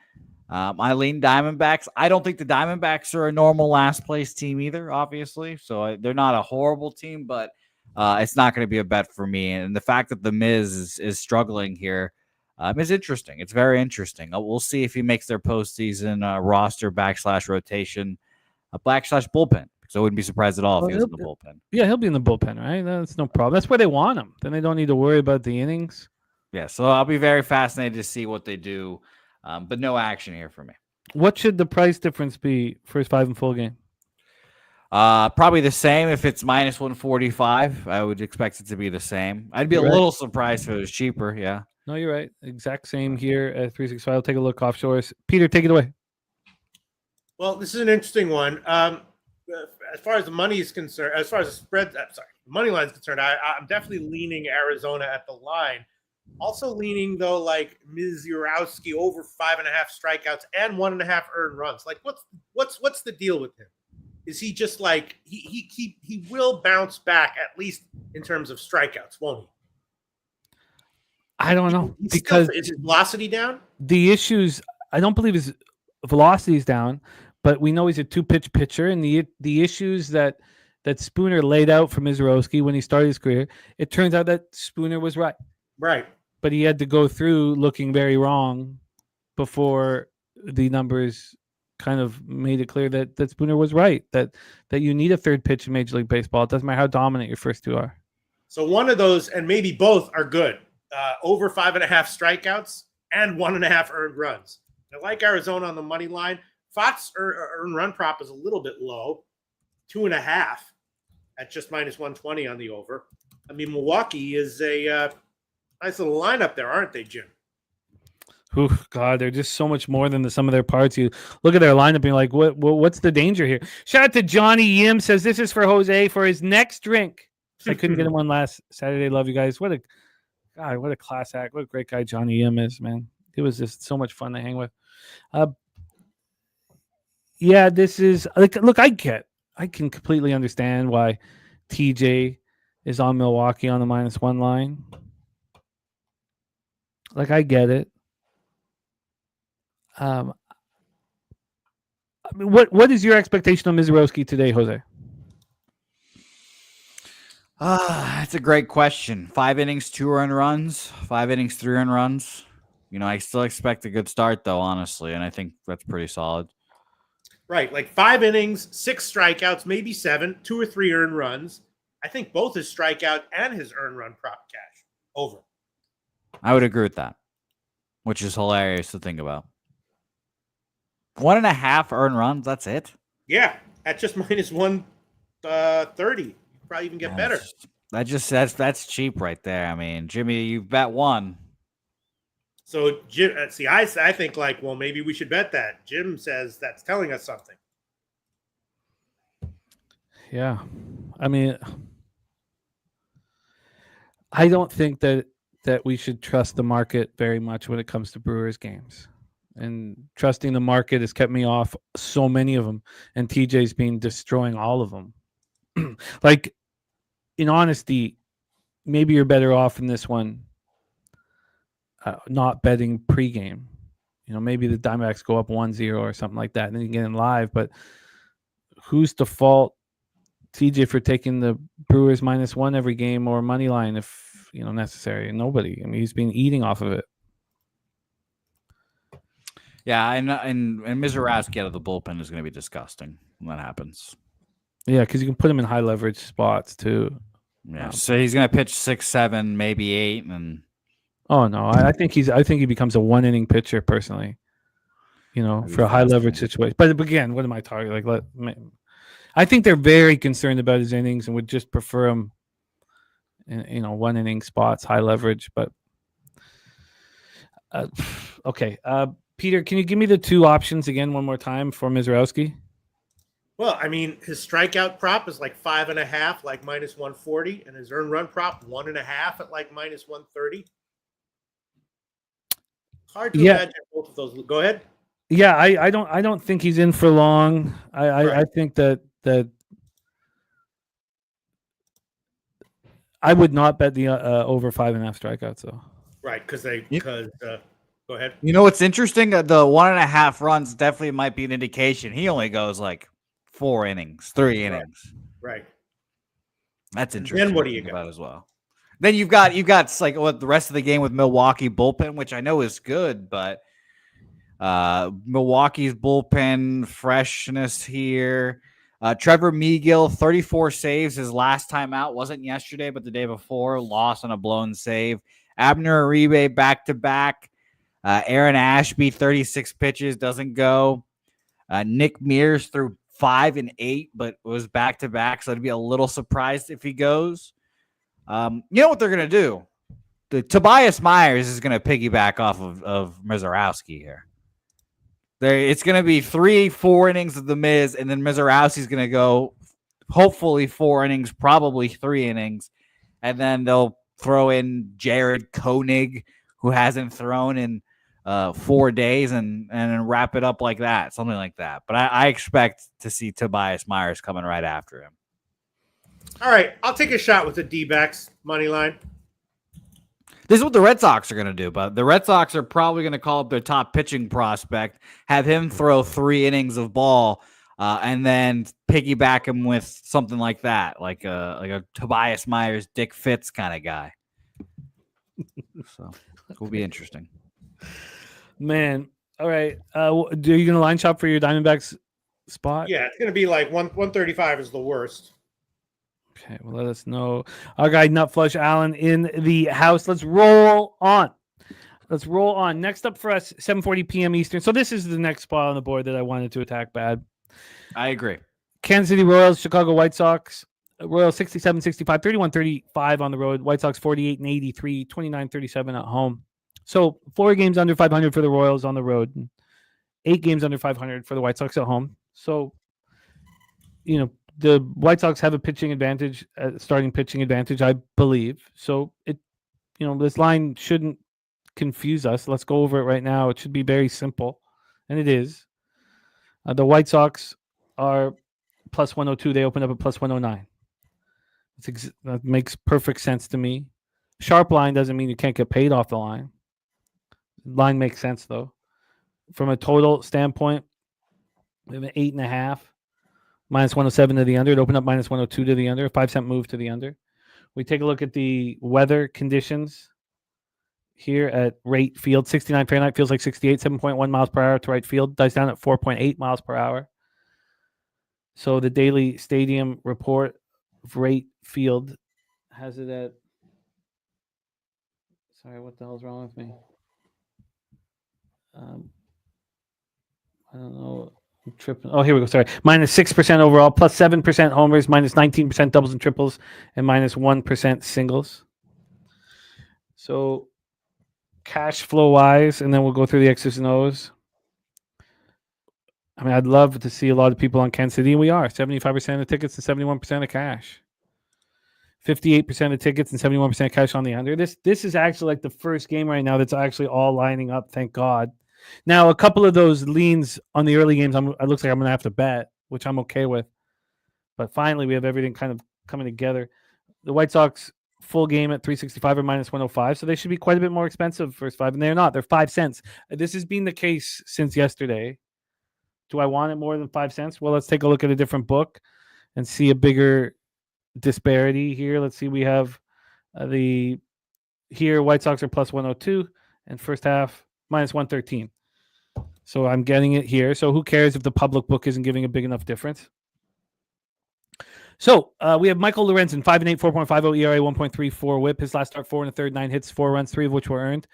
I lean Diamondbacks. I don't think the Diamondbacks are a normal last place team either, obviously. So they're not a horrible team, but it's not going to be a bet for me. And the fact that the Miz is struggling here is interesting. It's very interesting. We'll see if he makes their postseason roster /rotation, /bullpen. So I wouldn't be surprised at all if he was in the bullpen. Yeah, he'll be in the bullpen, right? That's no problem. That's where they want him. Then they don't need to worry about the innings. Yeah, so I'll be very fascinated to see what they do, but no action here for me. What should the price difference be for his 5 and full game? Probably the same. If it's minus 145, I would expect it to be the same. I'd be a little surprised if it was cheaper. Yeah. No, you're right. Exact same here at 365. I'll take a look offshores. Peter, take it away. Well, this is an interesting one. As far as the money is concerned, as far as the spread, money line is concerned, I'm definitely leaning Arizona at the line. Also leaning though, like Mcelvy over 5.5 strikeouts and 1.5 earned runs. Like, what's the deal with him? Is he just like he will bounce back at least in terms of strikeouts, won't he? I don't know Is his velocity down? The issues, I don't believe his velocity is down. But we know he's a 2-pitch pitcher, and the issues that Spooner laid out for Mcelvy when he started his career, it turns out that Spooner was right. Right. But he had to go through looking very wrong before the numbers kind of made it clear that Spooner was right, that you need a third pitch in Major League Baseball. It doesn't matter how dominant your first two are. So one of those, and maybe both, are good. Over 5.5 strikeouts and 1.5 earned runs. I like Arizona on the money line. Fox earned run prop is a little bit low, 2.5 at just minus 120 on the over. I mean, Milwaukee is a nice little lineup there, aren't they, Jim? Oh, God, they're just so much more than the sum of their parts. You look at their lineup and you're like, what's the danger here? Shout out to Johnny Yim, says this is for Jose for his next drink. I couldn't get him one last Saturday. Love you guys. What a class act. What a great guy Johnny Yim is, man. It was just so much fun to hang with. Yeah, this is like, look, I can completely understand why TJ is on Milwaukee on the -1 line. Like, I get it. I mean, what is your expectation of Mcelvy today, Jose? That's a great question. 5 innings, 2 earned runs. 5 innings, 3 earned runs. I still expect a good start, though, honestly, and I think that's pretty solid. Right, like 5 innings, 6 strikeouts, maybe 7, 2 or 3 earned runs. I think both his strikeout and his earned run prop cash over. I would agree with that, which is hilarious to think about. 1.5 earned runs, that's it? Yeah, at just minus 130. You probably even get better. That's cheap right there. I mean, Jimmy, you bet one. So, Jim, I think like, well, maybe we should bet that. Jim says that's telling us something. Yeah. I mean, I don't think that we should trust the market very much when it comes to Brewers games. And trusting the market has kept me off so many of them. And TJ's been destroying all of them. Like, in honesty, maybe you're better off in this one not betting pregame. Maybe the Diamondbacks go up 1-0 or something like that, and then you can get in live. But who's to fault TJ for taking the Brewers -1 every game or money line if necessary? Nobody. I mean, he's been eating off of it. Yeah, and Mizorowski out of the bullpen is going to be disgusting when that happens. Yeah, because you can put him in high leverage spots too. Yeah, so he's going to pitch 6, 7, maybe 8, and Oh no, I think he becomes a 1 inning pitcher personally. That'd be For a high leverage fascinating. situation. But again, what am I talking I think they're very concerned about his innings and would just prefer him in 1 inning spots, high leverage. But okay, Peter, can you give me the two options again one more time for Mizorowski? Well, I mean, his strikeout prop is like 5.5, like minus 140, and his earned run prop 1.5 at like minus 130. Hard to imagine both of those. Go ahead. Yeah, I don't think he's in for long. I think that I would not bet the over 5.5 strikeouts though. Right, because go ahead. You know what's interesting? The 1.5 runs definitely might be an indication. He only goes like 4 innings, 3 innings. Right. That's interesting. Then what do you think got? about as well? Then you've got like what the rest of the game with Milwaukee bullpen, which I know is good, but Milwaukee's bullpen freshness here. Trevor Megill, 34 saves his last time out. Wasn't yesterday, but the day before. Lost on a blown save. Abner Uribe back-to-back. Aaron Ashby, 36 pitches, doesn't go. Nick Mears threw 5 and 8, but was back-to-back, so I'd be a little surprised if he goes. You know what they're going to do? Tobias Myers is going to piggyback off of Mizorowski here. It's going to be 3-4 innings of the Miz, and then Mizorowski's going to go hopefully 4 innings, probably 3 innings, and then they'll throw in Jared Koenig, who hasn't thrown in 4 days, and wrap it up like that, something like that. But I expect to see Tobias Myers coming right after him. All right, I'll take a shot with the D-backs money line. This is what the Red Sox are going to do, but the Red Sox are probably going to call up their top pitching prospect, have him throw 3 innings of ball, and then piggyback him with something like that, like a Tobias Myers, Dick Fitz kind of guy. So it will be interesting. Man, all right. Are you going to line shop for your Diamondbacks spot? Yeah, it's going to be like 135 is the worst. Okay, well, let us know. Our guy, Nutflush Allen, in the house. Let's roll on. Next up for us, 7:40 p.m. Eastern. So this is the next spot on the board that I wanted to attack bad. I agree. Kansas City Royals, Chicago White Sox. Royals 67-65, 31-35 on the road. White Sox 48-83, 29-37 at home. So 4 games under 500 for the Royals on the road. 8 games under 500 for the White Sox at home. So, the White Sox have a pitching advantage, starting pitching advantage, I believe. So this line shouldn't confuse us. Let's go over it right now. It should be very simple, and it is. The White Sox are plus 102. They open up at plus 109. That makes perfect sense to me. Sharp line doesn't mean you can't get paid off the line. Line makes sense though. From a total standpoint, we have an 8.5. Minus 107 to the under. It opened up minus 102 to the under. A 5-cent move to the under. We take a look at the weather conditions here at Rate Field. 69 Fahrenheit feels like 68, 7.1 miles per hour to right field. Dies down at 4.8 miles per hour. So the daily stadium report of Rate Field has it at. Sorry, what the hell's wrong with me? I don't know. Tripping. Oh, here we go. Sorry. Minus 6% overall, plus 7% homers, minus 19% doubles and triples, and minus 1% singles. So cash flow wise, and then we'll go through the X's and O's. I mean, I'd love to see a lot of people on Kansas City, and we are. 75% of tickets and 71% of cash. 58% of tickets and 71% cash on the under. This is actually like the first game right now that's actually all lining up, thank God. Now, a couple of those leans on the early games, it looks like I'm going to have to bet, which I'm okay with. But finally, we have everything kind of coming together. The White Sox full game at 365 or minus 105, so they should be quite a bit more expensive first 5, and they're not. They're 5 cents. This has been the case since yesterday. Do I want it more than 5 cents? Well, let's take a look at a different book and see a bigger disparity here. Let's see. We have White Sox are plus 102 and first half minus 113. So I'm getting it here. So who cares if the public book isn't giving a big enough difference? So we have Michael Lorenzen, 5-8, 4.50 ERA, 1.34 WHIP. His last start, 4 1/3, 9 hits, 4 runs, 3 of which were earned.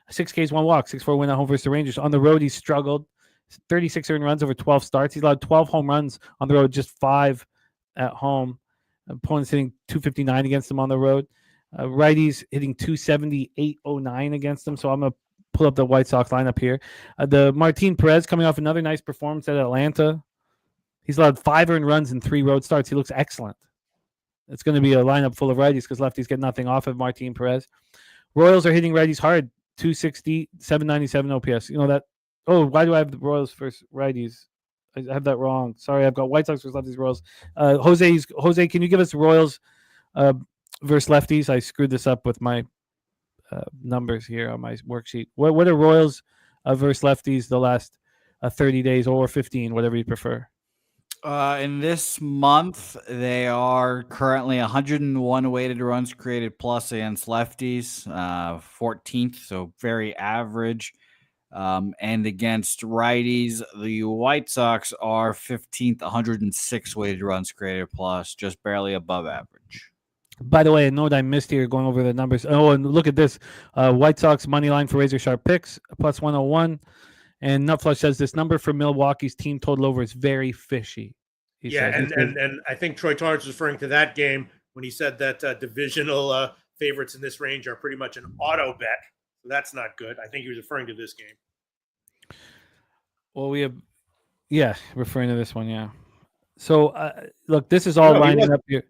6 Ks, 1 walk, 6-4 win at home versus the Rangers. On the road, he struggled. 36 earned runs over 12 starts. He's allowed 12 home runs on the road, just 5 at home. Opponents hitting 259 against him on the road. Righties hitting 270, 809 against him. So I'm going to pull up the White Sox lineup here. The Martin Perez coming off another nice performance at Atlanta. He's allowed 5 earned runs in 3 road starts. He looks excellent. It's going to be a lineup full of righties because lefties get nothing off of Martin Perez. Royals are hitting righties hard. 260, 797 OPS. You know that. Oh, why do I have the Royals versus righties? I have that wrong. Sorry, I've got White Sox versus lefties, Royals. Jose, can you give us Royals versus lefties? I screwed this up with my numbers here on my worksheet. What are Royals versus lefties the last 30 days or 15, whatever you prefer? In this month, they are currently 101 weighted runs created plus against lefties, 14th, so very average. And against righties, the White Sox are 15th, 106 weighted runs created plus, just barely above average. By the way, a note I missed here going over the numbers. Oh, and look at this. White Sox money line for razor sharp picks, plus 101. And Nutflush says this number for Milwaukee's team total over is very fishy. And I think Troy Torrance was referring to that game when he said that divisional favorites in this range are pretty much an auto bet. So that's not good. I think he was referring to this game. Well, we have, referring to this one, yeah. So, look, this is all lining up here.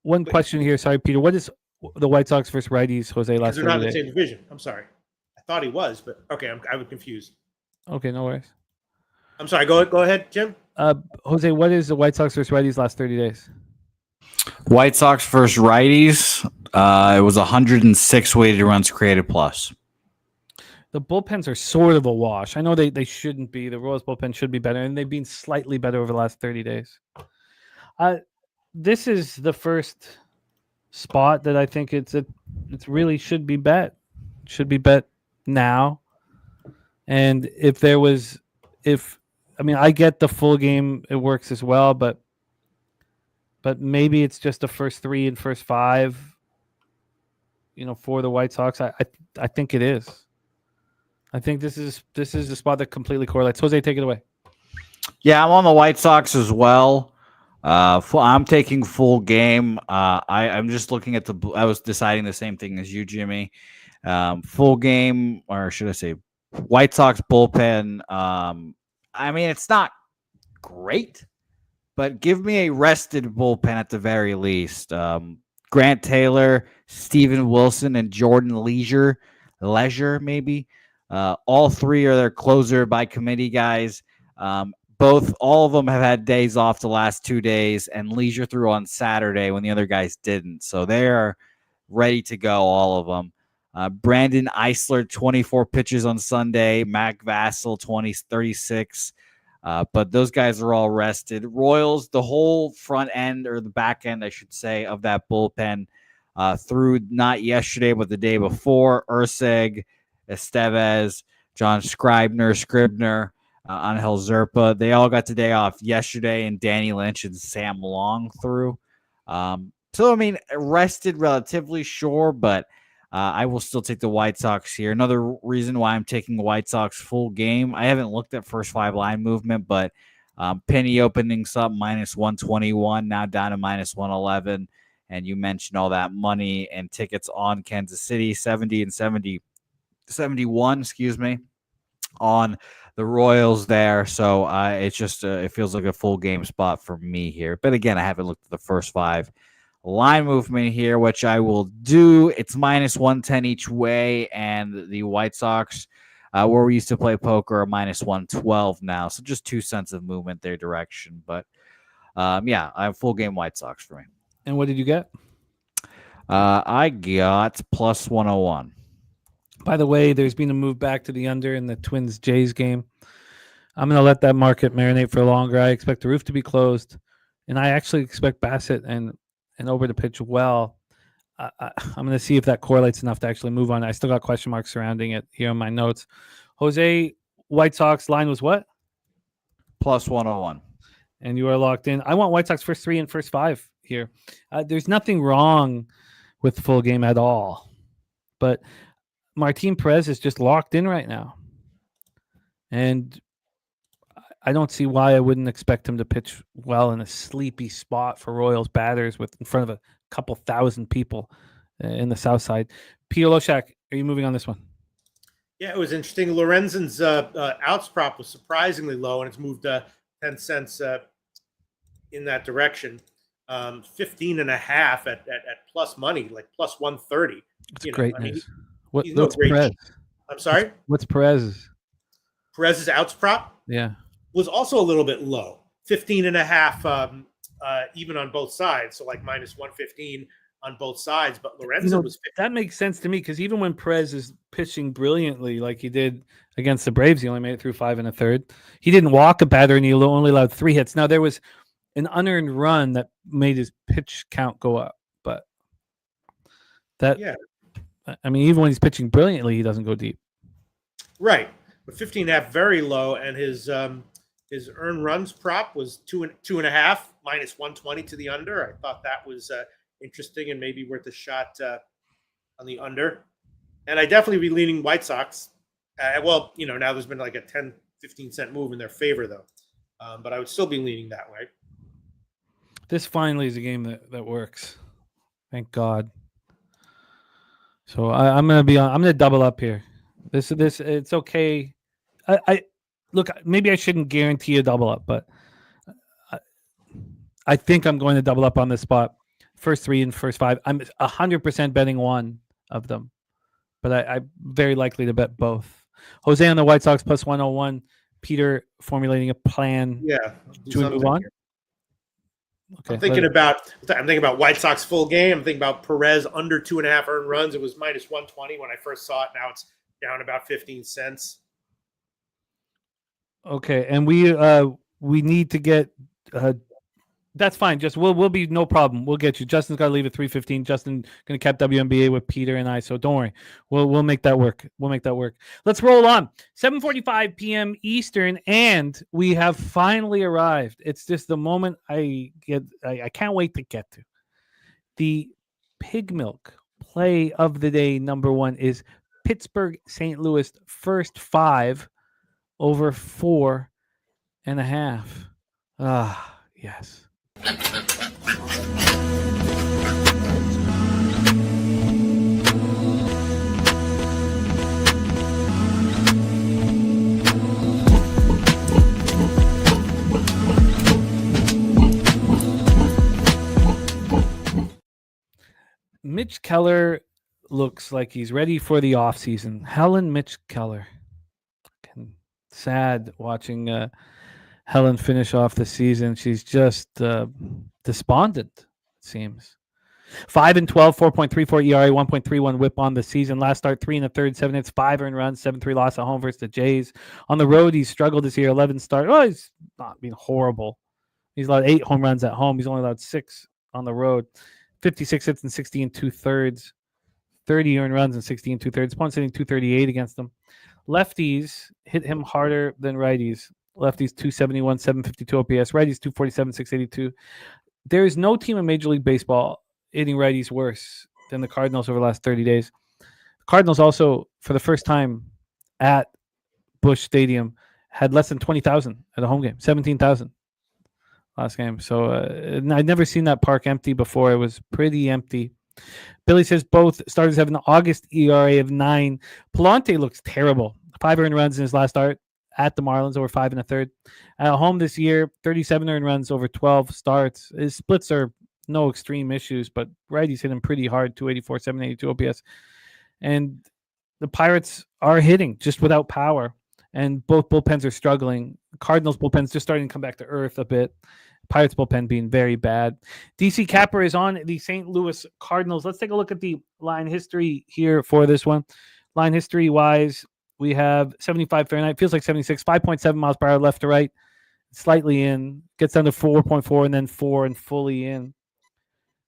One question here. Sorry, Peter. What is the White Sox versus righties, Jose, last they're not in the same division. I'm sorry. I thought he was, but okay, I was confused. Okay, no worries. I'm sorry. Go ahead, Jim. Jose, what is the White Sox versus righties last 30 days? White Sox versus righties, it was 106 weighted runs created plus. The bullpens are sort of a wash. I know they shouldn't be. The Royals bullpen should be better, and they've been slightly better over the last 30 days. This is the first spot that I think it really should be bet. Should be bet now. And I get the full game, it works as well, but maybe it's just the first 3 and first 5, for the White Sox. I think it is. I think this is the spot that completely correlates. Jose, take it away. Yeah, I'm on the White Sox as well. I'm taking full game. I'm just looking at I was deciding the same thing as you, Jimmy. Full game, or should I say White Sox bullpen. It's not great, but give me a rested bullpen at the very least. Grant Taylor, Steven Wilson, and Jordan Leisure maybe. All 3 are their closer by committee guys. All of them have had days off the last 2 days, and Leisure threw on Saturday when the other guys didn't. So they're ready to go, all of them. Brandon Eisler, 24 pitches on Sunday. Mac Vassell, 36. But those guys are all rested. Royals, the whole front end, or the back end, I should say, of that bullpen through not yesterday, but the day before. Urseg, Estevez, John Scribner, Angel Zerpa. They all got the day off yesterday, and Danny Lynch and Sam Long threw. Rested relatively, sure, but I will still take the White Sox here. Another reason why I'm taking the White Sox full game, I haven't looked at first 5 line movement, but penny openings up -121, now down to -111. And you mentioned all that money and tickets on Kansas City, 70 and 71, on the Royals there. So it's just it feels like a full game spot for me here. But again, I haven't looked at the first 5 line movement here, which I will do. It's -110 each way, and the White Sox, where we used to play poker, are -112 now. So just 2 cents of movement their direction. But I have full game White Sox for me. And what did you get? I got +101. By the way, there's been a move back to the under in the Twins-Jays game. I'm going to let that market marinate for longer. I expect the roof to be closed, and I actually expect Bassett and over to pitch well. I'm going to see if that correlates enough to actually move on. I still got question marks surrounding it here on my notes. Jose, White Sox line was what? Plus 101. And you are locked in. I want White Sox first 3 and first 5 here. There's nothing wrong with the full game at all. But Martin Perez is just locked in right now. And I don't see why I wouldn't expect him to pitch well in a sleepy spot for Royals batters in front of a couple thousand people in the South Side. Peter Loshak, are you moving on this one? Yeah, it was interesting. Lorenzen's outs prop was surprisingly low, and it's moved 10 cents in that direction. 15.5 at plus money, like plus 130. It's great news. What's Perez? I'm sorry? What's Perez's? Perez's outs prop? Yeah. Was also a little bit low. 15.5 even on both sides. So like minus 115 on both sides. But Lorenzen was 15. That makes sense to me because even when Perez is pitching brilliantly like he did against the Braves, he only made it through 5 1/3. He didn't walk a batter and he only allowed 3 hits. Now there was an unearned run that made his pitch count go up, but I mean, even when he's pitching brilliantly, he doesn't go deep. Right, but 15.5 very low, and his earned runs prop was 2.5 minus 120 to the under. I thought that was interesting and maybe worth a shot on the under. And I definitely be leaning White Sox. Well, now there's been like a 10-15 cent move in their favor though, but I would still be leaning that way. This finally is a game that works. Thank God. So I'm gonna double up here. This it's okay. I look, maybe I shouldn't guarantee a double up, but I think I'm going to double up on this spot. First 3 and first 5. I'm 100% betting one of them, but I'm very likely to bet both. Jose on the White Sox plus 101. Peter formulating a plan. Yeah. Should we move on? Okay. I'm thinking about White Sox full game. I'm thinking about Perez under 2.5 earned runs. It was minus 120 when I first saw it. Now it's down about 15 cents. Okay, and we need to get. That's fine. Just we'll be no problem. We'll get you. Justin's got to leave at 3:15. Justin going to cap WNBA with Peter and I. So don't worry. We'll make that work. Let's roll on. 7:45 p.m. Eastern, and we have finally arrived. It's just the moment I can't wait to get to. The pig milk play of the day. Number 1 is Pittsburgh St. Louis first 5 over 4.5. Yes. Mitch Keller looks like he's ready for the offseason. Helen Mitch Keller. Sad watching Helen finish off the season. She's just despondent, it seems. 5-12, 4.34 ERA, 1.31 WHIP on the season. Last start, 3 1/3, 7 hits, 5 earned runs, 7-3 loss at home versus the Jays. On the road, he's struggled this year. 11 start. Oh, he's not been horrible. He's allowed 8 home runs at home. He's only allowed 6 on the road. 56 hits and 60 2/3. 30 earned runs and 60 2/3. Opponents hitting 238 against them. Lefties hit him harder than righties. Lefties 271, 752 OPS. Righties 247, 682. There is no team in Major League Baseball hitting righties worse than the Cardinals over the last 30 days. The Cardinals also, for the first time at Busch Stadium, had less than 20,000 at a home game. 17,000 last game. So I'd never seen that park empty before. It was pretty empty. Billy says both starters have an August ERA of 9. Palante looks terrible. 5 earned runs in his last start at the Marlins over 5 1/3. At home this year, 37 earned runs over 12 starts. His splits are no extreme issues, but righties hit him pretty hard, 284, 782 OPS. And the Pirates are hitting just without power, and both bullpens are struggling. Cardinals bullpen's just starting to come back to earth a bit. Pirates bullpen being very bad. DC Capper is on the St. Louis Cardinals. Let's take a look at the line history here for this one. Line history wise, we have 75 Fahrenheit. Feels like 76. 5.7 miles per hour left to right. Slightly in. Gets down to 4.4 and then 4 and fully in.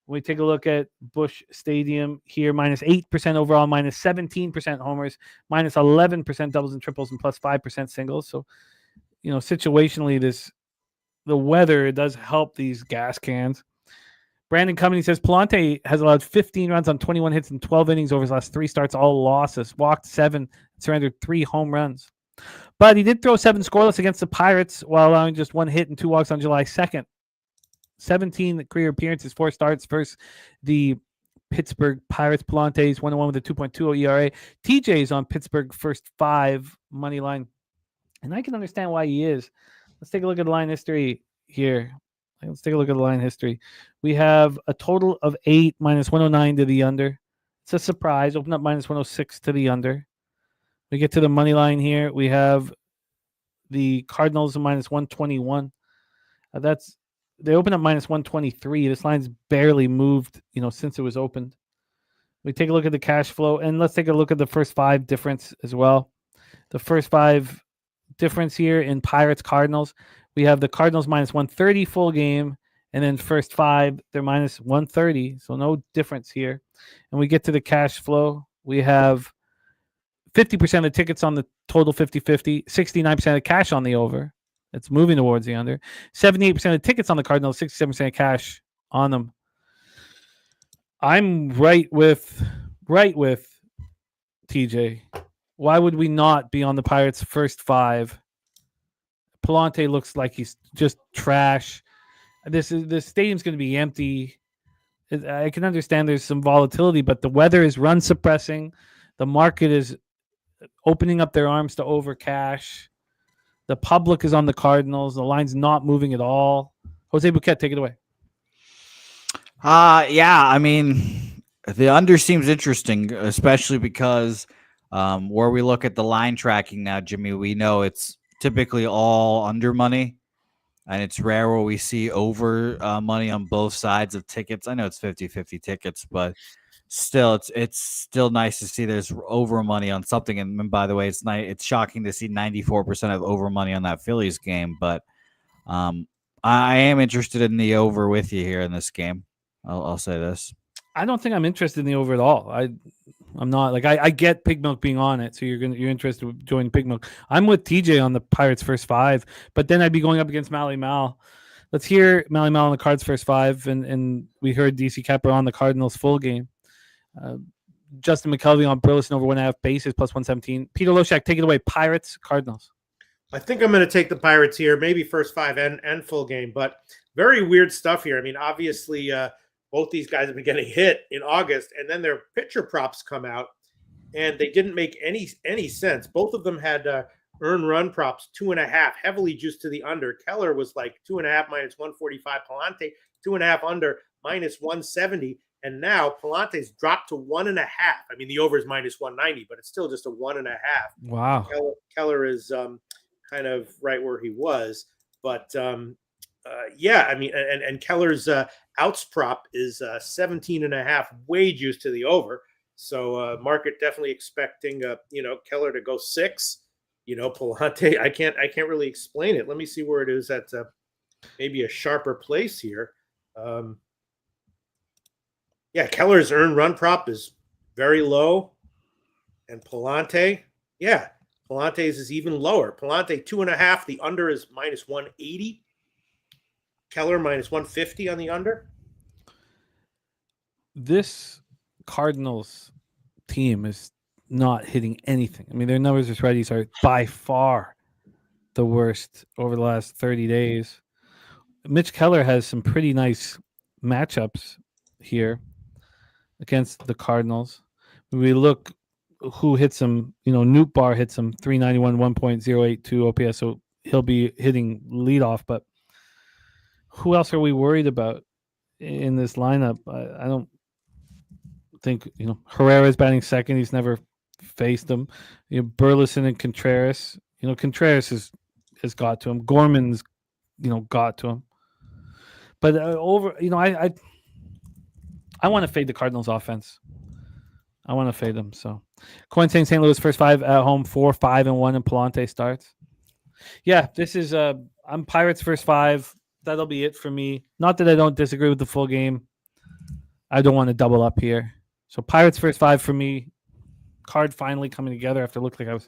We take a look at Busch Stadium here, minus 8% overall, minus 17% homers, minus 11% doubles and triples, and plus 5% singles. So, situationally, the weather does help these gas cans. Brandon Cummings says Palante has allowed 15 runs on 21 hits in 12 innings over his last 3 starts, all losses. Walked 7, surrendered 3 home runs. But he did throw 7 scoreless against the Pirates while allowing just 1 hit and 2 walks on July 2nd. 17 career appearances, 4 starts versus the Pittsburgh Pirates. Palante's 1-1 with a 2.20 ERA. TJ's on Pittsburgh first 5 money line. And I can understand why he is. Let's take a look at the line history here. Let's take a look at the line history. We have a total of 8, minus 109 to the under. It's a surprise. Open up minus 106 to the under. We get to the money line here. We have the Cardinals minus 121. They open up minus 123. This line's barely moved, since it was opened. We take a look at the cash flow, and let's take a look at the first 5 difference as well. The first 5 difference here in Pirates Cardinals. We have the Cardinals minus 130 full game, and then first 5, they're minus 130. So no difference here. And we get to the cash flow. We have 50% of the tickets on the total 50-50, 69% of cash on the over. It's moving towards the under. 78% of the tickets on the Cardinals, 67% of cash on them. I'm right with TJ. Why would we not be on the Pirates' first 5? Palante looks like he's just trash. This stadium's going to be empty. I can understand there's some volatility, but the weather is run suppressing. The market is opening up their arms to over cash. The public is on the Cardinals. The line's not moving at all. Jose Bouquet, take it away. Yeah, I mean, the under seems interesting, especially because where we look at the line tracking now, Jimmy, we know it's typically all under money, and it's rare where we see over money on both sides of tickets. I know it's 50-50 tickets, but still, it's still nice to see there's over money on something. And by the way, it's shocking to see 94% of over money on that Phillies game. But I am interested in the over with you here in this game. I'll say this. I don't think I'm interested in the over at all. I'm not. Like, I get Pig Milk being on it, so you're interested in joining Pig Milk. I'm with TJ on the Pirates first 5, but then I'd be going up against Mally Mal. Let's hear Mally Mal on the Cards first 5, and we heard DC Capper on the Cardinals full game. Justin McCelvy on Burleson over 1.5 bases plus 117. Peter Loshak, take it away. Pirates, Cardinals. I think I'm going to take the Pirates here, maybe first 5 and full game, but very weird stuff here. I mean, obviously, both these guys have been getting hit in August, and then their pitcher props come out, and they didn't make any sense. Both of them had earned run props 2.5, heavily juiced to the under. Keller was like 2.5 minus 145. Palante 2.5 under minus 170. And now Palante's dropped to 1.5. I mean, the over is minus 190, but it's still just a 1.5. Wow. Keller is kind of right where he was. But yeah, I mean, and Keller's outs prop is 17.5, way juiced to the over. So market definitely expecting Keller to go 6. Palante, I can't really explain it. Let me see where it is at maybe a sharper place here. Yeah, Keller's earned run prop is very low. And Palante's is even lower. Palante 2.5. The under is minus 180. Keller minus 150 on the under. This Cardinals team is not hitting anything. I mean, their numbers as righties are by far the worst over the last 30 days. Mitch Keller has some pretty nice matchups here against the Cardinals. When we look who hits him, Newt Bar hits him 391, 1.082 OPS, so he'll be hitting leadoff. But who else are we worried about in this lineup? I don't think, Herrera's batting second. He's never faced him. Burleson and Contreras. Contreras has got to him. Gorman's, got to him. But I want to fade the Cardinals offense. I want to fade them. So, Coin saying St. Louis first 5 at home, 4-5-1, and Palante starts. Yeah, this is I'm Pirates first 5. That'll be it for me. Not that I don't disagree with the full game. I don't want to double up here. So Pirates first 5 for me. Card finally coming together after it looked like I was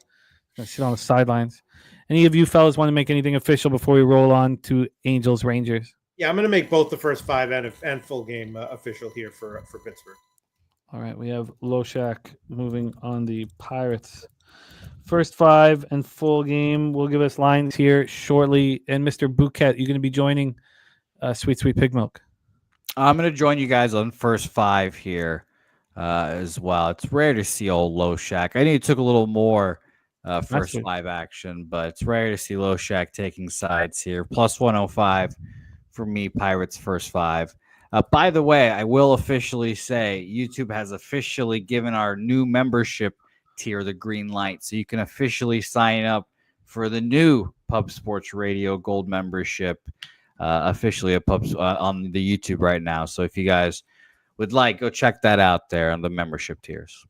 going to sit on the sidelines. Any of you fellas want to make anything official before we roll on to Angels Rangers? Yeah, I'm going to make both the first 5 and full game official here for Pittsburgh. All right, we have Loshak moving on the Pirates. First 5 and full game. We'll give us lines here shortly. And Mr. Bouquet, you're going to be joining Sweet Sweet Pig Milk. I'm going to join you guys on first 5 here as well. It's rare to see old Loshak. I know he took a little more first 5 action, but it's rare to see Loshak taking sides here. Plus 105 for me, Pirates first 5. By the way, I will officially say YouTube has officially given our new membership tier the green light, so you can officially sign up for the new Pub Sports Radio Gold membership officially at Pubs on the YouTube right now. So if you guys would like, go check that out there on the membership tiers.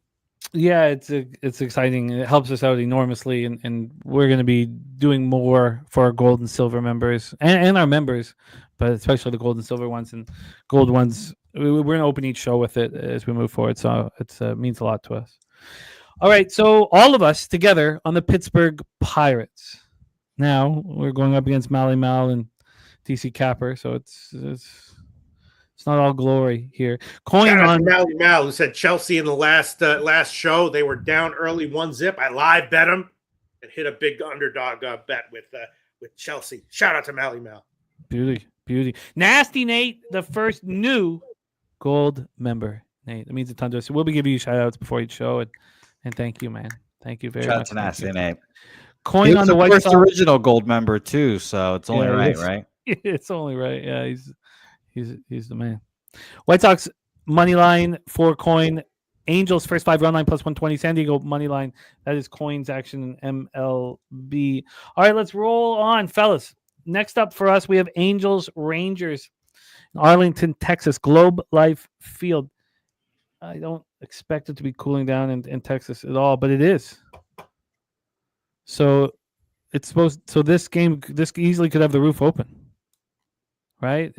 Yeah, it's exciting. It helps us out enormously, and we're going to be doing more for our gold and silver members and our members, but especially the gold and silver ones and gold ones. We're going to open each show with it as we move forward, so it means a lot to us. All right, so all of us together on the Pittsburgh Pirates. Now we're going up against Mally Mal and DC Capper, so it's not all glory here. Coin on Mally Mal, who said Chelsea in the last show they were down early 1-0. I live bet them and hit a big underdog bet with Chelsea. Shout out to Mally Mal. Beauty. Nasty Nate, the first new gold member. Nate, that means a ton to us. So we'll be giving you shout outs before each show, and thank you, man. Thank you very much. Shout out to Nasty Nate. Coin on the White Sox. Original gold member too, so it's only right? It's only right. Yeah, he's the man. White Sox money line 4 coin. Angels first 5 run line plus 120. San Diego money line. That is coins action in MLB. All right, let's roll on, fellas. Next up for us, we have Angels Rangers in Arlington, Texas, Globe Life Field. I don't expect it to be cooling down in Texas at all, but it is. So it's supposed. So this easily could have the roof open, right?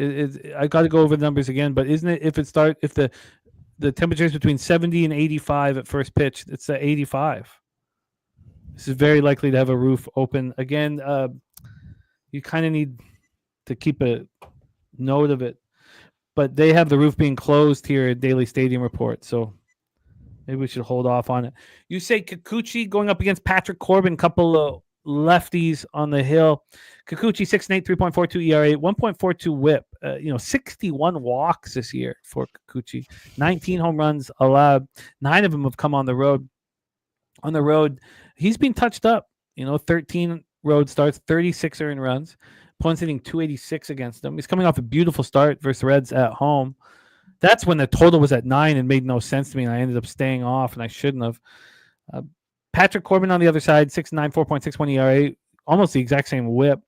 I got to go over the numbers again, but isn't it if the temperature is between 70 and 85 at first pitch, it's at 85. This is very likely to have a roof open again. You kind of need to keep a note of it, but they have the roof being closed here at Daily Stadium Report, so maybe we should hold off on it. You say Kikuchi going up against Patrick Corbin, couple of lefties on the hill. Kikuchi 6'8", 3.42 ERA, 1.42 WHIP. 61 walks this year for Kikuchi. 19 home runs allowed. 9 of them have come on the road. On the road, he's been touched up. 13 road starts, 36 earned runs. Opponents hitting 286 against him. He's coming off a beautiful start versus Reds at home. That's when the total was at 9 and made no sense to me, and I ended up staying off, and I shouldn't have. Patrick Corbin on the other side, 6'9", 4.61 ERA, almost the exact same WHIP.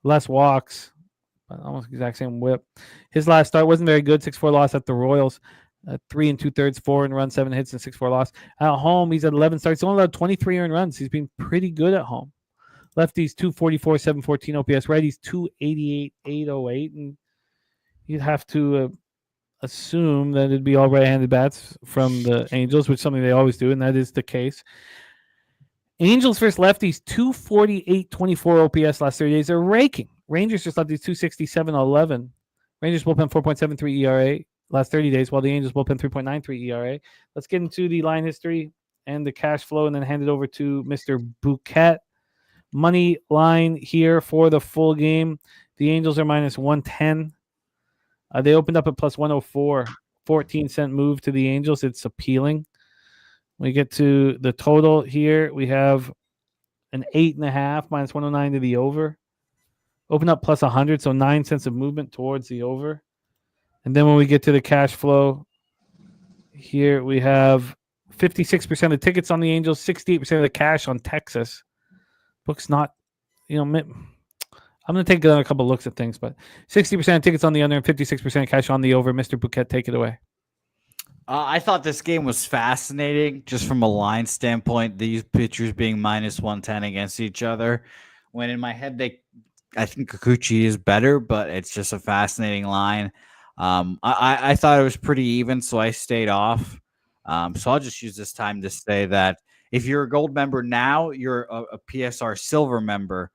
Less walks, but almost the exact same WHIP. His last start wasn't very good, 6-4 loss at the Royals. 3 2/3, 4 earned runs, 7 hits, and 6-4 loss. At home, he's at 11 starts. He's only allowed 23 earned runs. He's been pretty good at home. Lefties 244, 714 OPS. Righties 288, 808. And you'd have to assume that it'd be all right-handed bats from the Angels, which is something they always do, and that is the case. Angels versus lefties 248, 24 OPS last 30 days. They're raking. Rangers versus lefties 267, 11. Rangers bullpen 4.73 ERA last 30 days, while the Angels bullpen 3.93 ERA. Let's get into the line history and the cash flow, and then hand it over to Mr. Bouquet. Money line here for the full game. The Angels are minus 110. They opened up at plus 104. 14-cent move to the Angels. It's appealing. We get to the total here. We have an 8.5 minus 109 to the over. Open up plus 100, so 9 cents of movement towards the over. And then when we get to the cash flow, here we have 56% of the tickets on the Angels, 68% of the cash on Texas. Book's not, I'm going to take a couple looks at things, but 60% of tickets on the under and 56% of cash on the over. Mr. Bouquet, take it away. I thought this game was fascinating just from a line standpoint, these pitchers being minus 110 against each other. When in my head, I think Kikuchi is better, but it's just a fascinating line. I thought it was pretty even, so I stayed off. So I'll just use this time to say that if you're a gold member now, you're a PSR silver member.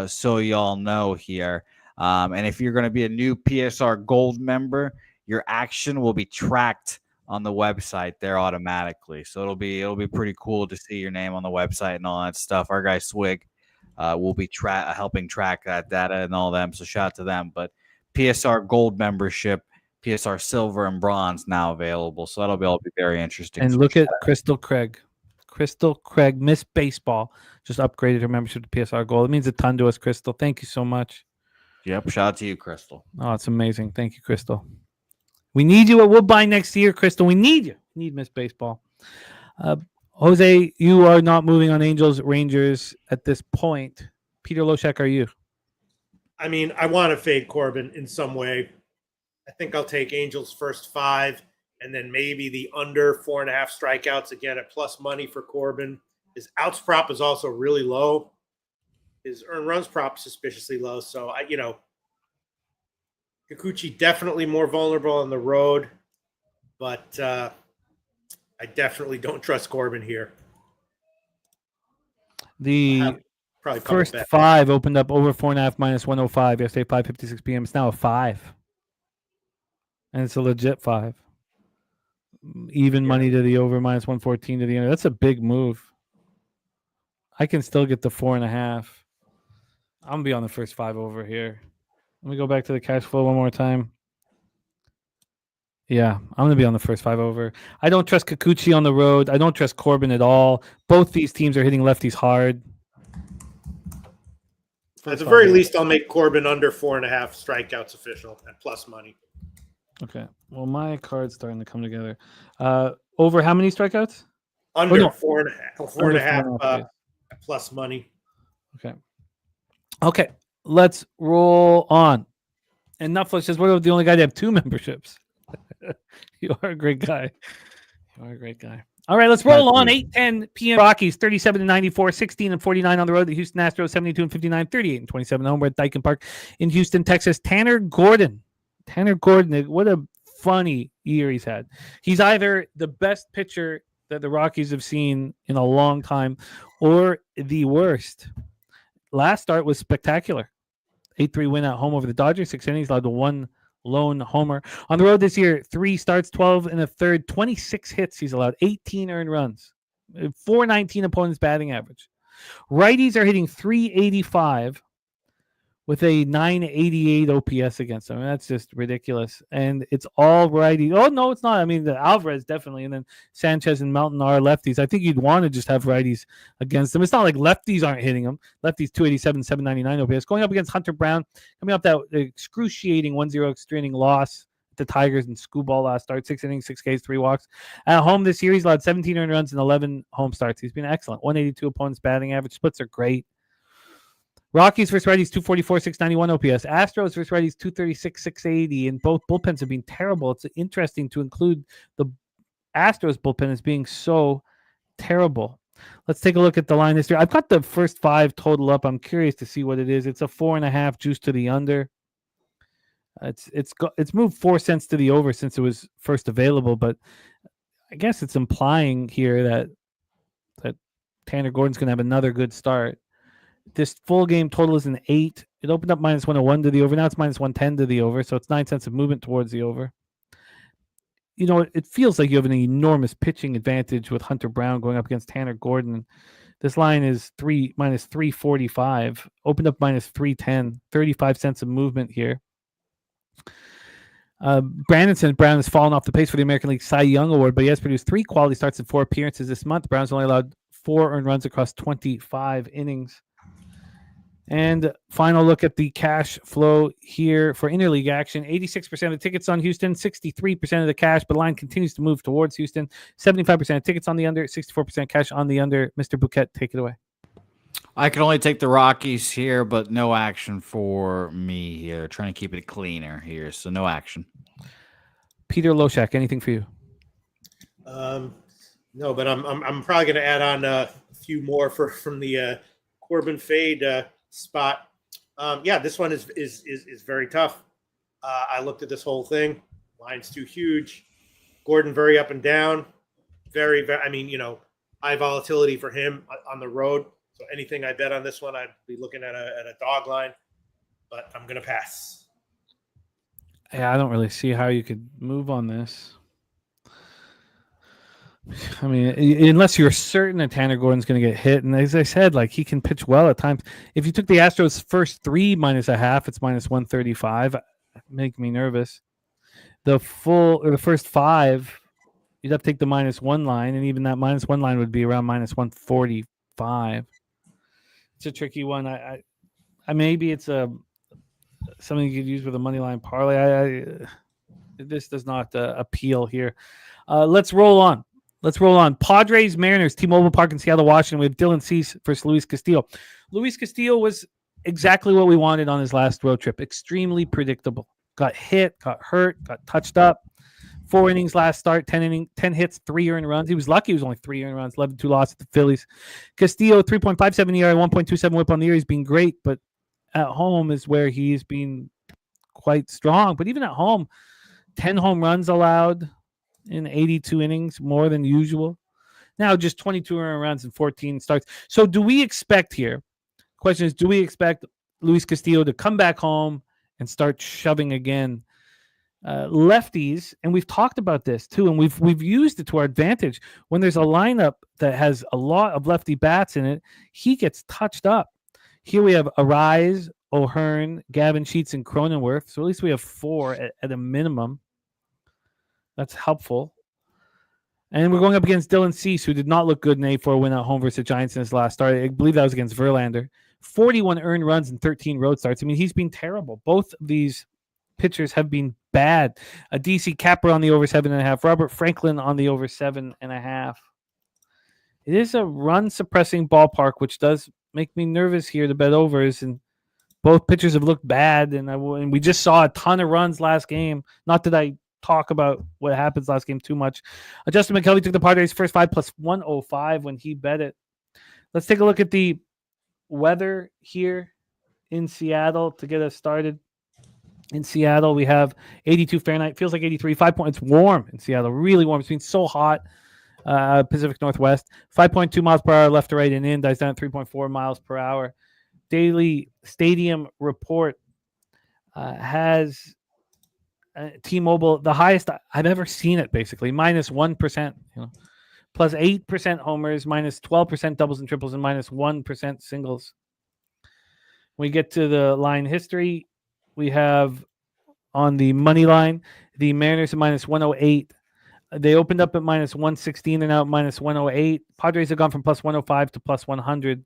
So y'all know here. And if you're going to be a new PSR gold member, your action will be tracked on the website there automatically. So it'll be pretty cool to see your name on the website and all that stuff. Our guy Swig will be helping track that data and all them. So shout out to them. But PSR gold membership, PSR silver and bronze now available. So that'll be very interesting. And look at Crystal Craig. Crystal Craig, Miss Baseball, just upgraded her membership to PSR Gold. It means a ton to us, Crystal. Thank you so much. Yep. Shout out to you, Crystal. Oh, it's amazing. Thank you, Crystal. We need you at Woodbine next year, Crystal. We need you. We need Miss Baseball. Jose, you are not moving on Angels, Rangers at this point. Peter Loshak, are you? I mean, I want to fade Corbin in some way. I think I'll take Angels first 5 and then maybe the under 4.5 strikeouts again at plus money for Corbin. His outs prop is also really low. His earned runs prop suspiciously low. So Kikuchi definitely more vulnerable on the road, but I definitely don't trust Corbin here. The first 5 opened up over 4.5 minus 105 yesterday, 5:56 p.m. It's now a 5. And it's a legit 5. Even money to the over, minus 114 to the under. That's a big move. I can still get the 4.5. I'm going to be on the first 5 over here. Let me go back to the cash flow one more time. Yeah, I'm going to be on the first 5 over. I don't trust Kikuchi on the road. I don't trust Corbin at all. Both these teams are hitting lefties hard. At the very least, I'll make Corbin under 4.5 strikeouts official at plus money. Okay. Well, my card's starting to come together. Over how many strikeouts? Under 4.5 plus money. Okay. Okay. Let's roll on. And Netflix says, we're the only guy to have 2 memberships. You are a great guy. You are a great guy. All right, let's roll on. 8:10 p.m. Rockies 37-94, 16-49 on the road. The Houston Astros 72-59, 38-27 home at Dyken Park in Houston, Texas. Tanner Gordon, what a funny year he's had. He's either the best pitcher that the Rockies have seen in a long time or the worst. Last start was spectacular. 8-3 win at home over the Dodgers. 6 innings, allowed to 1 lone homer. On the road this year, 3 starts, 12 and a third, 26 hits. He's allowed 18 earned runs, 419 opponents batting average. Righties are hitting 385 with a 988 OPS against them. That's just ridiculous. And it's all righties. Oh, no, it's not. I mean, the Alvarez definitely. And then Sanchez and Melton are lefties. I think you'd want to just have righties against them. It's not like lefties aren't hitting them. Lefties 287, 799 OPS. Going up against Hunter Brown, coming up that excruciating 1-0 extra inning loss to Tigers and Scooball last start. 6 innings, 6 Ks, 3 walks. At home this year, he's allowed 17 earned runs and 11 home starts. He's been excellent. 182 opponents batting average. Splits are great. Rockies versus righties, 244, 691 OPS. Astros versus righties, 236, 680. And both bullpens have been terrible. It's interesting to include the Astros bullpen as being so terrible. Let's take a look at the line history. I've got the first 5 total up. I'm curious to see what it is. It's a 4.5 juice to the under. It's moved 4 cents to the over since it was first available, but I guess it's implying here that Tanner Gordon's going to have another good start. This full game total is an 8. It opened up minus 101 to the over. Now it's minus 110 to the over. So it's 9 cents of movement towards the over. You know, it feels like you have an enormous pitching advantage with Hunter Brown going up against Tanner Gordon. This line is minus 345. Opened up minus 310. 35 cents of movement here. Brandon Brown has fallen off the pace for the American League Cy Young Award, but he has produced 3 quality starts in 4 appearances this month. Brown's only allowed 4 earned runs across 25 innings. And final look at the cash flow here for interleague action. 86% of the tickets on Houston, 63% of the cash, but the line continues to move towards Houston. 75% of tickets on the under, 64% cash on the under. Mr. Bouquet, take it away. I can only take the Rockies here, but no action for me here. Trying to keep it cleaner here, so no action. Peter Loshak, anything for you? No, but I'm probably going to add on a few more from the Corbin fade spot. Yeah, this one is very tough. I looked at this whole thing. Line's too huge. Gordon very up and down. Very, very. I mean, high volatility for him on the road. So anything I bet on this one, I'd be looking at a dog line. But I'm gonna pass. Yeah, I don't really see how you could move on this. I mean, unless you're certain that Tanner Gordon's going to get hit. And as I said, like, he can pitch well at times. If you took the Astros first 3 minus a half, it's minus 135. Make me nervous. The first 5, you'd have to take the -1 line. And even that -1 line would be around minus 145. It's a tricky one. I maybe it's something you could use with a money line parlay. This does not appeal here. Let's roll on. Padres, Mariners, T-Mobile Park in Seattle, Washington. We have Dylan Cease versus Luis Castillo. Luis Castillo was exactly what we wanted on his last road trip. Extremely predictable. Got hit, got hurt, got touched up. 4 innings last start, 10 hits, 3 earned runs. He was lucky. It was only 3 earned runs, 11-2 loss at the Phillies. Castillo, 3.57 ERA, 1.27 whip on the year. He's been great, but at home is where he's been quite strong. But even at home, 10 home runs allowed in 82 innings, more than usual. Now just 22 earned runs and 14 starts. So do we expect here? Question is, do we expect Luis Castillo to come back home and start shoving again? Lefties, and we've talked about this too, and we've used it to our advantage. When there's a lineup that has a lot of lefty bats in it, he gets touched up. Here we have Arise, O'Hearn, Gavin Sheets, and Cronenworth. So at least we have 4 at a minimum. That's helpful. And we're going up against Dylan Cease, who did not look good in A4 win at home versus the Giants in his last start. I believe that was against Verlander. 41 earned runs and 13 road starts. I mean, he's been terrible. Both of these pitchers have been bad. A DC Capper on the over 7.5. Robert Franklin on the over 7.5. It is a run-suppressing ballpark, which does make me nervous here to bet overs. And both pitchers have looked bad, and we just saw a ton of runs last game. Not that I talk about what happens last game too much. Justin McCelvy took the Padres first 5 plus 105 when he bet it. Let's take a look at the weather here in Seattle to get us started. In Seattle, we have 82 Fahrenheit. Feels like 83. 5 points. It's warm in Seattle. Really warm. It's been so hot. Pacific Northwest. 5.2 miles per hour left to right and in. Dies down at 3.4 miles per hour. Daily Stadium Report has T-Mobile, the highest I've ever seen it, basically, minus 1%, plus 8% homers, minus 12% doubles and triples, and minus 1% singles. When we get to the line history, we have on the money line, the Mariners at minus 108. They opened up at minus 116 and now at minus 108. Padres have gone from plus 105 to plus 100.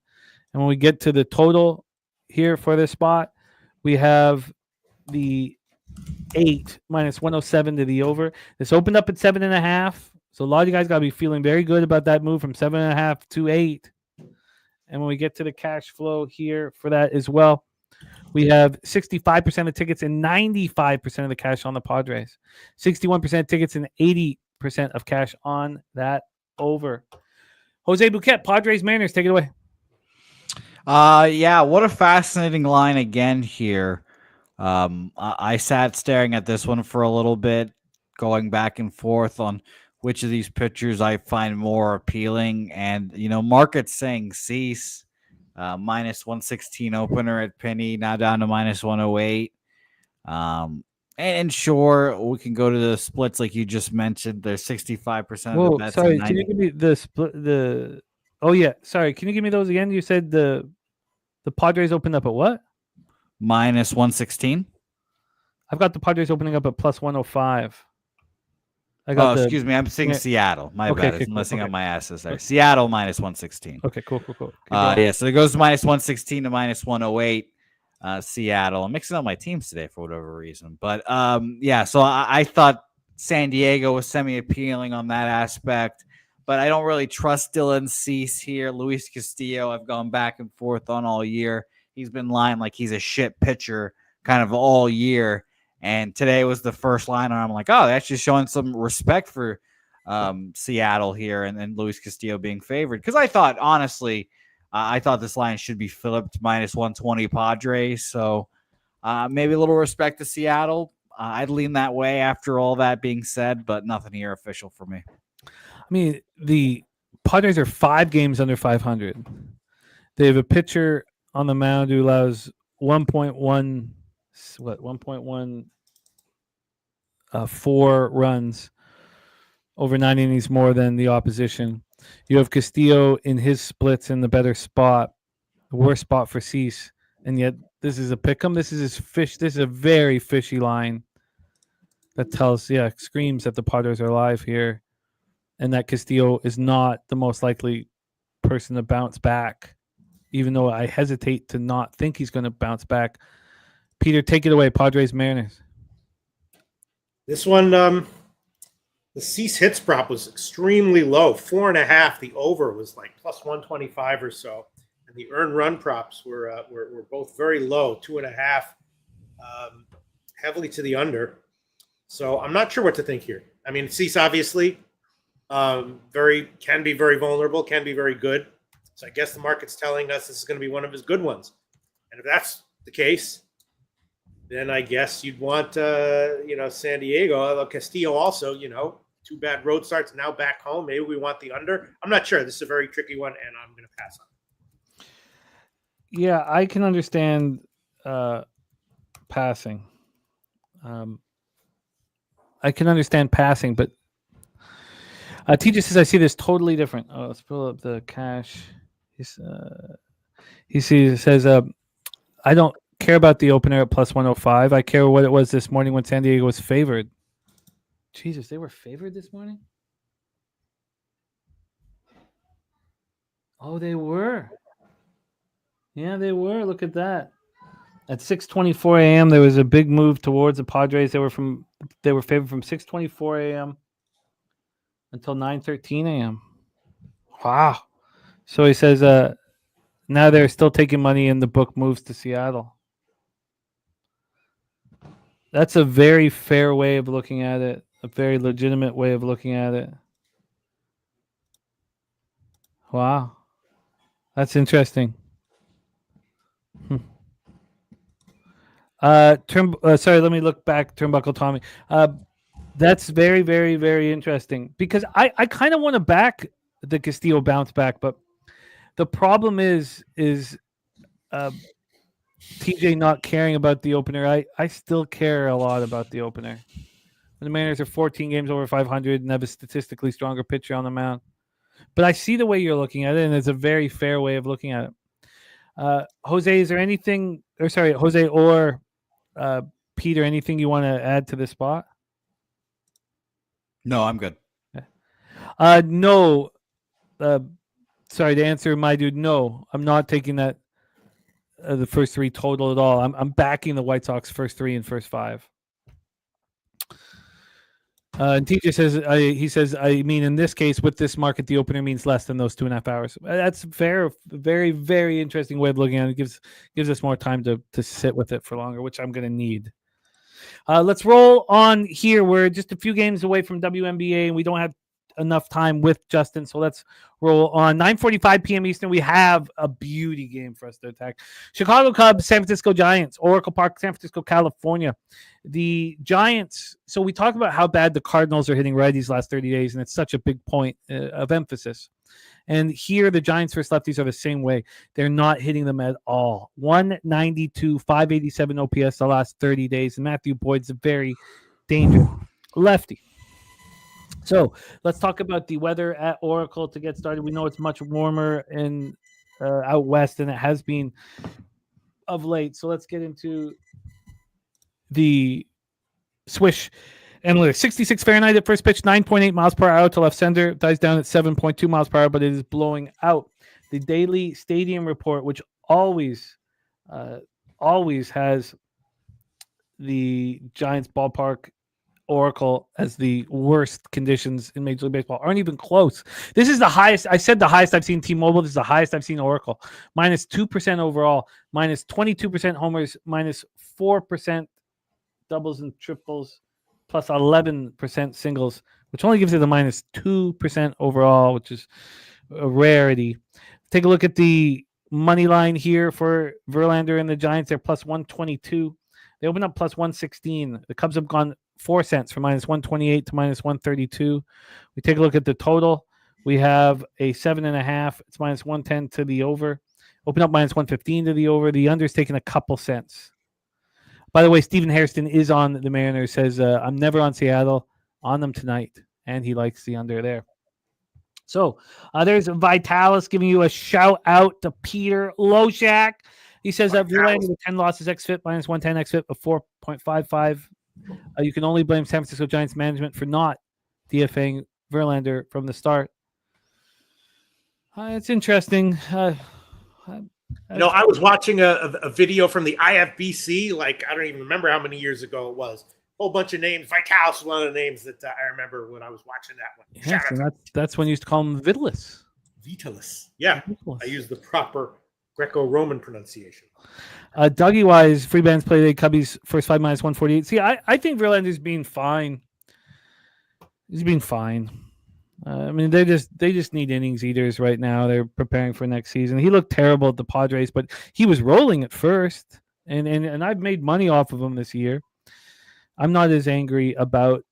And when we get to the total here for this spot, we have the 8 minus 107 to the over. This opened up at 7.5. So a lot of you guys got to be feeling very good about that move from 7.5 to 8. And when we get to the cash flow here for that as well, we have 65% of tickets and 95% of the cash on the Padres. 61% of tickets and 80% of cash on that over. Jose Bouquet, Padres, Mariners, take it away. Yeah, what a fascinating line again here. I sat staring at this one for a little bit, going back and forth on which of these pitchers I find more appealing. And, market's saying Cease, minus 116 opener at Penny, now down to minus 108. And sure, we can go to the splits like you just mentioned. There's 65% of the bets. Sorry, can you give me the split? Sorry, can you give me those again? You said the Padres opened up at what? Minus 116. I've got the Padres opening up at plus 105. Excuse me. I'm saying Seattle. My bad. I'm messing up my asses there. Seattle minus 116. Okay, cool. Yeah, so it goes to minus 116 to minus 108. Seattle. I'm mixing up my teams today for whatever reason. But yeah, so I thought San Diego was semi-appealing on that aspect. But I don't really trust Dylan Cease here. Luis Castillo, I've gone back and forth on all year. He's been lying like he's a shit pitcher kind of all year. And today was the first line, and I'm like, oh, they're actually showing some respect for Seattle here and Luis Castillo being favored. Because I thought, honestly, I thought this line should be flipped minus 120 Padres. So maybe a little respect to Seattle. I'd lean that way after all that being said, but nothing here official for me. I mean, the Padres are 5 games under 500. They have a pitcher on the mound who allows 1.4 runs over 9 innings more than the opposition. You have Castillo in his splits in the better spot, the worst spot for Cease, and yet this is a pick'em. This is his fish. This is a very fishy line that screams that the Padres are alive here, and that Castillo is not the most likely person to bounce back, even though I hesitate to not think he's going to bounce back. Peter, take it away. Padres, Mariners. This one, the Cease hits prop was extremely low, 4.5. The over was like plus 125 or so, and the earned run props were both very low, 2.5, heavily to the under. So I'm not sure what to think here. I mean, Cease obviously can be very vulnerable, can be very good. So I guess the market's telling us this is going to be one of his good ones, and if that's the case, then I guess you'd want San Diego. Although Castillo also, 2 bad road starts, now back home. Maybe we want the under. I'm not sure. This is a very tricky one, and I'm going to pass on it. Yeah, I can understand passing. I can understand passing, but TJ says I see this totally different. Oh, let's pull up the cash. He says I don't care about the opener at plus 105. I care what it was this morning when San Diego was favored. Jesus, they were favored this morning? Oh, they were. Yeah, they were. Look at that. At 6:24 a.m., there was a big move towards the Padres. They were favored from 6:24 a.m. until 9:13 a.m. Wow. So he says now they're still taking money and the book moves to Seattle. That's a very fair way of looking at it, a very legitimate way of looking at it. Wow. That's interesting. Sorry, let me look back. Turnbuckle Tommy. That's very, very, very interesting because I kind of want to back the Castillo bounce back, but the problem is TJ not caring about the opener. I still care a lot about the opener. The Mariners are 14 games over 500 and have a statistically stronger pitcher on the mound. But I see the way you're looking at it, and it's a very fair way of looking at it. Jose, is there anything, Jose or Peter, anything you want to add to this spot? No, I'm good. No. Sorry to answer, my dude. No, I'm not taking that the first 3 total at all. I'm backing the White Sox first 3 and first 5. And TJ says, I mean, in this case, with this market, the opener means less than those 2.5 hours. That's fair. Very, very interesting way of looking at it. Gives us more time to sit with it for longer, which I'm going to need. Let's roll on here. We're just a few games away from WNBA, and we don't have enough time with Justin, so let's roll on. 9:45 p.m. Eastern, we have a beauty game for us to attack. Chicago Cubs, San Francisco Giants, Oracle Park, San Francisco, California. The Giants, so we talk about how bad the Cardinals are hitting righties last 30 days, and it's such a big point of emphasis. And here, the Giants versus lefties are the same way. They're not hitting them at all. 192, 587 OPS the last 30 days, and Matthew Boyd's a very dangerous lefty. So let's talk about the weather at Oracle to get started. We know it's much warmer in out west than it has been of late. So let's get into the swish analytics. 66 Fahrenheit at first pitch, 9.8 miles per hour to left center. Dies down at 7.2 miles per hour, but it is blowing out. The daily stadium report, which always has the Giants ballpark Oracle as the worst conditions in Major League Baseball, aren't even close. This is the highest. I said the highest I've seen T-Mobile. This is the highest I've seen Oracle. Minus 2% overall, minus 22% homers, minus 4% doubles and triples, plus 11% singles, which only gives it a minus 2% overall, which is a rarity. Take a look at the money line here for Verlander and the Giants. They're plus 122. They open up plus 116. The Cubs have gone 4 cents from minus 128 to minus 132. We take a look at the total. We have a 7.5. It's minus 110 to the over. Open up minus 115 to the over. The under's taking a couple cents. By the way, Stephen Hairston is on the Mariners. Says, I'm never on Seattle. On them tonight. And he likes the under there. So there's Vitalis giving you a shout out to Peter Loshak. He says that Verlander with 10 losses xFIP minus 110 xFIP of 4.55. You can only blame San Francisco Giants management for not DFAing Verlander from the start. It's interesting. I was watching a video from the IFBC, like I don't even remember how many years ago it was. Whole bunch of names. Vitalis was one of the names that I remember when I was watching that one. Yes, and that's when you used to call him Vitalis. Vitalis. Yeah. Vitalis. I use the proper Greco-Roman pronunciation. Dougie Wise, free bands play today. Cubbies first 5 minus 148. See, I think Verlander's being fine. He's being fine. I mean, they just need innings eaters right now. They're preparing for next season. He looked terrible at the Padres, but he was rolling at first, and I've made money off of him this year. I'm not as angry about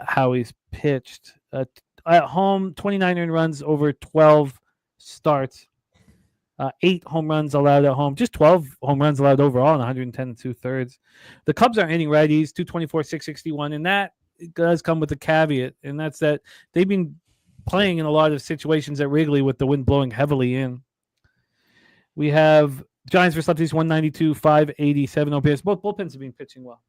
how he's pitched. At home, 29 earned runs over 12 starts. 8 home runs allowed at home. Just 12 home runs allowed overall in 110 2/3. The Cubs are inning righties, 224, 661, and that does come with a caveat, and that's that they've been playing in a lot of situations at Wrigley with the wind blowing heavily in. We have Giants versus lefties, 192, 587 OPS. Both bullpens have been pitching well.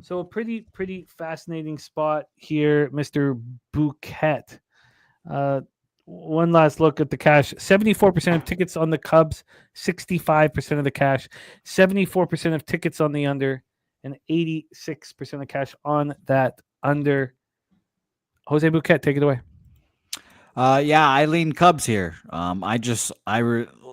So a pretty fascinating spot here, Mr. Bouquet. One last look at the cash. 74% of tickets on the Cubs, 65% of the cash, 74% of tickets on the under, and 86% of cash on that under. Jose Bouquet, take it away. I lean Cubs here.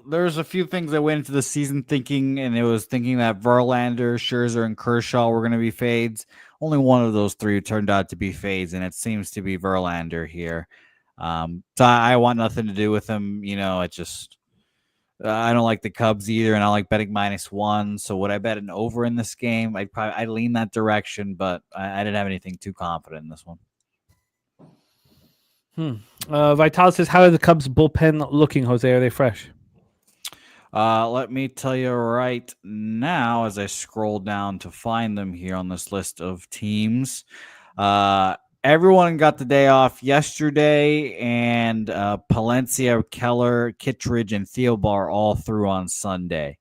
There's a few things I went into the season thinking, and it was thinking that Verlander, Scherzer, and Kershaw were going to be fades. Only one of those three turned out to be fades, and it seems to be Verlander here. So I want nothing to do with him. It just I don't like the Cubs either, and I like betting -1. So would I bet an over in this game? I'd lean that direction, but I didn't have anything too confident in this one. Vital says, how are the Cubs bullpen looking, Jose? Are they fresh? Let me tell you right now, as I scroll down to find them here on this list of teams. Everyone got the day off yesterday, and Palencia, Keller, Kittredge, and Theobar all threw on Sunday.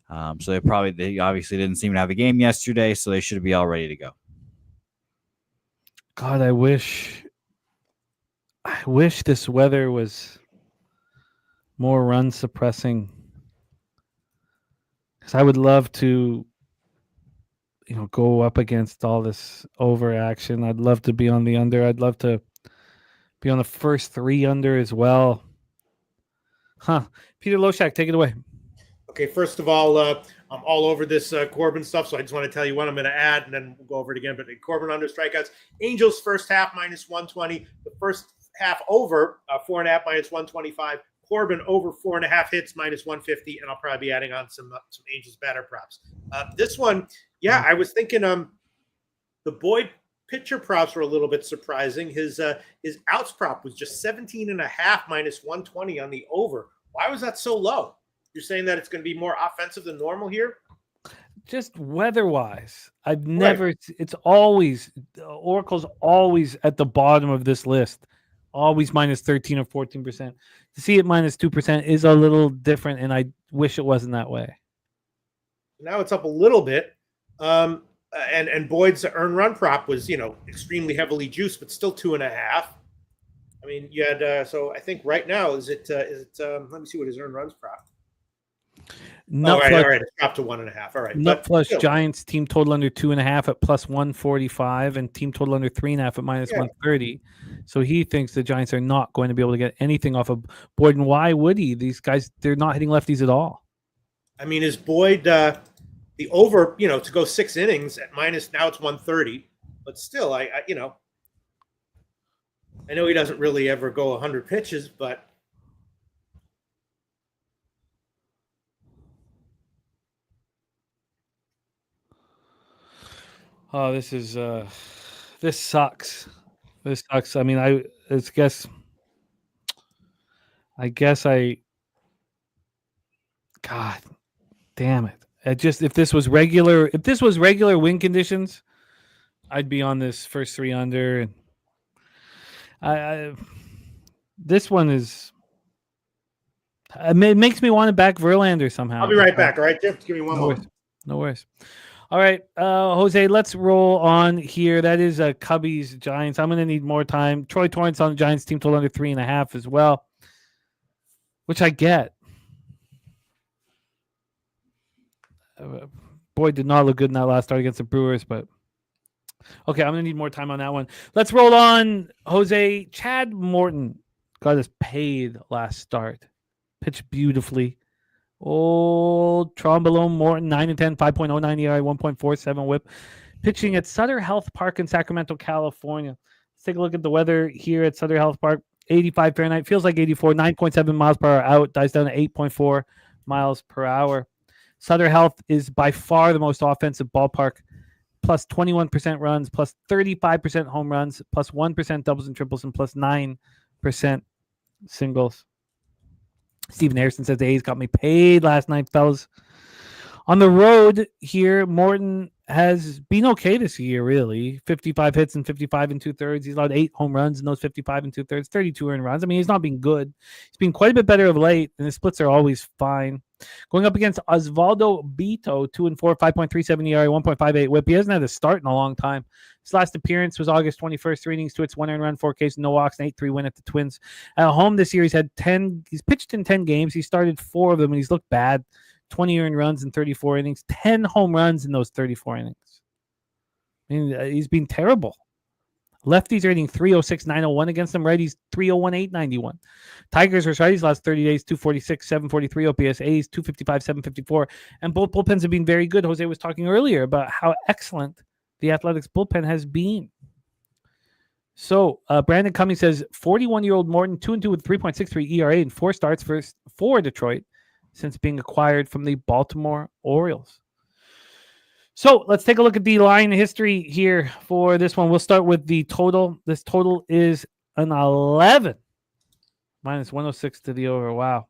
So they obviously didn't seem to have a game yesterday, so they should be all ready to go. God, I wish this weather was more run suppressing. Because I would love to, go up against all this overaction. I'd love to be on the under. I'd love to be on the first 3 under as well. Peter Loshak, take it away. Okay, first of all, I'm all over this Corbin stuff, so I just want to tell you what I'm going to add, and then we'll go over it again. But Corbin under strikeouts. Angels first half -120. The first half over 4.5 -125. Corbin over 4.5 hits -150, and I'll probably be adding on some Angels batter props. This one, I was thinking the Boyd pitcher props were a little bit surprising. His outs prop was just 17.5 -120 on the over. Why was that so low? You're saying that it's going to be more offensive than normal here? Just weather-wise, I've never. Right. It's always Oracle's always at the bottom of this list. Always -13 or 14%. To see it -2% is a little different, and I wish it wasn't that way. Now it's up a little bit, and Boyd's earned run prop was extremely heavily juiced, but still 2.5. I mean, you had so I think right now is it let me see what his earned runs prop. All right, it's dropped to 1.5. All right, Nut Flush Giants team total under 2.5 at +145, and team total under 3.5 at -130. So he thinks the Giants are not going to be able to get anything off of Boyd. And why would he? These guys, they're not hitting lefties at all. I mean, is Boyd the over? To go 6 innings at minus now it's 130, but still, I know he doesn't really ever go 100 pitches, but. Oh, this sucks. This sucks. I mean, I guess God damn it. If this was regular win conditions, I'd be on this first 3 under. And this one is. It makes me want to back Verlander somehow. I'll be right back. All right, Jeff, give me one more. No worries. All right, Jose, let's roll on here. That is Cubbies Giants. I'm going to need more time. Troy Torrance on the Giants team total under 3.5 as well, which I get. Boy, did not look good in that last start against the Brewers, but okay, I'm going to need more time on that one. Let's roll on, Jose. Chad Morton got us paid last start. Pitched beautifully. Old Trombolone Morton, 9-10, 5.09 ERA, 1.47 whip. Pitching at Sutter Health Park in Sacramento, California. Let's take a look at the weather here at Sutter Health Park. 85 Fahrenheit, feels like 84, 9.7 miles per hour out, dies down to 8.4 miles per hour. Sutter Health is by far the most offensive ballpark, plus 21% runs, plus 35% home runs, plus 1% doubles and triples, and plus 9% singles. Stephen Harrison says the A's got me paid last night, fellas. On the road here, Morton has been okay this year, really. 55 hits and 55 2/3. He's allowed 8 home runs in those 55 2/3, 32 earned runs. I mean, he's not been good. He's been quite a bit better of late, and his splits are always fine. Going up against Osvaldo Bito, 2-4, 5.37 ERA, 1.58 whip. He hasn't had a start in a long time. His last appearance was August 21st, 3 innings, 2 hits, 1 earned run, 4 Ks, no walks, an 8-3 win at the Twins. At home this year, he's pitched in 10 games. He started 4 of them, and he's looked bad. 20 earned runs in 34 innings, 10 home runs in those 34 innings. I mean, he's been terrible. Lefties are hitting 306, 901 against them. Righties 301, 891. Tigers versus righties last 30 days, 246, 743 OPS. A's 255, 754. And both bullpens have been very good. Jose was talking earlier about how excellent the Athletics bullpen has been. So Brandon Cummings says 41-year-old Morton, 2-2 with 3.63 ERA and 4 starts for Detroit since being acquired from the Baltimore Orioles. So let's take a look at the line history here for this one. We'll start with the total. This total is an 11. Minus 106 to the over. Wow.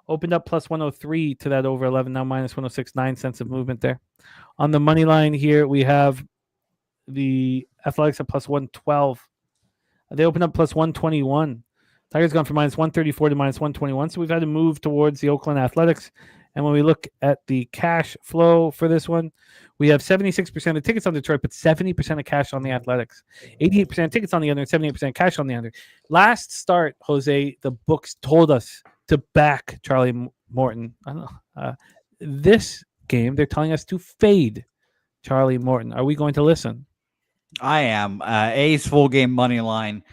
Opened up plus 103 to that over 11. Now minus 106, 9 cents of movement there. On the money line here, we have the Athletics at plus 112. They opened up plus 121. Tigers gone from minus 134 to minus 121. So we've had to move towards the Oakland Athletics. And when we look at the cash flow for this one, we have 76% of tickets on Detroit, but 70% of cash on the Athletics. 88% tickets on the under, 78% cash on the under. Last start, Jose, the books told us to back Charlie Morton. I don't know. This game, they're telling us to fade Charlie Morton. Are we going to listen? I am. A's full game money line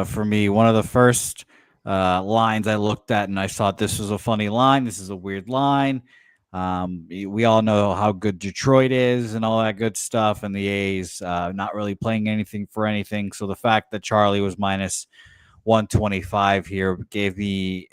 for me. One of the first lines I looked at, and I thought this was a funny line. This is a weird line. We all know how good Detroit is and all that good stuff, and the A's not really playing anything for anything. So the fact that Charlie was minus 125 here gave me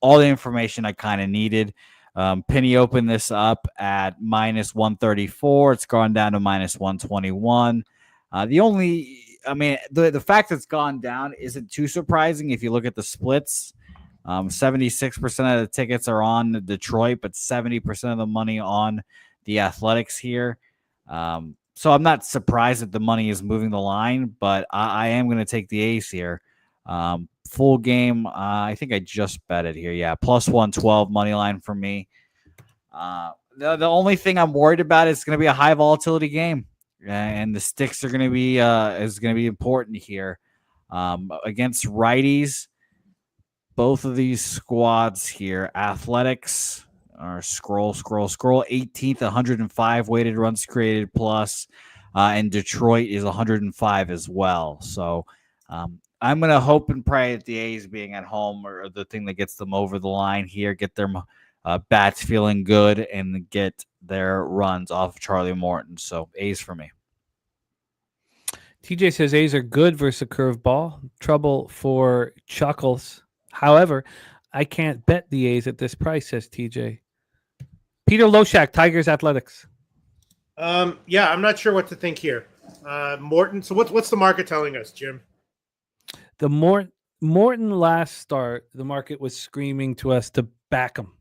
all the information I kind of needed. Penny opened this up at minus 134. It's gone down to minus 121. The fact that it's gone down isn't too surprising if you look at the splits. 76% of the tickets are on Detroit, but 70% of the money on the Athletics here. So I'm not surprised that the money is moving the line, but I am going to take the A's here. Full game, I think I just bet it here. Yeah, plus 112 money line for me. The only thing I'm worried about is going to be a high volatility game. And the sticks are going to be important here against righties. Both of these squads here, Athletics are scroll 18th, 105 weighted runs created plus, and Detroit is 105 as well. So I'm going to hope and pray that the A's being at home are the thing that gets them over the line here, get their bats feeling good, and get their runs off of Charlie Morton. So A's for me. TJ says A's are good versus a curveball. Trouble for Chuckles. However, I can't bet the A's at this price, says TJ. Peter Loshak, Tigers Athletics. Yeah, I'm not sure what to think here. Morton. So what's the market telling us, Jim? The Morton last start, the market was screaming to us to back him,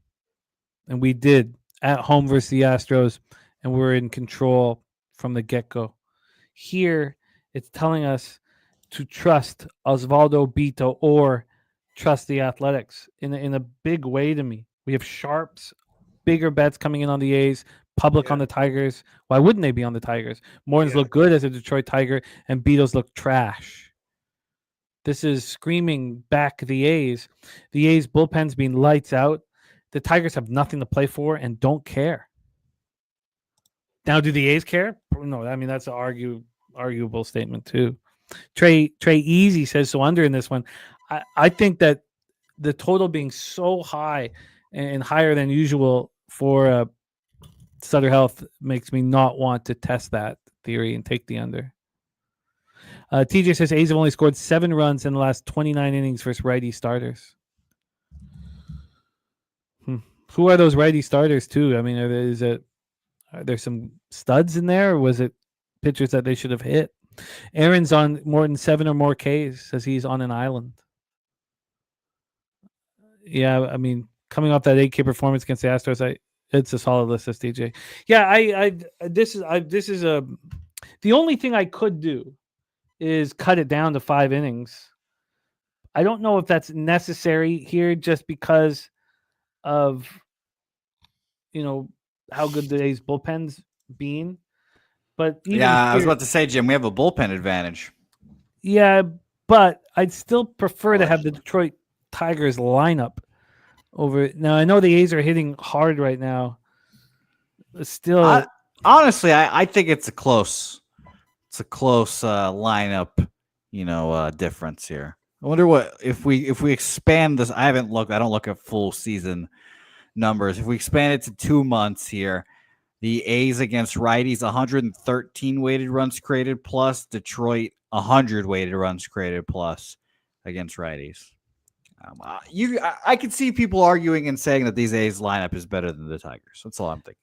and we did at home versus the Astros, and we're in control from the get-go. Here, it's telling us to trust Osvaldo Bito or trust the Athletics in a big way to me. We have sharps, bigger bets coming in on the A's, public on the Tigers. Why wouldn't they be on the Tigers? Morton's look good as a Detroit Tiger, and Bito's look trash. This is screaming back the A's. The A's bullpen's being lights out. The Tigers have nothing to play for and don't care. Now, do the A's care? No, I mean, that's an arguable statement too. Trey Easy says so under in this one. I think that the total being so high and higher than usual for Sutter Health makes me not want to test that theory and take the under. TJ says A's have only scored 7 runs in the last 29 innings versus righty starters. Who are those righty starters too? I mean, are there some studs in there, or was it pitchers that they should have hit? Aaron's on more than 7 or more Ks, says he's on an island. Yeah, I mean, coming off that 8K performance against the Astros, it's a solid list, says DJ. Yeah, this is the only thing I could do is cut it down to 5 innings. I don't know if that's necessary here just because of, how good the A's bullpen's been. But I was about to say, Jim, we have a bullpen advantage. Yeah, but I'd still prefer to have the Detroit Tigers lineup over. Now, I know the A's are hitting hard right now. But still, honestly, I think it's a close lineup, difference here. I wonder what if we expand this. I don't look at full season numbers. If we expand it to 2 months here, the A's against righties 113 weighted runs created plus, Detroit 100 weighted runs created plus against righties. I could see people arguing and saying that these A's lineup is better than the Tigers. That's all I'm thinking.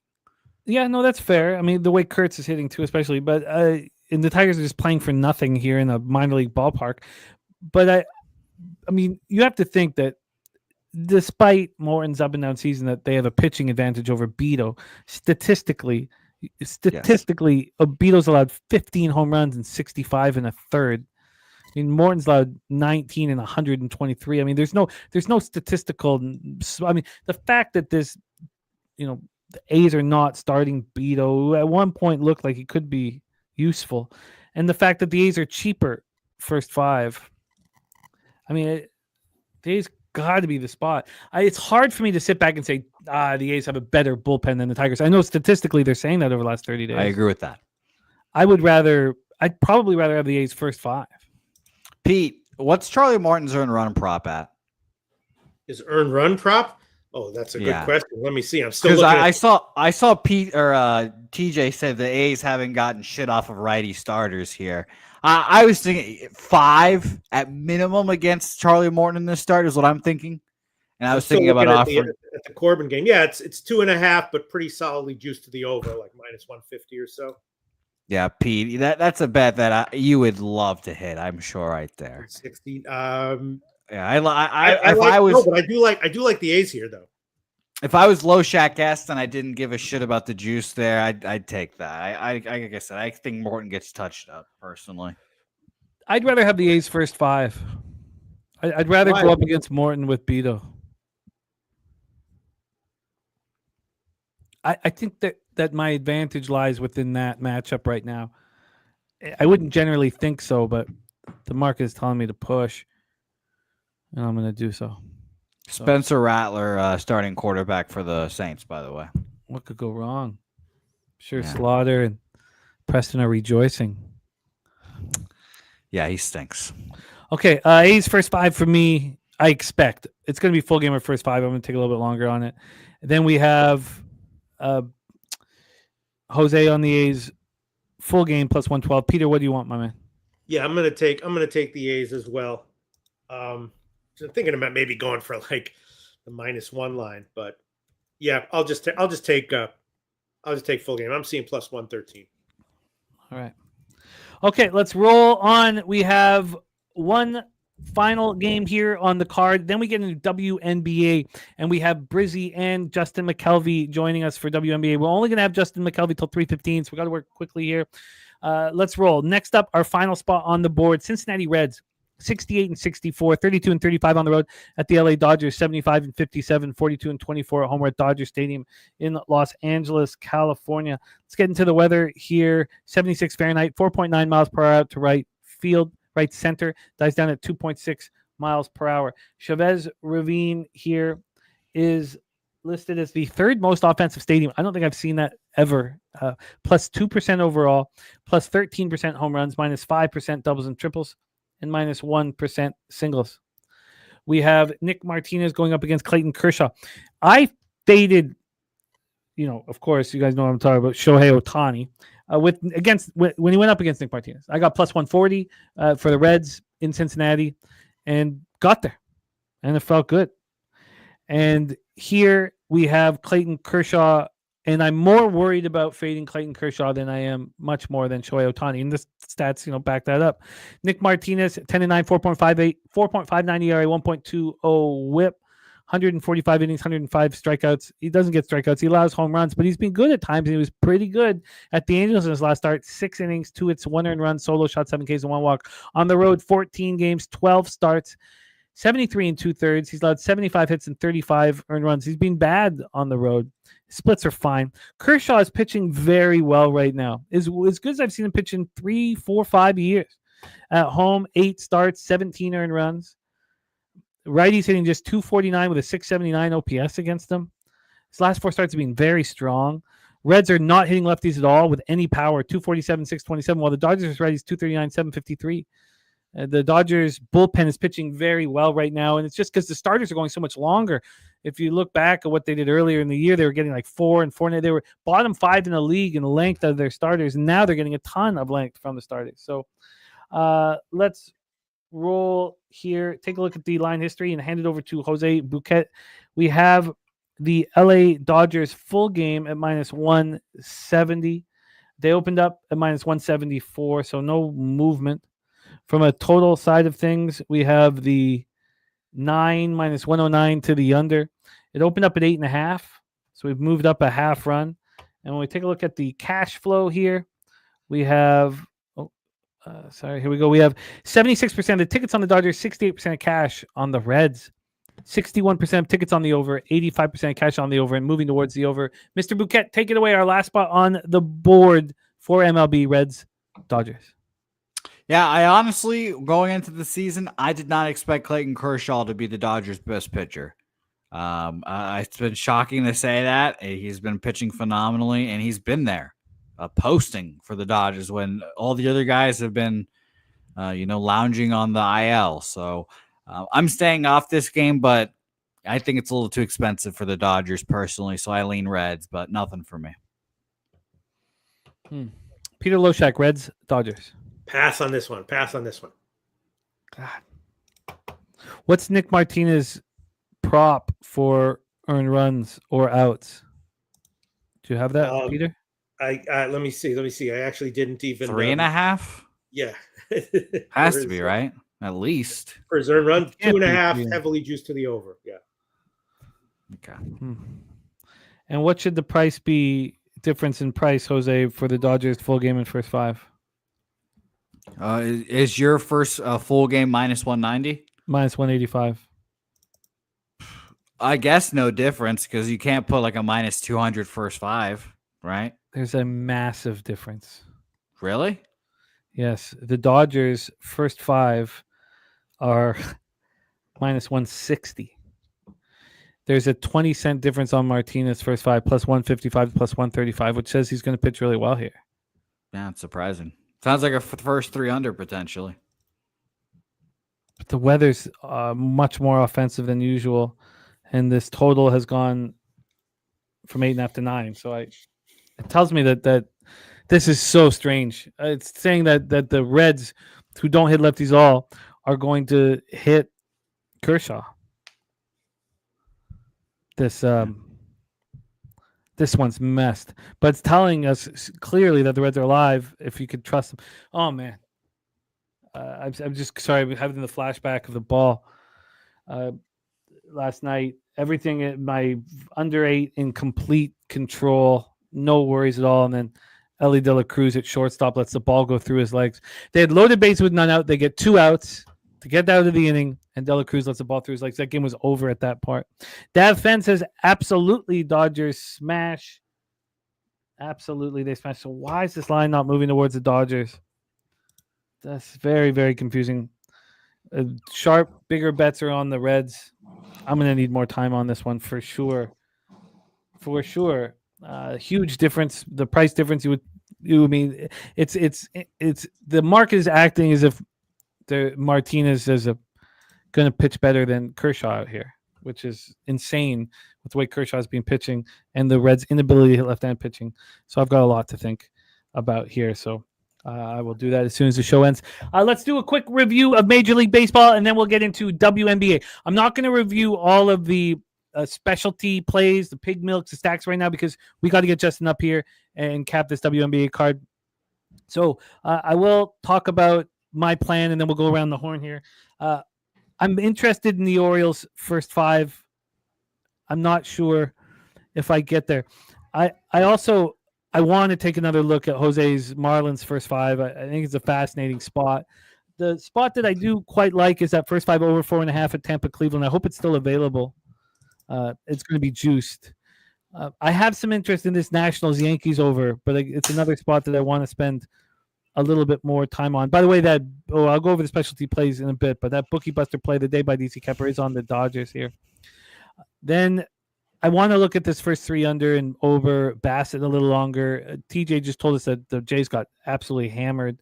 Yeah, no, that's fair. I mean, the way Kurtz is hitting too, especially, but and the Tigers are just playing for nothing here in a minor league ballpark. But I mean, you have to think that despite Morton's up and down season, that they have a pitching advantage over Bito. Statistically, Bito's allowed 15 home runs and 65 in a third. I mean, Morton's allowed 19 and 123. I mean, there's no statistical. I mean, the fact that this, the A's are not starting Bito at one point looked like he could be useful, and the fact that the A's are cheaper first 5. I mean, the A's got to be the spot. It's hard for me to sit back and say, the A's have a better bullpen than the Tigers. I know statistically they're saying that over the last 30 days. I agree with that. I'd probably rather have the A's first 5. Pete, what's Charlie Martin's earned run prop at? His earned run prop? Oh, that's a good question. Let me see. I'm still looking. I saw Pete or TJ said the A's haven't gotten shit off of righty starters here. I was thinking 5 at minimum against Charlie Morton in this start is what I'm thinking. And I was thinking about offering at the Corbin game. Yeah, it's 2.5, but pretty solidly juiced to the over, like minus 150 or so. Yeah, Pete, that's a bet that you would love to hit. I'm sure right there. 60. Yeah, but I do like the A's here though. If I was Loshak guest and I didn't give a shit about the juice there, I'd take that. Like I said, I think Morton gets touched up personally. I'd rather have the A's first 5. I'd rather go up against Morton with Bito. I think that my advantage lies within that matchup right now. I wouldn't generally think so, but the market is telling me to push, and I'm going to do so. Spencer Rattler, starting quarterback for the Saints, by the way. What could go wrong? Sure, yeah. Slaughter and Preston are rejoicing. Yeah, he stinks. Okay, A's first 5 for me, I expect. It's going to be full game of first 5. I'm going to take a little bit longer on it. Then we have Jose on the A's full game plus 112. Peter, what do you want, my man? Yeah, I'm gonna take the A's as well. I'm thinking about maybe going for like the -1 line, but yeah, I'll just take full game. I'm seeing plus 113. All right. Okay, let's roll on. We have one final game here on the card. Then we get into WNBA, and we have Brizzy and Justin McCelvy joining us for WNBA. We're only going to have Justin McCelvy till 3:15, so we got to work quickly here. Let's roll. Next up, our final spot on the board, Cincinnati Reds, 68-64, 32-35 on the road at the LA Dodgers, 75-57, 42-24 at home at Dodger Stadium in Los Angeles, California. Let's get into the weather here. 76 Fahrenheit, 4.9 miles per hour out to right field. Right center dies down at 2.6 miles per hour. Chavez Ravine here is listed as the third most offensive stadium. I don't think I've seen that ever. Plus 2% overall, plus 13% home runs, minus 5% doubles and triples, and minus 1% singles. We have Nick Martinez going up against Clayton Kershaw. I faded, of course, you guys know what I'm talking about, Shohei Ohtani. When he went up against Nick Martinez, I got plus 140 for the Reds in Cincinnati, and got there, and it felt good. And here we have Clayton Kershaw, and I'm more worried about fading Clayton Kershaw than I am much more than Shohei Ohtani. And the stats, back that up. Nick Martinez, 10-9, 4.58, 4.59 ERA, 1.20 WHIP. 145 innings, 105 strikeouts. He doesn't get strikeouts. He allows home runs, but he's been good at times. And he was pretty good at the Angels in his last start. 6 innings, 2 hits, 1 earned run, solo shot, 7 Ks, and 1 walk. On the road, 14 games, 12 starts, 73 2/3. He's allowed 75 hits and 35 earned runs. He's been bad on the road. His splits are fine. Kershaw is pitching very well right now. As good as I've seen him pitch in 3, 4, 5 years. At home, 8 starts, 17 earned runs. Righty's hitting just 249 with a 679 OPS against them. His last 4 starts have been very strong. Reds are not hitting lefties at all with any power, 247, 627, while the Dodgers' righties 239, 753. The Dodgers bullpen is pitching very well right now, and it's just because the starters are going so much longer. If you look back at what they did earlier in the year, they were getting like 4 and 4. They were bottom 5 in the league in the length of their starters, and now they're getting a ton of length from the starters. So let's roll here, take a look at the line history, and hand it over to Jose Bouquet. We have the LA Dodgers full game at minus 170. They opened up at minus 174, so no movement. From a total side of things, we have the 9 minus 109 to the under. It opened up at 8.5, so we've moved up a half run. And when we take a look at the cash flow here, we have here we go. We have 76% of the tickets on the Dodgers, 68% of cash on the Reds, 61% of tickets on the over, 85% of cash on the over, and moving towards the over. Mr. Bouquet, take it away. Our last spot on the board for MLB Reds Dodgers. Yeah, I honestly, going into the season, I did not expect Clayton Kershaw to be the Dodgers' best pitcher. It's been shocking to say that. He's been pitching phenomenally, and he's been there. Posting for the Dodgers when all the other guys have been, lounging on the IL. So I'm staying off this game, but I think it's a little too expensive for the Dodgers personally. So I lean Reds, but nothing for me. Peter Loshak, Reds, Dodgers. Pass on this one. God. What's Nick Martinez prop for earned runs or outs? Do you have that, Peter? Let me see. I actually didn't even 3.5. Yeah, has to be right. At least for his earned run, 2.5 heavily juiced to the over. Yeah. Okay. And what should the price be? Difference in price, Jose, for the Dodgers full game and first 5? Is your first full game minus 190? Minus 185. I guess no difference because you can't put like a minus 200 first 5, right? There's a massive difference. Really? Yes. The Dodgers' first 5 are minus 160. There's a 20-cent difference on Martinez' first 5, plus 155, plus 135, which says he's going to pitch really well here. Yeah, it's surprising. Sounds like a first 3 under potentially. But the weather's much more offensive than usual, and this total has gone from 8.5 to 9. So it tells me that this is so strange. It's saying that the Reds, who don't hit lefties all, are going to hit Kershaw. This This one's messed, but it's telling us clearly that the Reds are alive. If you could trust them. Oh man, I'm just sorry. I'm having the flashback of the ball last night. Everything at my under 8 in complete control, no worries at all. And then Ellie De La Cruz at shortstop lets the ball go through his legs. They had loaded base with none out. They get 2 outs to get out of the inning, and De La Cruz lets the ball through his legs. That game was over at that part. Dav Fenn says, absolutely, Dodgers smash. Absolutely, they smash. So why is this line not moving towards the Dodgers? That's very, very confusing. Sharp, bigger bets are on the Reds. I'm going to need more time on this one for sure. For sure. Huge difference. The price difference you mean it's the market is acting as if the Martinez is going to pitch better than Kershaw out here, which is insane with the way Kershaw's been pitching and the Reds' inability to hit left-hand pitching. So I've got a lot to think about here. So I will do that as soon as the show ends. Let's do a quick review of Major League Baseball, and then we'll get into WNBA. I'm not going to review all of the specialty plays, the pig milks, the stacks right now, because we got to get Justin up here and cap this WNBA card. So I will talk about my plan, and then we'll go around the horn here. I'm interested in the Orioles' first 5. I'm not sure if I get there. I want to take another look at Jose's Marlins first 5. I think it's a fascinating spot. The spot that I do quite like is that first 5 over 4.5 at Tampa, Cleveland. I hope it's still available. It's going to be juiced. I have some interest in this Nationals Yankees over, but it's another spot that I want to spend a little bit more time on. By the way, I'll go over the specialty plays in a bit, but that Bookie Buster play the day by DC Kepper is on the Dodgers here. Then I want to look at this first 3 under and over Bassett a little longer. TJ just told us that the Jays got absolutely hammered.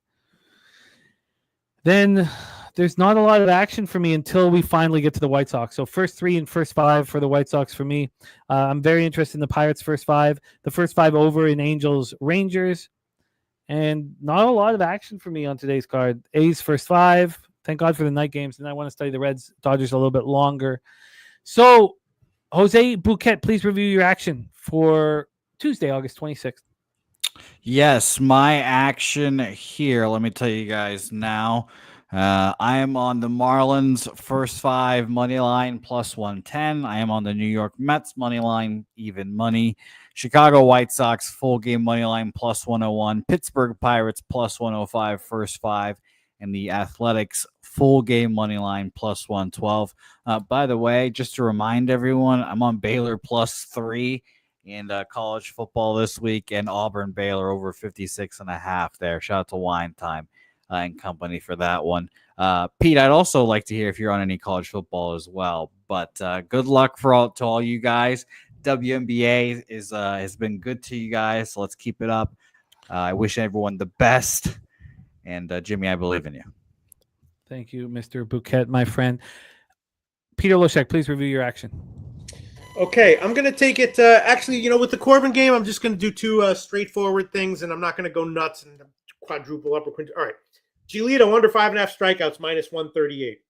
Then there's not a lot of action for me until we finally get to the White Sox. So first 3 and first 5 for the White Sox for me. I'm very interested in the Pirates first 5. The first 5 over in Angels Rangers. And not a lot of action for me on today's card. A's first 5. Thank God for the night games. And I want to study the Reds Dodgers a little bit longer. So Jose Bouquet, please review your action for Tuesday, August 26th. Yes, my action here. Let me tell you guys now. I am on the Marlins first 5 money line plus 110. I am on the New York Mets money line, even money. Chicago White Sox full game money line plus 101. Pittsburgh Pirates plus 105 first 5. And the Athletics full game money line plus 112. By the way, just to remind everyone, I'm on Baylor plus 3 in college football this week, and Auburn Baylor over 56.5 there. Shout out to Wine Time and company for that one. Pete, I'd also like to hear if you're on any college football as well. But good luck to all you guys. WNBA has been good to you guys, so let's keep it up. I wish everyone the best. And Jimmy, I believe in you. Thank you, Mr. Bouquet, my friend. Peter Loshak, please review your action. Okay, I'm going to take it. Actually, with the Corbin game, I'm just going to do 2 straightforward things, and I'm not going to go nuts and quadruple up or quintuple. All right. Giolito under 5.5 strikeouts, minus 138.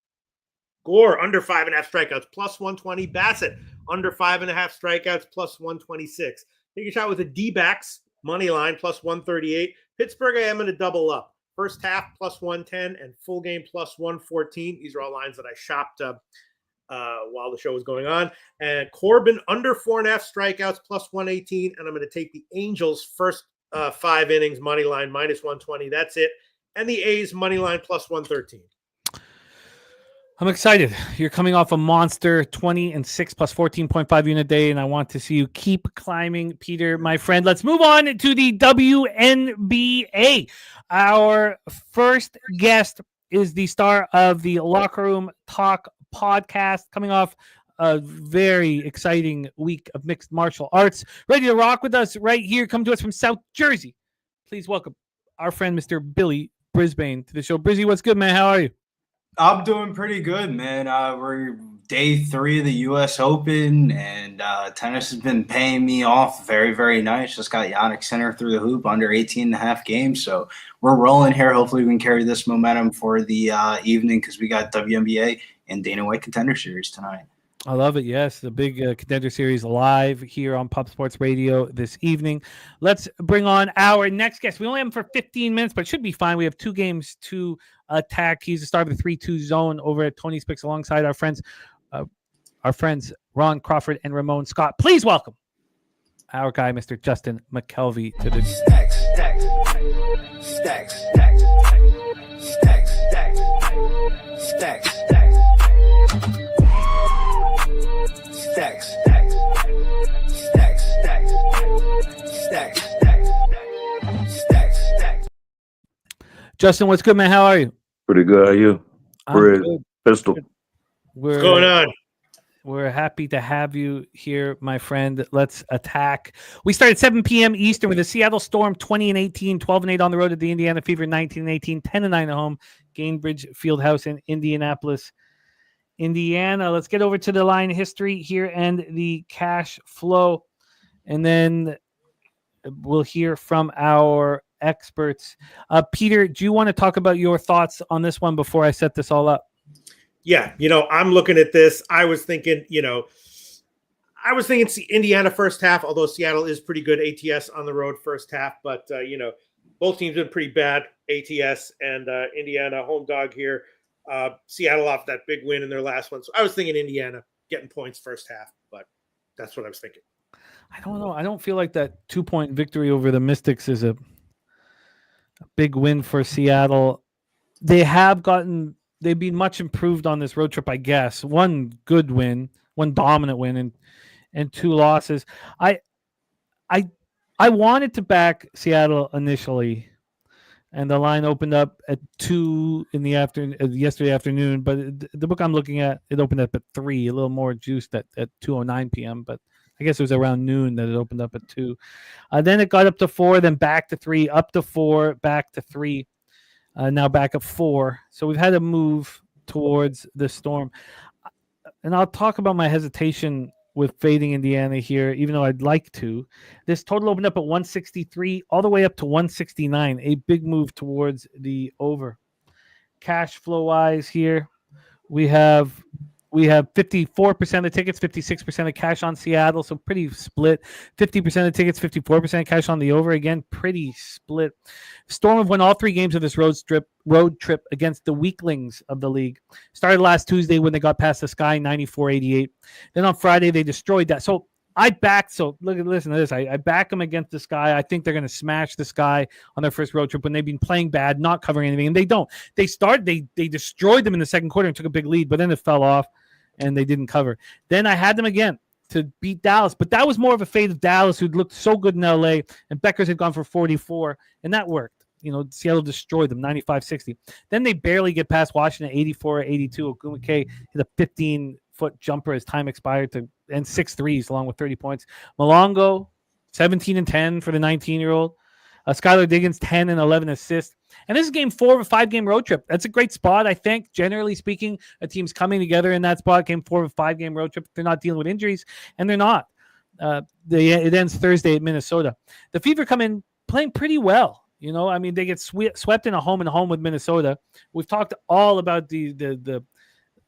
Gore under 5.5 strikeouts, plus 120. Bassett under 5.5 strikeouts, plus 126. Take a shot with the D-backs money line, plus 138. Pittsburgh, I am going to double up. First half, plus 110, and full game, plus 114. These are all lines that I shopped while the show was going on. And Corbin under 4.5 strikeouts, plus 118. And I'm going to take the Angels first 5 innings money line, minus 120. That's it. And the A's money line, plus 113. I'm excited. You're coming off a monster 20-6 plus 14.5 unit day, and I want to see you keep climbing, Peter, my friend. Let's move on to the WNBA. Our first guest is the star of the Locker Room Talk podcast, coming off a very exciting week of mixed martial arts. Ready to rock with us right here. Come to us from South Jersey. Please welcome our friend, Mr. Billy Brisbane, to the show. Brizzy, what's good, man? How are you? I'm doing pretty good, man. We're day 3 of the U.S. Open, and tennis has been paying me off very, very nice. Just got Yannick Sinner through the hoop under 18.5 games, so we're rolling here. Hopefully we can carry this momentum for the evening because we got WNBA and Dana White Contender Series tonight. I love it. Yes, the big contender series live here on Pop Sports Radio this evening. Let's bring on our next guest. We only have him for 15 minutes, but it should be fine. We have 2 games to attack. He's the start of the 3-2 zone over at Tony's Picks alongside our friends Ron Crawford and Ramon Scott. Please welcome our guy, Mr. Justin McKelvey, to the Stacks, stacks, stacks, stacks, stacks, stacks, stacks, stacks, stacks, stacks, stacks, stacks, stacks. Justin. What's good, man? How are you? Pretty good. How you? I'm Fred, good. Pistol. What's going on? We're happy to have you here, my friend. Let's attack. We start at 7 p.m. Eastern with the Seattle Storm 20-18, 12-8 on the road at the Indiana Fever 19-18, 10-9 at home, Gainbridge Fieldhouse in Indianapolis, Indiana. Let's get over to the line history here and the cash flow, and then we'll hear from our experts. Peter, do you want to talk about your thoughts on this one before I set this all up? Yeah, I'm looking at this. I was thinking Indiana first half, although Seattle is pretty good ATS on the road first half. But, both teams been pretty bad ATS, and Indiana home dog here. Seattle off that big win in their last one. So I was thinking Indiana getting points first half, but that's what I was thinking. I don't know. I don't feel like that 2-point victory over the Mystics is a big win for Seattle. They've been much improved on this road trip, I guess. One good win, one dominant win, and 2 losses. I wanted to back Seattle initially, and the line opened up at 2 in the afternoon yesterday afternoon. But the book I'm looking at, it opened up at 3, a little more juiced at 2:09 p.m. But I guess it was around noon that it opened up at 2. Then it got up to 4, then back to 3, up to 4, back to 3. Now back at 4. So we've had a move towards the Storm. And I'll talk about my hesitation with fading Indiana here, even though I'd like to. This total opened up at 163 all the way up to 169, a big move towards the over. Cash flow wise here, we have 54% of tickets, 56% of cash on Seattle, so pretty split. 50% of tickets, 54% cash on the over. Again, pretty split. Storm have won all 3 games of this road trip against the weaklings of the league. Started last Tuesday when they got past the Sky, 94-88. Then on Friday, they destroyed that. So listen to this. I back them against the Sky. I think they're going to smash the Sky on their first road trip when they've been playing bad, not covering anything. And they don't. They destroyed them in the second quarter and took a big lead, but then it fell off and they didn't cover. Then I had them again to beat Dallas, but that was more of a fade of Dallas, who'd looked so good in LA, and Beckers had gone for 44, and that worked. Seattle destroyed them 95-60. Then they barely get past Washington 84-82. Ogumake hit a 15-foot jumper as time expired and 6 threes along with 30 points. Malongo 17-10 for the 19-year-old. Skylar Diggins 10 and 11 assists. And this is game 4 of a 5-game road trip. That's a great spot, I think. Generally speaking, a team's coming together in that spot. Game 4 of a 5-game road trip. They're not dealing with injuries, and they're not. It ends Thursday at Minnesota. The Fever come in playing pretty well. They get swept in a home with Minnesota. We've talked all about the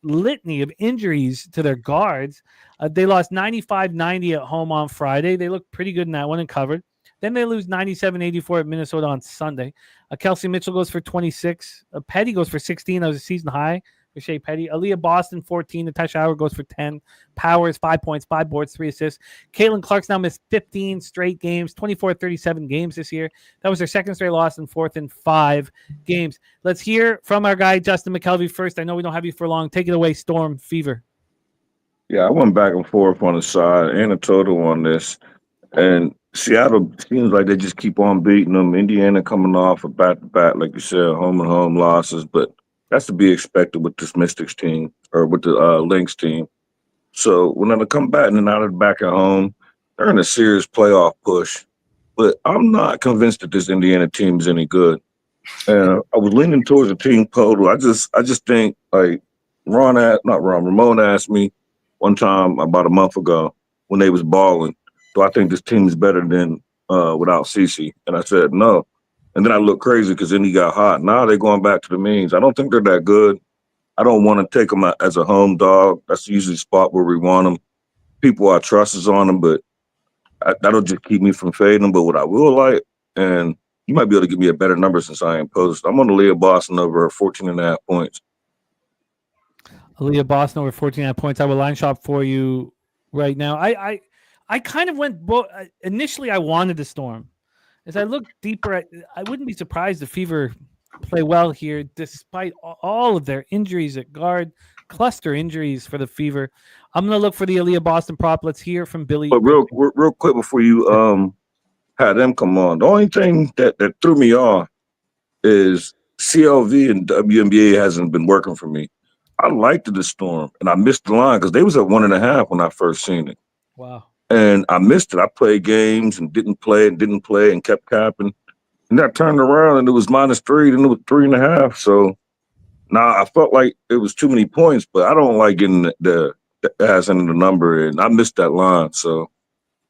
litany of injuries to their guards. They lost 95-90 at home on Friday. They looked pretty good in that one and covered. Then they lose 97-84 at Minnesota on Sunday. Kelsey Mitchell goes for 26. Petty goes for 16. That was a season high for Shea Petty. Aaliyah Boston, 14. Natasha Howard goes for 10. Powers, 5 points, 5 boards, 3 assists. Caitlin Clark's now missed 15 straight games, 24-37 games this year. That was their second straight loss and 4th in 5 games. Let's hear from our guy, Justin McKelvey, first. I know we don't have you for long. Take it away, Storm Fever. Yeah, I went back and forth on the side and a total on this. And Seattle seems like they just keep on beating them. Indiana coming off a back-to-back, like you said, home-and-home losses. But that's to be expected with this Mystics team or with the Lynx team. So when they come back and now they're back at home, they're in a serious playoff push. But I'm not convinced that this Indiana team is any good. And I was leaning towards the team total. I just think, like, Ramon asked me one time about a month ago when they was balling, do I think this team is better than without Cece? And I said no. And then I looked crazy because then he got hot. Now they're going back to the means. I don't think they're that good. I don't want to take them as a home dog. That's usually the spot where we want them. People I trust is on them, but that'll just keep me from fading them. But what I will like, and you might be able to give me a better number since I ain't posted. I'm on the Leah Boston over 14.5 points. Aaliyah Boston over 14.5 points. I will line shop for you right now. I kind of went initially I wanted the Storm. As I look deeper, I wouldn't be surprised if Fever play well here despite all of their injuries at guard, cluster injuries for the Fever. I'm going to look for the Aaliyah Boston prop. Let's hear from Billy. But real quick before you had them come on, the only thing that threw me off is CLV and WNBA hasn't been working for me. I liked the Storm, and I missed the line because they was at 1.5 when I first seen it. Wow. And I missed it. I played games and didn't play and kept capping. And then I turned around and it was -3, then it was 3.5. So now I felt like it was too many points, but I don't like getting the ass into the number, and I missed that line. So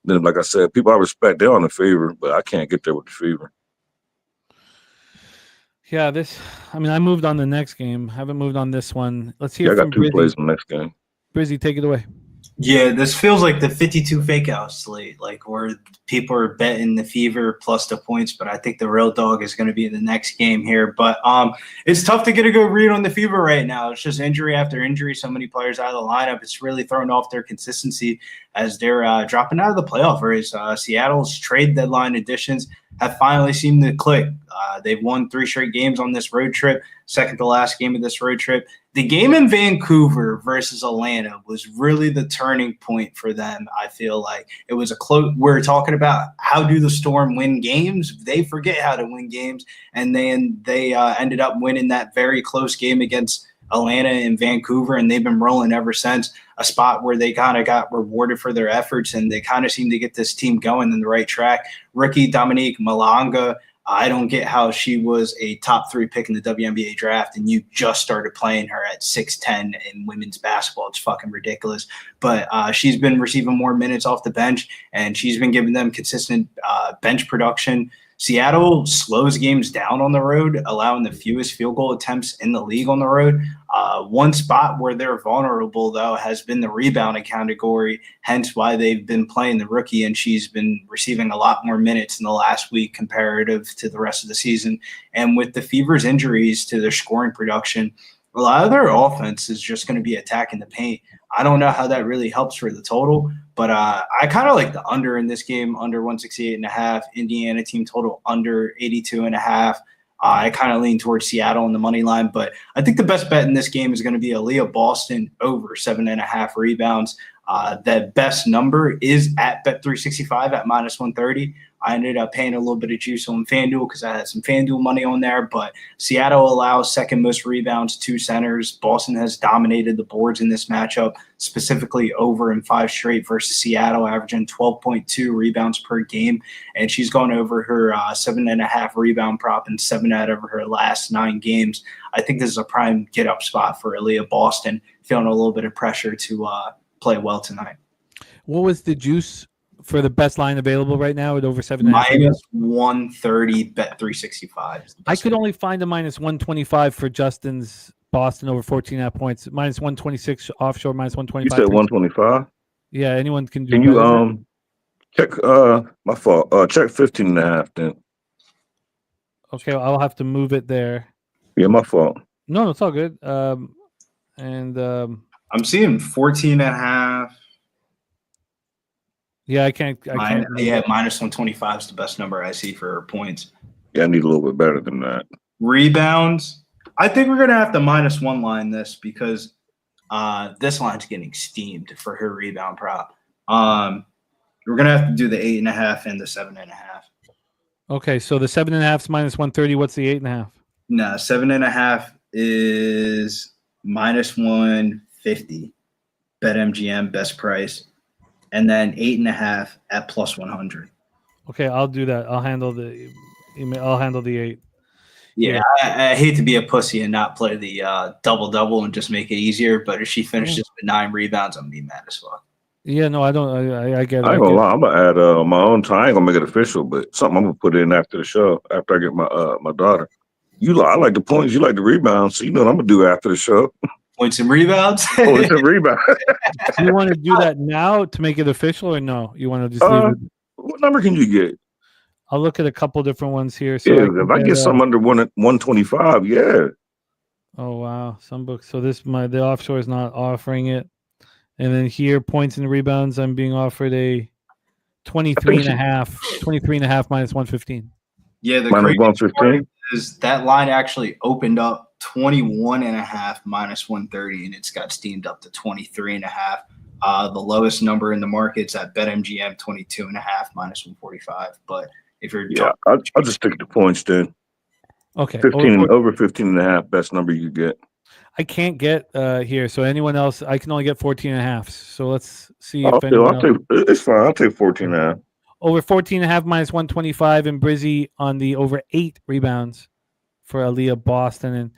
then, like I said, people I respect, they're on the Fever, but I can't get there with the Fever. Yeah, I moved on the next game. Haven't moved on this one. Let's hear I from got 2 Brizzy. plays in the next game. Brizzy, take it away. Yeah, this feels like the 52 fake out slate, like where people are betting the Fever plus the points, but I think the real dog is going to be in the next game here. But it's tough to get a good read on the Fever right now. It's just injury after injury. So many players out of the lineup. It's really thrown off their consistency as they're dropping out of the playoff race. Seattle's trade deadline additions have finally seemed to click. They've won 3 straight games on this road trip, second to last game of this road trip. The game in Vancouver versus Atlanta was really the turning point for them. I feel like it was a close. We're talking about how do the Storm win games? They forget how to win games, and then they ended up winning that very close game against Atlanta and Vancouver, and they've been rolling ever since. A spot where they kind of got rewarded for their efforts, and they kind of seem to get this team going in the right track. Rookie Dominique Malanga, I don't get how she was a top 3 pick in the WNBA draft, and you just started playing her at 6'10" in women's basketball. It's fucking ridiculous. But she's been receiving more minutes off the bench, and she's been giving them consistent bench production. Seattle slows games down on the road, allowing the fewest field goal attempts in the league on the road. One spot where they're vulnerable, though, has been the rebounding category, hence why they've been playing the rookie, and she's been receiving a lot more minutes in the last week comparative to the rest of the season. And with the Fever's injuries to their scoring production, a lot of their offense is just going to be attacking the paint. I don't know how that really helps for the total, but I kind of like the under in this game, under 168.5. Indiana team total under 82.5. I kind of lean towards Seattle on the money line, but I think the best bet in this game is going to be Aaliyah Boston over 7.5 rebounds. The best number is at Bet365 at -130. I ended up paying a little bit of juice on FanDuel because I had some FanDuel money on there, but Seattle allows second most rebounds to centers. Boston has dominated the boards in this matchup, specifically over in 5 straight versus Seattle, averaging 12.2 rebounds per game, and she's gone over her 7.5 rebound prop in 7 out of her last 9 games. I think this is a prime get-up spot for Aaliyah Boston, feeling a little bit of pressure to play well tonight. What was the juice for the best line available right now at over 7.5? -130, Bet365. I could only find a -125 for Justin's Boston over 14.5 points. -126 offshore, -125. You said 125? Yeah, anyone can do. Can you check my fault? Check 15.5 then. Okay, I'll have to move it there. Yeah, my fault. No, it's all good. I'm seeing 14.5. Yeah, I can't. Yeah, -125 is the best number I see for points. Yeah, I need a little bit better than that. Rebounds. I think we're gonna have to -1 line this because this line's getting steamed for her rebound prop. We're gonna have to do the 8.5 and the 7.5. Okay, so the 7.5 is -130. What's the 8.5? No, 7.5 is -150. BetMGM best price. And then 8.5 at +100. Okay, I'll do that. I'll handle the email. I'll handle the 8. Yeah, I hate to be a pussy and not play the double and just make it easier. But if she finishes with 9 rebounds, I'm gonna be mad as fuck. Yeah, no, I don't. I get it. I ain't gonna lie. I'm gonna add my own time. I ain't gonna make it official, but something I'm gonna put in after the show. After I get my my daughter. I like the points. You like the rebounds. So you know what I'm gonna do after the show. Points and rebounds. Oh, it's a rebound. Do you want to do that now to make it official, or no? You want to just leave it? What number can you get? I'll look at a couple different ones here. So Yeah, if I get some under 125, yeah. Oh wow, some books. So the offshore is not offering it, and then here points and rebounds. I'm being offered a 23.5 minus 115. Yeah, the Minus crazy 115. is that line actually opened up 21.5 minus 130, and it's got steamed up to 23.5. The lowest number in the market's at BetMGM 22.5 minus 145. But if you're I'll just stick to points then. Okay, 15 over 15.5, best number you get. I can't get here. So anyone else, I can only get 14.5. So let's see if I'll anyone else. it's fine. I'll take 14.5. Over 14.5 minus 125, and Brizzy on the over 8 rebounds for Aaliyah Boston. And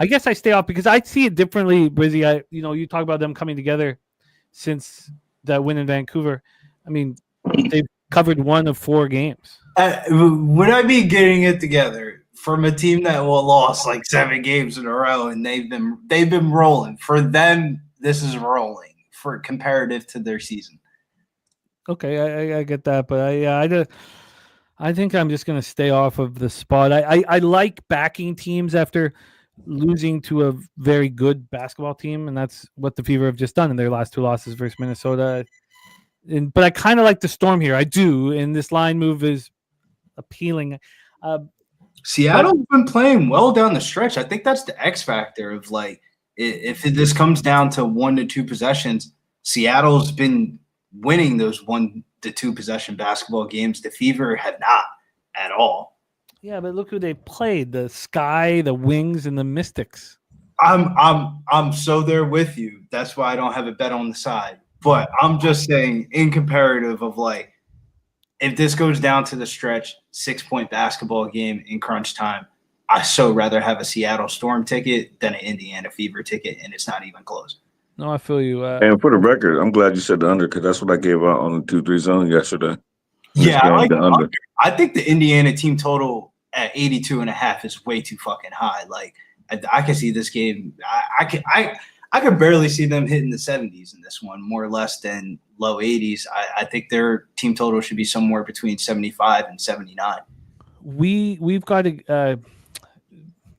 I guess I stay off because I see it differently, Brizzy. You talk about them coming together since that win in Vancouver. I mean, they've covered 1 of 4 games. Would I be getting it together from a team that lost like 7 games in a row, and they've been rolling? For them, this is rolling for comparative to their season. Okay, I get that, but I think I'm just going to stay off of the spot. I like backing teams after losing to a very good basketball team, and that's what the Fever have just done in their last 2 losses versus Minnesota. But I kind of like the Storm here. I do, and this line move is appealing. Seattle's been playing well down the stretch. I think that's the X factor of like if this comes down to 1 to 2 possessions, Seattle's been winning those 1 to 2 possession basketball games. The Fever have not at all. Yeah, but look who they played: the Sky, the Wings, and the Mystics. I'm so there with you. That's why I don't have a bet on the side. But I'm just saying, in comparative of like, if this goes down to the stretch, 6-point basketball game in crunch time, I so rather have a Seattle Storm ticket than an Indiana Fever ticket, and it's not even close. No, I feel you. And for the record, I'm glad you said the under because that's what I gave out on the 2-3 zone yesterday. Yeah, I like the under. I think the Indiana team total at 82.5 is way too fucking high. Like, I can see this game. I could barely see them hitting the 70s in this one, more or less than low 80s. I think their team total should be somewhere between 75 and 79. We've got to.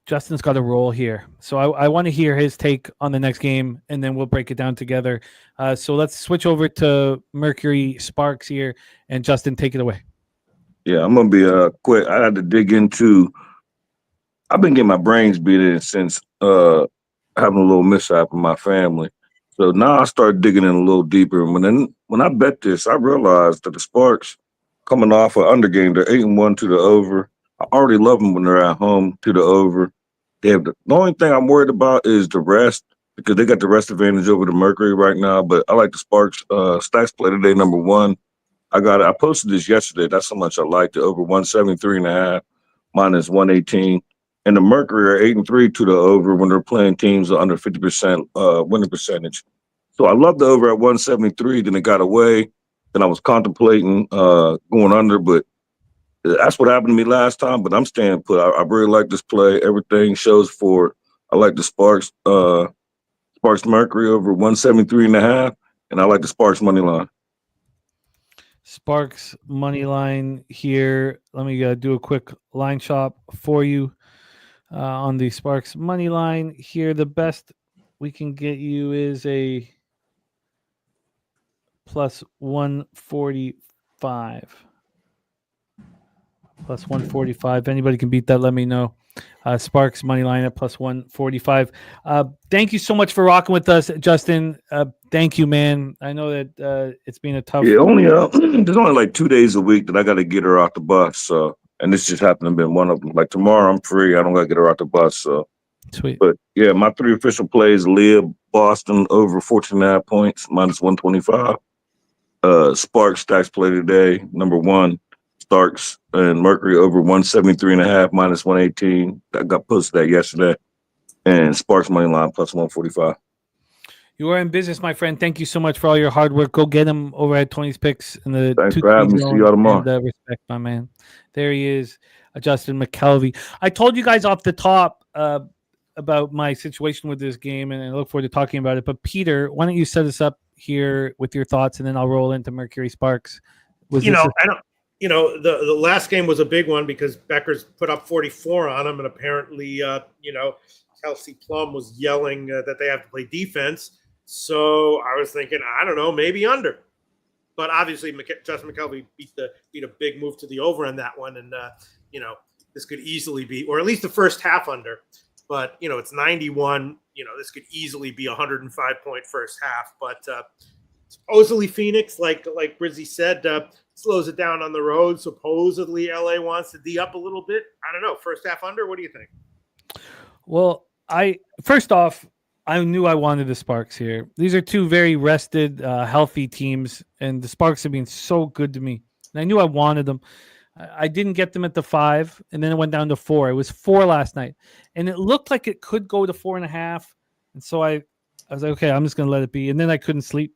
Justin's got a roll here, so I want to hear his take on the next game, and then we'll break it down together. So let's switch over to Mercury Sparks here, and Justin, take it away. Yeah, I'm gonna be quick. I had to dig into. I've been getting my brains beat in since having a little mishap in my family. So now I start digging in a little deeper. And when I bet this, I realized that the Sparks coming off an under game, they're 8-1 to the over. I already love them when they're at home to the over. They have the only thing I'm worried about is the rest because they got the rest advantage over the Mercury right now. But I like the Sparks. Stacks play today, number 1. I posted this yesterday. That's how much I liked it. Over 173.5 minus 118. And the Mercury are 8-3 to the over when they're playing teams under 50% winning percentage. So I love the over at 173. Then it got away. Then I was contemplating going under, but that's what happened to me last time. But I'm staying put. I really like this play. Everything shows for it. I like the Sparks. Sparks Mercury over 173.5, and I like the Sparks money line. Sparks money line here. Let me do a quick line shop for you on the Sparks money line here. The best we can get you is a plus 145. Plus 145. If anybody can beat that, let me know. Sparks money line at plus 145. Thank you so much for rocking with us, Justin. Thank you, man. I know that it's been a tough. Yeah, only there's only like 2 days a week that I got to get her off the bus. So, and this just happened to be one of them. Like tomorrow, I'm free. I don't got to get her off the bus. So, sweet. But yeah, my 3 official plays: Leah Boston over 14.5 points minus 125. Sparks stacks play today, number 1. Starks and Mercury over 173.5 minus 118. That got posted that yesterday. And Sparks money line plus 145. You are in business, my friend. Thank you so much for all your hard work. Go get him over at Tony's Picks in the. Thanks for having me. See y'all tomorrow. And, respect, my man. There he is, Justin McKelvey. I told you guys off the top about my situation with this game, and I look forward to talking about it. But Peter, why don't you set us up here with your thoughts, and then I'll roll into Mercury Sparks. I don't. The last game was a big one because Becker's put up 44 on him, and apparently, Kelsey Plum was yelling that they have to play defense. So I was thinking, I don't know, maybe under. But obviously, Justin McCelvy beat a big move to the over on that one, and this could easily be, or at least the first half under. But it's 91. This could easily be 105-point first half. But supposedly Phoenix, like Brizzy said, slows it down on the road. Supposedly LA wants to D up a little bit. I don't know. First half under. What do you think? Well, first off, I knew I wanted the Sparks here. These are two very rested, healthy teams, and the Sparks have been so good to me. And I knew I wanted them. I didn't get them at the 5, and then it went down to 4. It was 4 last night, and it looked like it could go to 4.5. And so I was like, okay, I'm just going to let it be. And then I couldn't sleep.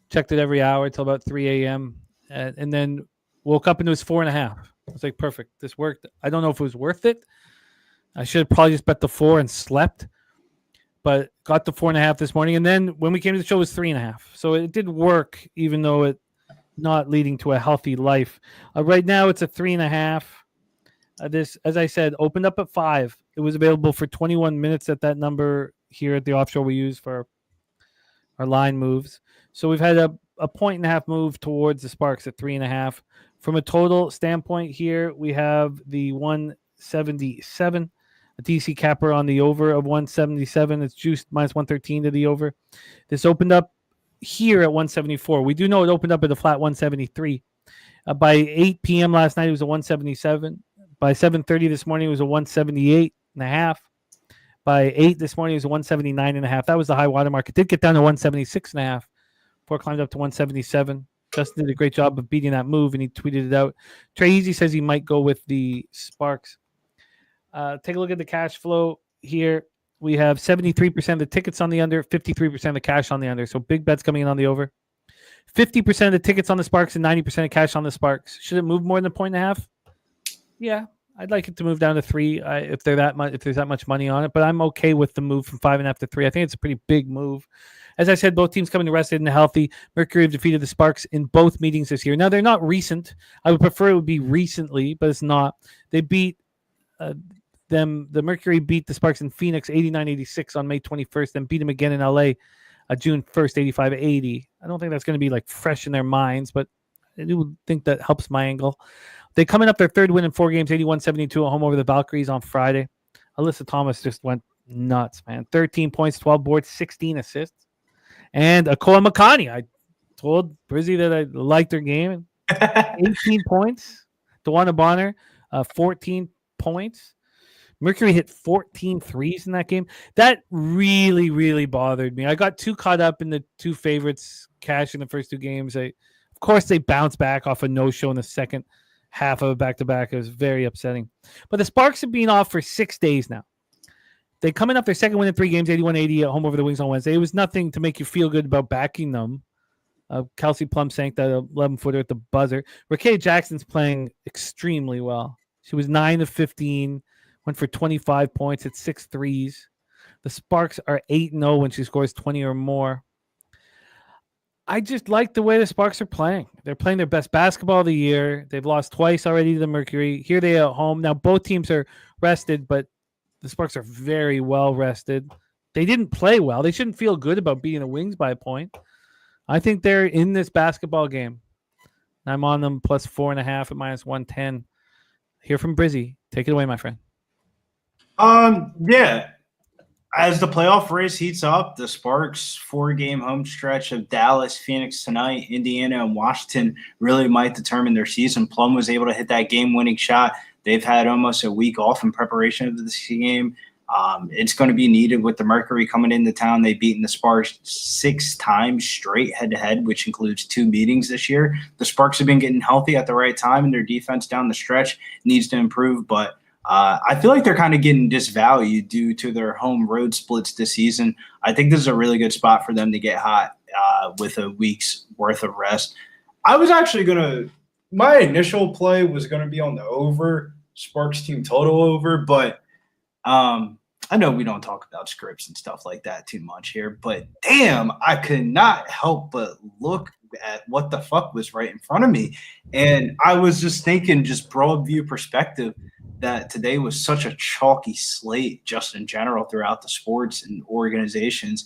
Checked it every hour until about 3 a.m. And then woke up and it was 4.5. I was like, perfect. This worked. I don't know if it was worth it. I should have probably just bet the 4 and slept, but got the 4.5 this morning. And then when we came to the show, it was 3.5. So it did work, even though it not leading to a healthy life. Right now, it's a 3.5. This, as I said, opened up at 5. It was available for 21 minutes at that number here at the offshore we use for our line moves. So we've had a 1.5 move towards the Sparks at 3.5. From a total standpoint here, we have the 177, a DC capper on the over of 177. It's juiced minus 113 to the over. This opened up here at 174. We do know it opened up at a flat 173. By 8 p.m. last night, it was a 177. By 7:30 this morning, it was a 178.5. By 8 this morning, it was a 179.5. That was the high water mark. It did get down to 176.5 before it climbed up to 177. Justin did a great job of beating that move, and he tweeted it out. Trey Easy says he might go with the Sparks. Take a look at the cash flow here. We have 73% of the tickets on the under, 53% of the cash on the under. So big bets coming in on the over. 50% of the tickets on the Sparks and 90% of cash on the Sparks. Should it move more than 1.5? Yeah, I'd like it to move down to 3 if there's that much money on it. But I'm okay with the move from 5.5 to 3. I think it's a pretty big move. As I said, both teams coming rested and healthy. Mercury have defeated the Sparks in both meetings this year. Now, they're not recent. I would prefer it would be recently, but it's not. They beat them. The Mercury beat the Sparks in Phoenix 89-86 on May 21st, then beat them again in LA June 1st, 85-80. I don't think that's going to be like fresh in their minds, but I do think that helps my angle. They coming up their third win in 4 games, 81-72 at home over the Valkyries on Friday. Alyssa Thomas just went nuts, man. 13 points, 12 boards, 16 assists. And Akoa Makani, I told Brizzy that I liked her game. 18 points. Dewana Bonner, 14 points. Mercury hit 14 threes in that game. That really, really bothered me. I got too caught up in the two favorites cash in the first 2 games. Of course, they bounced back off a no-show in the second half of a back-to-back. It was very upsetting. But the Sparks have been off for 6 days now. They coming up their second win in 3 games, 81-80 at home over the Wings on Wednesday. It was nothing to make you feel good about backing them. Kelsey Plum sank that 11-footer at the buzzer. Raquel Jackson's playing extremely well. She was 9 of 15. Went for 25 points at 6 threes. The Sparks are 8-0 when she scores 20 or more. I just like the way the Sparks are playing. They're playing their best basketball of the year. They've lost twice already to the Mercury. Here they are at home. Now both teams are rested, but the Sparks are very well rested. They didn't play well. They shouldn't feel good about beating the Wings by a point. I think they're in this basketball game. I'm on them plus 4.5 at minus 110. Hear from Brizzy. Take it away, my friend. Yeah. As the playoff race heats up, the Sparks' 4-game home stretch of Dallas, Phoenix tonight, Indiana, and Washington really might determine their season. Plum was able to hit that game-winning shot. They've had almost a week off in preparation of this game. It's going to be needed with the Mercury coming into town. They've beaten the Sparks 6 times straight head-to-head, which includes 2 meetings this year. The Sparks have been getting healthy at the right time, and their defense down the stretch needs to improve, but I feel like they're kind of getting disvalued due to their home road splits this season. I think this is a really good spot for them to get hot with a week's worth of rest. I was actually my initial play was going to be on the over, Sparks team total over, but I know we don't talk about scripts and stuff like that too much here, but damn, I could not help but look at what the fuck was right in front of me. And I was just thinking, just broad view perspective, that today was such a chalky slate just in general throughout the sports and organizations.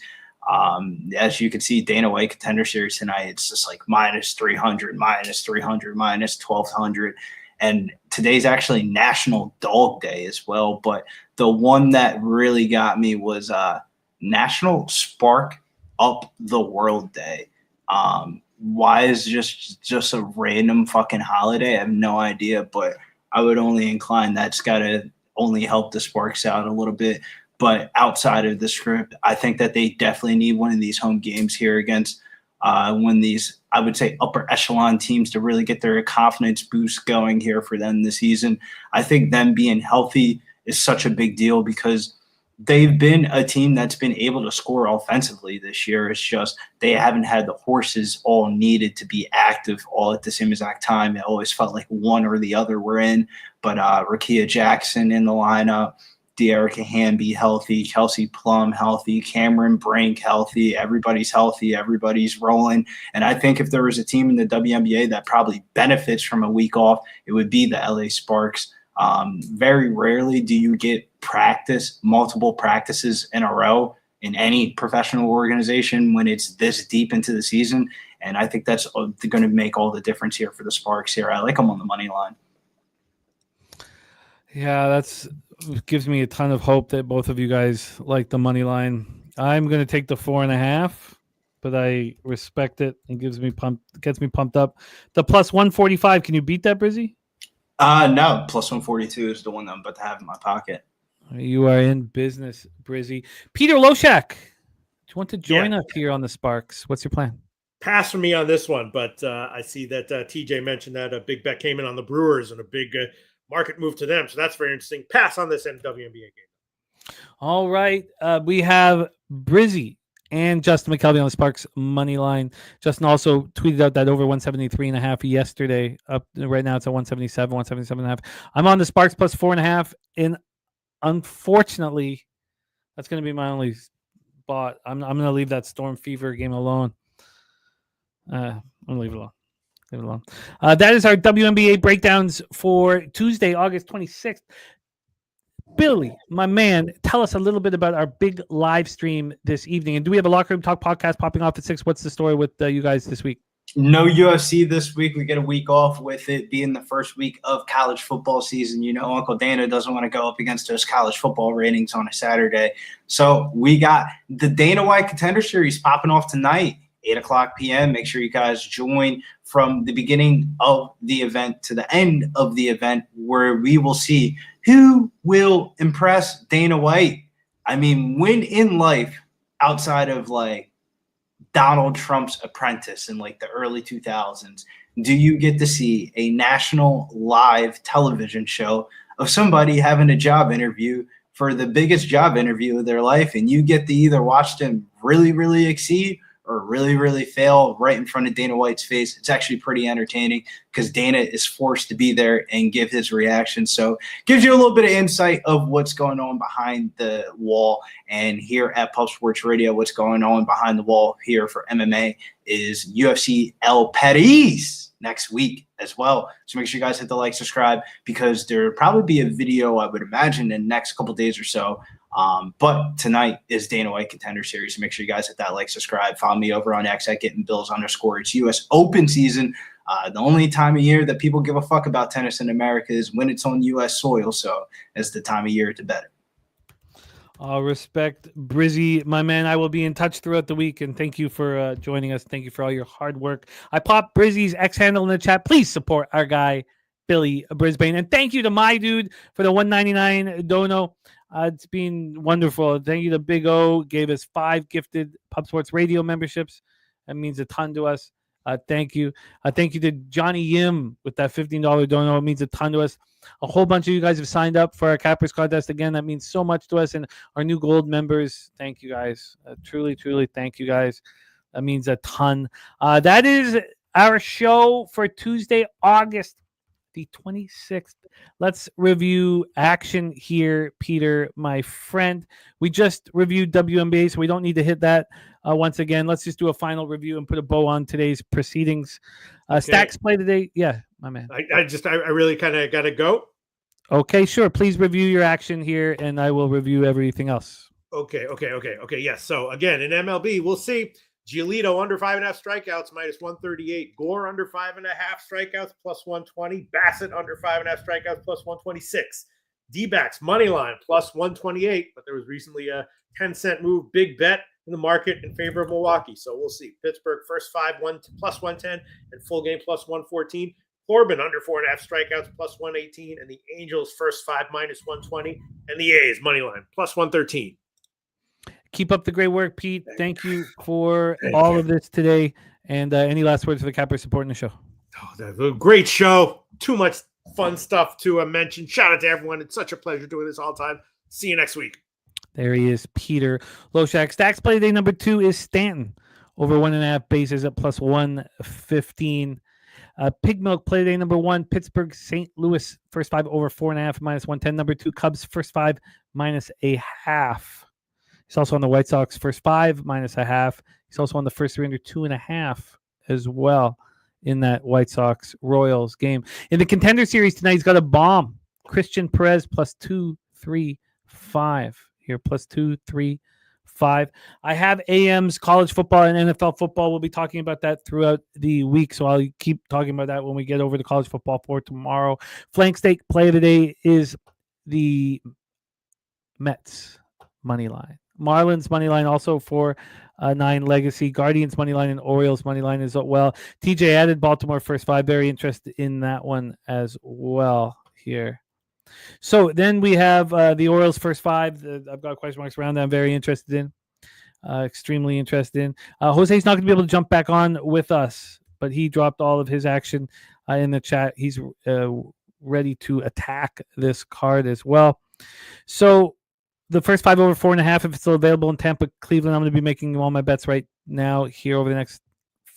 As you can see, Dana White Contender Series tonight, it's just like minus 300, minus 300, minus 1,200. And today's actually National Dog Day as well. But the one that really got me was National Spark Up the World Day. Why is just a random fucking holiday? I have no idea, but I would only incline that's got to only help the Sparks out a little bit. But outside of the script, I think that they definitely need one of these home games here against when these, I would say, upper echelon teams to really get their confidence boost going here for them this season. I think them being healthy is such a big deal because they've been a team that's been able to score offensively this year. It's just they haven't had the horses all needed to be active all at the same exact time. It always felt like one or the other were in. But Rakia Jackson in the lineup, De'Erica Hamby healthy, Kelsey Plum healthy, Cameron Brink healthy. Everybody's healthy. Everybody's rolling. And I think if there was a team in the WNBA that probably benefits from a week off, it would be the LA Sparks. Very rarely do you get multiple practices in a row in any professional organization when it's this deep into the season. And I think that's going to make all the difference here for the Sparks here. I like them on the money line. Yeah, that's gives me a ton of hope that both of you guys like the money line. I'm going to take the 4.5, but I respect it. It gets me pumped up. The plus 145. Can you beat that, Brizzy? No, plus 142 is the one that I'm about to have in my pocket. You are in business, Brizzy. Peter Loshak, do you want to join us here on the Sparks? What's your plan? Pass for me on this one, but I see that TJ mentioned that a big bet came in on the Brewers and a big market move to them. So that's very interesting. Pass on this WNBA game. All right. We have Brizzy and Justin McCelvy on the Sparks money line. Justin also tweeted out that over 173.5 yesterday. Up right now, it's at 177, 177.5. I'm on the Sparks plus 4.5. And unfortunately, that's going to be my only spot. I'm going to leave that Storm Fever game alone. I'm going to leave it alone. Leave it alone. That is our WNBA breakdowns for Tuesday, August 26th. Billy, my man, tell us a little bit about our big live stream this evening. And do we have a Locker Room Talk podcast popping off at 6? What's the story with you guys this week? No UFC this week. We get a week off with it being the first week of college football season. You know, Uncle Dana doesn't want to go up against those college football ratings on a Saturday. So we got the Dana White Contender Series popping off tonight, 8 o'clock p.m. Make sure you guys join from the beginning of the event to the end of the event, where we will see who will impress Dana White. I mean, when in life, outside of like Donald Trump's apprentice in like the early 2000s, do you get to see a national live television show of somebody having a job interview for the biggest job interview of their life, and you get to either watch them really, really exceed or really, really fail right in front of Dana White's face? It's actually pretty entertaining because Dana is forced to be there and give his reaction. So gives you a little bit of insight of what's going on behind the wall. And here at Pub Sports Radio, what's going on behind the wall here for MMA is UFC El Paris next week as well. So make sure you guys hit the like, subscribe, because there'll probably be a video, I would imagine, in the next couple days or so. But tonight is Dana White Contender Series. So make sure you guys hit that like, subscribe, follow me over on X at GettingBills_. It's U.S. Open season. The only time of year that people give a fuck about tennis in America is when it's on U.S. soil. So it's the time of year to bet it. I'll respect Brizzy, my man. I will be in touch throughout the week, and thank you for joining us. Thank you for all your hard work. I popped Brizzy's X handle in the chat. Please support our guy, Billy Brisbane. And thank you to my dude for the $1.99 dono. It's been wonderful. Thank you to Big O. Gave us 5 gifted Pub Sports Radio memberships. That means a ton to us. Thank you. Thank you to Johnny Yim with that $15 dono. It means a ton to us. A whole bunch of you guys have signed up for our Cappers contest. Again, that means so much to us. And our new gold members, thank you guys. Truly, truly, thank you guys. That means a ton. That is our show for Tuesday, August the 26th. Let's review action here, Peter, my friend. We just reviewed WNBA, so we don't need to hit that once again. Let's just do a final review and put a bow on today's proceedings. Stacks play today. Yeah, my man. I really kind of got to go. Okay, sure. Please review your action here, and I will review everything else. Okay. Yes. So again, in MLB, we'll see. Giolito under 5.5 strikeouts, minus 138. Gore under 5.5 strikeouts, plus 120. Bassett under 5.5 strikeouts, plus 126. D-backs money line, plus 128. But there was recently a 10-cent move, big bet in the market in favor of Milwaukee. So we'll see. Pittsburgh first 5, plus 110, and full game plus 114. Corbin under 4.5 strikeouts, plus 118. And the Angels first 5, minus 120. And the A's money line, plus 113. Keep up the great work, Pete. Thank you for all of this today. And any last words for the Cappers supporting the show? Oh, that's a great show. Too much fun stuff to mention. Shout out to everyone. It's such a pleasure doing this all the time. See you next week. There he is, Peter Loshak. Stacks play day number 2 is Stanton. Over 1.5 bases at plus 115. Pig Milk play day number 1, Pittsburgh, St. Louis. First 5 over 4.5, minus 110. Number 2, Cubs. First 5, minus a half. He's also on the White Sox first 5, minus a half. He's also on the first 3 under 2.5 as well in that White Sox Royals game. In the Contender Series tonight, he's got a bomb. Christian Perez plus 2-3-5 here, plus 2-3-5. I have AM's college football and NFL football. We'll be talking about that throughout the week, so I'll keep talking about that when we get over to college football for tomorrow. Flank steak play of the day is the Mets money line. Marlins money line also for 9 legacy. Guardians money line and Orioles money line as well. TJ added Baltimore first 5. Very interested in that one as well here. So then we have the Orioles first 5. I've got question marks around that I'm very interested in. Extremely interested in. Jose's not going to be able to jump back on with us, but he dropped all of his action in the chat. He's ready to attack this card as well. So the first 5 over 4.5, if it's still available in Tampa, Cleveland, I'm going to be making all my bets right now here over the next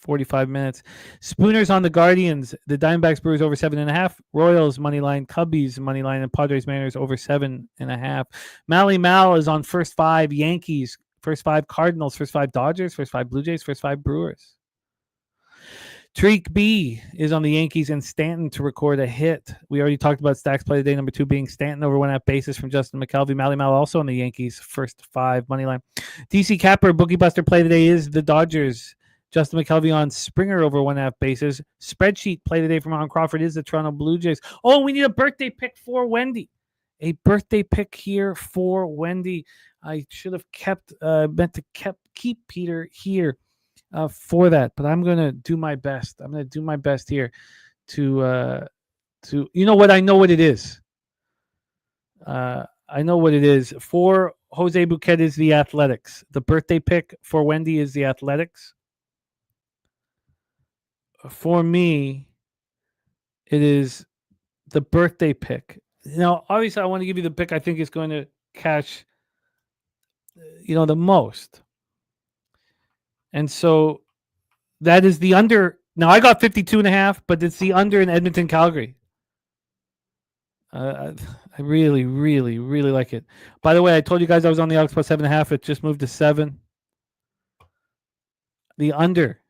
45 minutes. Spooners on the Guardians, the Diamondbacks, Brewers over 7.5, Royals money line, Cubbies money line, and Padres Mariners over 7.5. Mally Mal is on first 5, Yankees, first 5, Cardinals, first 5, Dodgers, first 5, Blue Jays, first 5, Brewers. Tariq B is on the Yankees and Stanton to record a hit. We already talked about stacks play today. Number 2 being Stanton over 1.5 bases from Justin McCelvey. Mally Mal also on the Yankees first 5 money line. DC Capper Bookie Buster play today is the Dodgers. Justin McCelvey on Springer over 1.5 bases. Spreadsheet play today from Ron Crawford is the Toronto Blue Jays. Oh, we need a birthday pick for Wendy. A birthday pick here for Wendy. I should have meant to keep Peter here for that, but I'm going to do my best. I'm going to do my best here to you know what? I know what it is. I know what it is. For Jose Bouquet is the Athletics. The birthday pick for Wendy is the Athletics. For me, it is the birthday pick. Now, obviously, I want to give you the pick I think is going to catch, the most. And so that is the under. Now, I got 52.5, but it's the under in Edmonton, Calgary. I really, really, really like it. By the way, I told you guys I was on the Elks plus 7.5. It just moved to 7. The under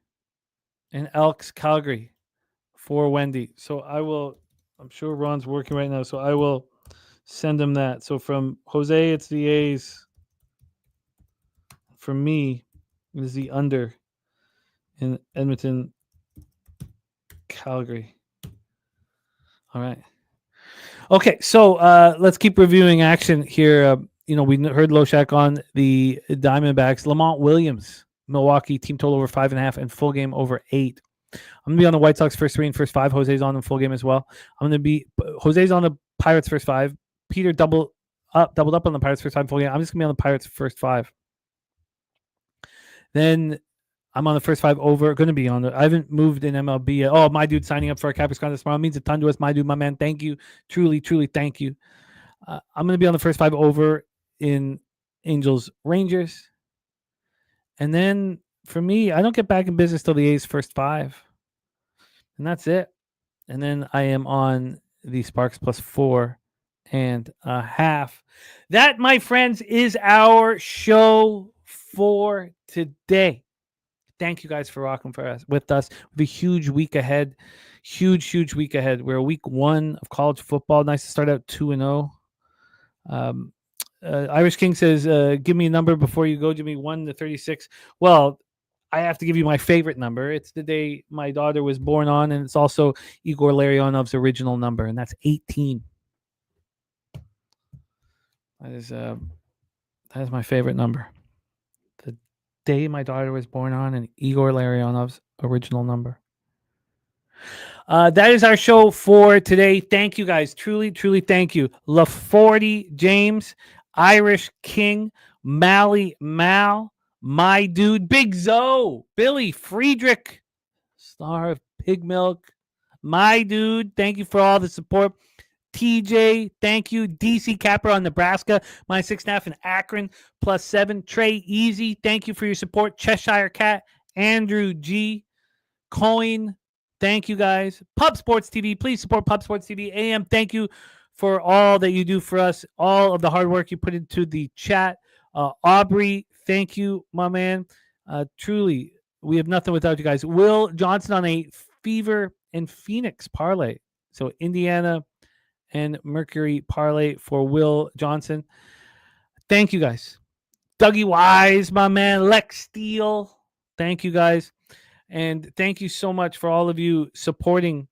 in Elks, Calgary for Wendy. So I'm sure Ron's working right now, so I will send him that. So from Jose, it's the A's. For me, it is the under in Edmonton, Calgary. All right. Okay, so let's keep reviewing action here. We heard Loshak on the Diamondbacks. Lamont Williams, Milwaukee, team total over 5.5 and full game over 8. I'm going to be on the White Sox first 3 and first 5. Jose's on the full game as well. Jose's on the Pirates first 5. Peter doubled up on the Pirates first 5 full game. I'm just going to be on the Pirates first 5. Then I'm on the first 5 over. Going to be on I haven't moved in MLB yet. Oh, my dude signing up for our Cappers contest tomorrow means a ton to us. My dude, my man, thank you. Truly, truly, thank you. I'm going to be on the first 5 over in Angels Rangers. And then for me, I don't get back in business till the A's first 5. And that's it. And then I am on the Sparks plus 4.5. That, my friends, is our show for today. Thank you guys for rocking with us. We have a huge week ahead. Huge week ahead. We're week 1 of college football. Nice to start out 2-0. Irish King says, give me a number before you go, Jimmy. 1 to 36. Well, I have to give you my favorite number. It's the day my daughter was born on, and it's also Igor Larionov's original number, and that's 18. That is my favorite number. The day my daughter was born on, and Igor Larionov's original number. That is our show for today. Thank you guys. Truly thank you. LaForty James, Irish King, Mally Mal, my dude, Big Zoe, Billy Friedrich, star of Pig Milk, my dude. Thank you for all the support. TJ, thank you. DC Capper on Nebraska, -6.5 in Akron, +7. Trey Easy, thank you for your support. Cheshire Cat, Andrew G, Coin, thank you guys. Pub Sports TV, please support Pub Sports TV. AM, thank you for all that you do for us, all of the hard work you put into the chat. Aubrey, thank you, my man. Truly, we have nothing without you guys. Will Johnson on a Fever and Phoenix parlay. So Indiana and Mercury parlay for Will Johnson. Thank you guys. Dougie Wise, my man. Lex Steele, thank you guys. And thank you so much for all of you supporting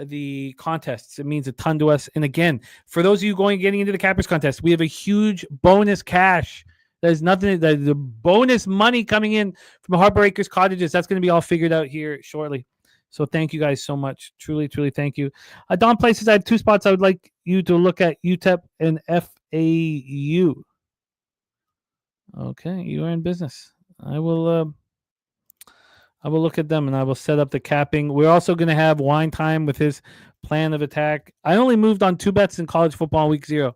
the contests. It means a ton to us. And again, for those of you getting into the Cappers contest, we have a huge bonus cash. There's nothing, the bonus money coming in from Heartbreakers Cottages. That's going to be all figured out here shortly. So thank you guys so much. Truly thank you. Don Places, I have 2 spots I would like you to look at, UTEP and FAU. Okay, you are in business. I will look at them, and I will set up the capping. We're also going to have Wine Time with his plan of attack. I only moved on 2 bets in college football in week 0.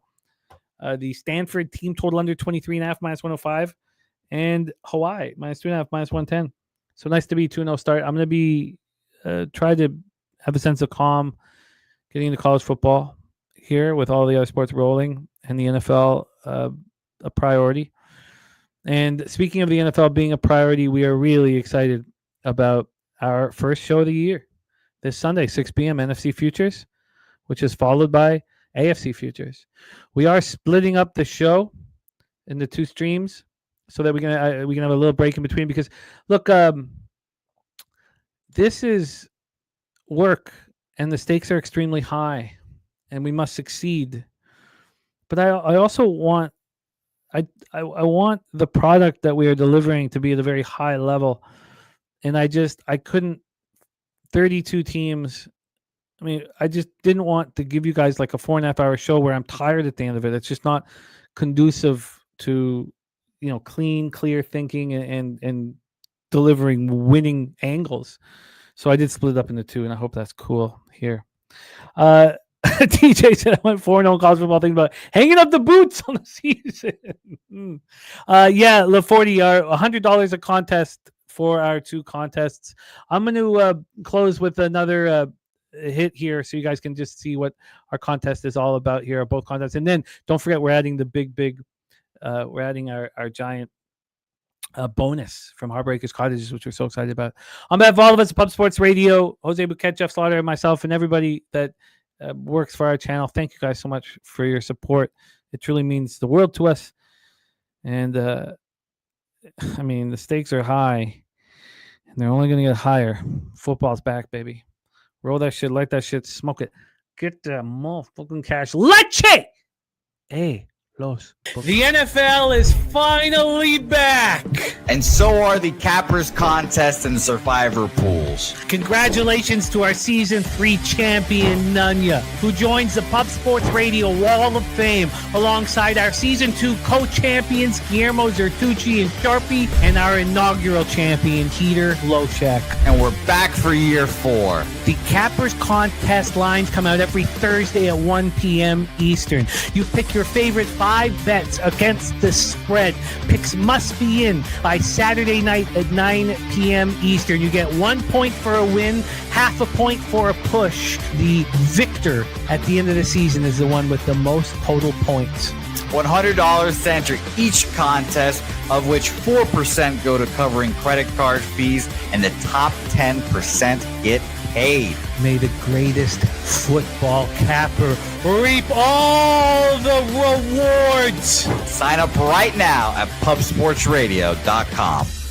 The Stanford team total under 23.5 -105, and Hawaii -2.5 -110. So nice to be 2-0 start. I'm going to be try to have a sense of calm getting into college football here with all the other sports rolling and the NFL a priority. And speaking of the NFL being a priority, we are really excited about our first show of the year this Sunday, 6 p.m. NFC Futures, which is followed by AFC Futures. We are splitting up the show into 2 streams so that we can have a little break in between, because look, this is work and the stakes are extremely high and we must succeed. But I also want I want the product that we are delivering to be at a very high level. And I couldn't, 32 teams. I mean, I just didn't want to give you guys like a 4.5-hour show where I'm tired at the end of it. It's just not conducive to, clean, clear thinking and delivering winning angles. So I did split it up into 2, and I hope that's cool here. TJ said I went 4-0 college football, thinking about hanging up the boots on the season. Yeah, LaForty, our $100 a contest for our 2 contests. I'm going to close with another hit here so you guys can just see what our contest is all about here, both contests. And then don't forget, we're adding the big we're adding our giant bonus from Heartbreakers Cottages, which we're so excited about. On behalf of all of us at Pub Sports Radio, Jose Buquet, Jeff Slaughter, myself, and everybody that works for our channel, thank you guys so much for your support. It truly means the world to us. And the stakes are high, and they're only going to get higher. Football's back, baby. Roll that shit, light that shit, smoke it. Get that motherfucking cash. Leche! Hey. The NFL is finally back. And so are the Cappers contest and Survivor pools. Congratulations to our Season 3 champion, Nunya, who joins the Pub Sports Radio Wall of Fame alongside our Season 2 co-champions, Guillermo Zertucci and Sharpie, and our inaugural champion, Peter Loshak. And we're back for year 4. The Cappers contest lines come out every Thursday at 1 p.m. Eastern. You pick your favorite 5 bets against the spread. Picks must be in by Saturday night at 9 p.m. Eastern. You get 1 point for a win, half a point for a push. The victor at the end of the season is the one with the most total points. $100 to enter each contest, of which 4% go to covering credit card fees, and the top 10% get paid. May the greatest football capper reap all the rewards. Sign up right now at pubsportsradio.com.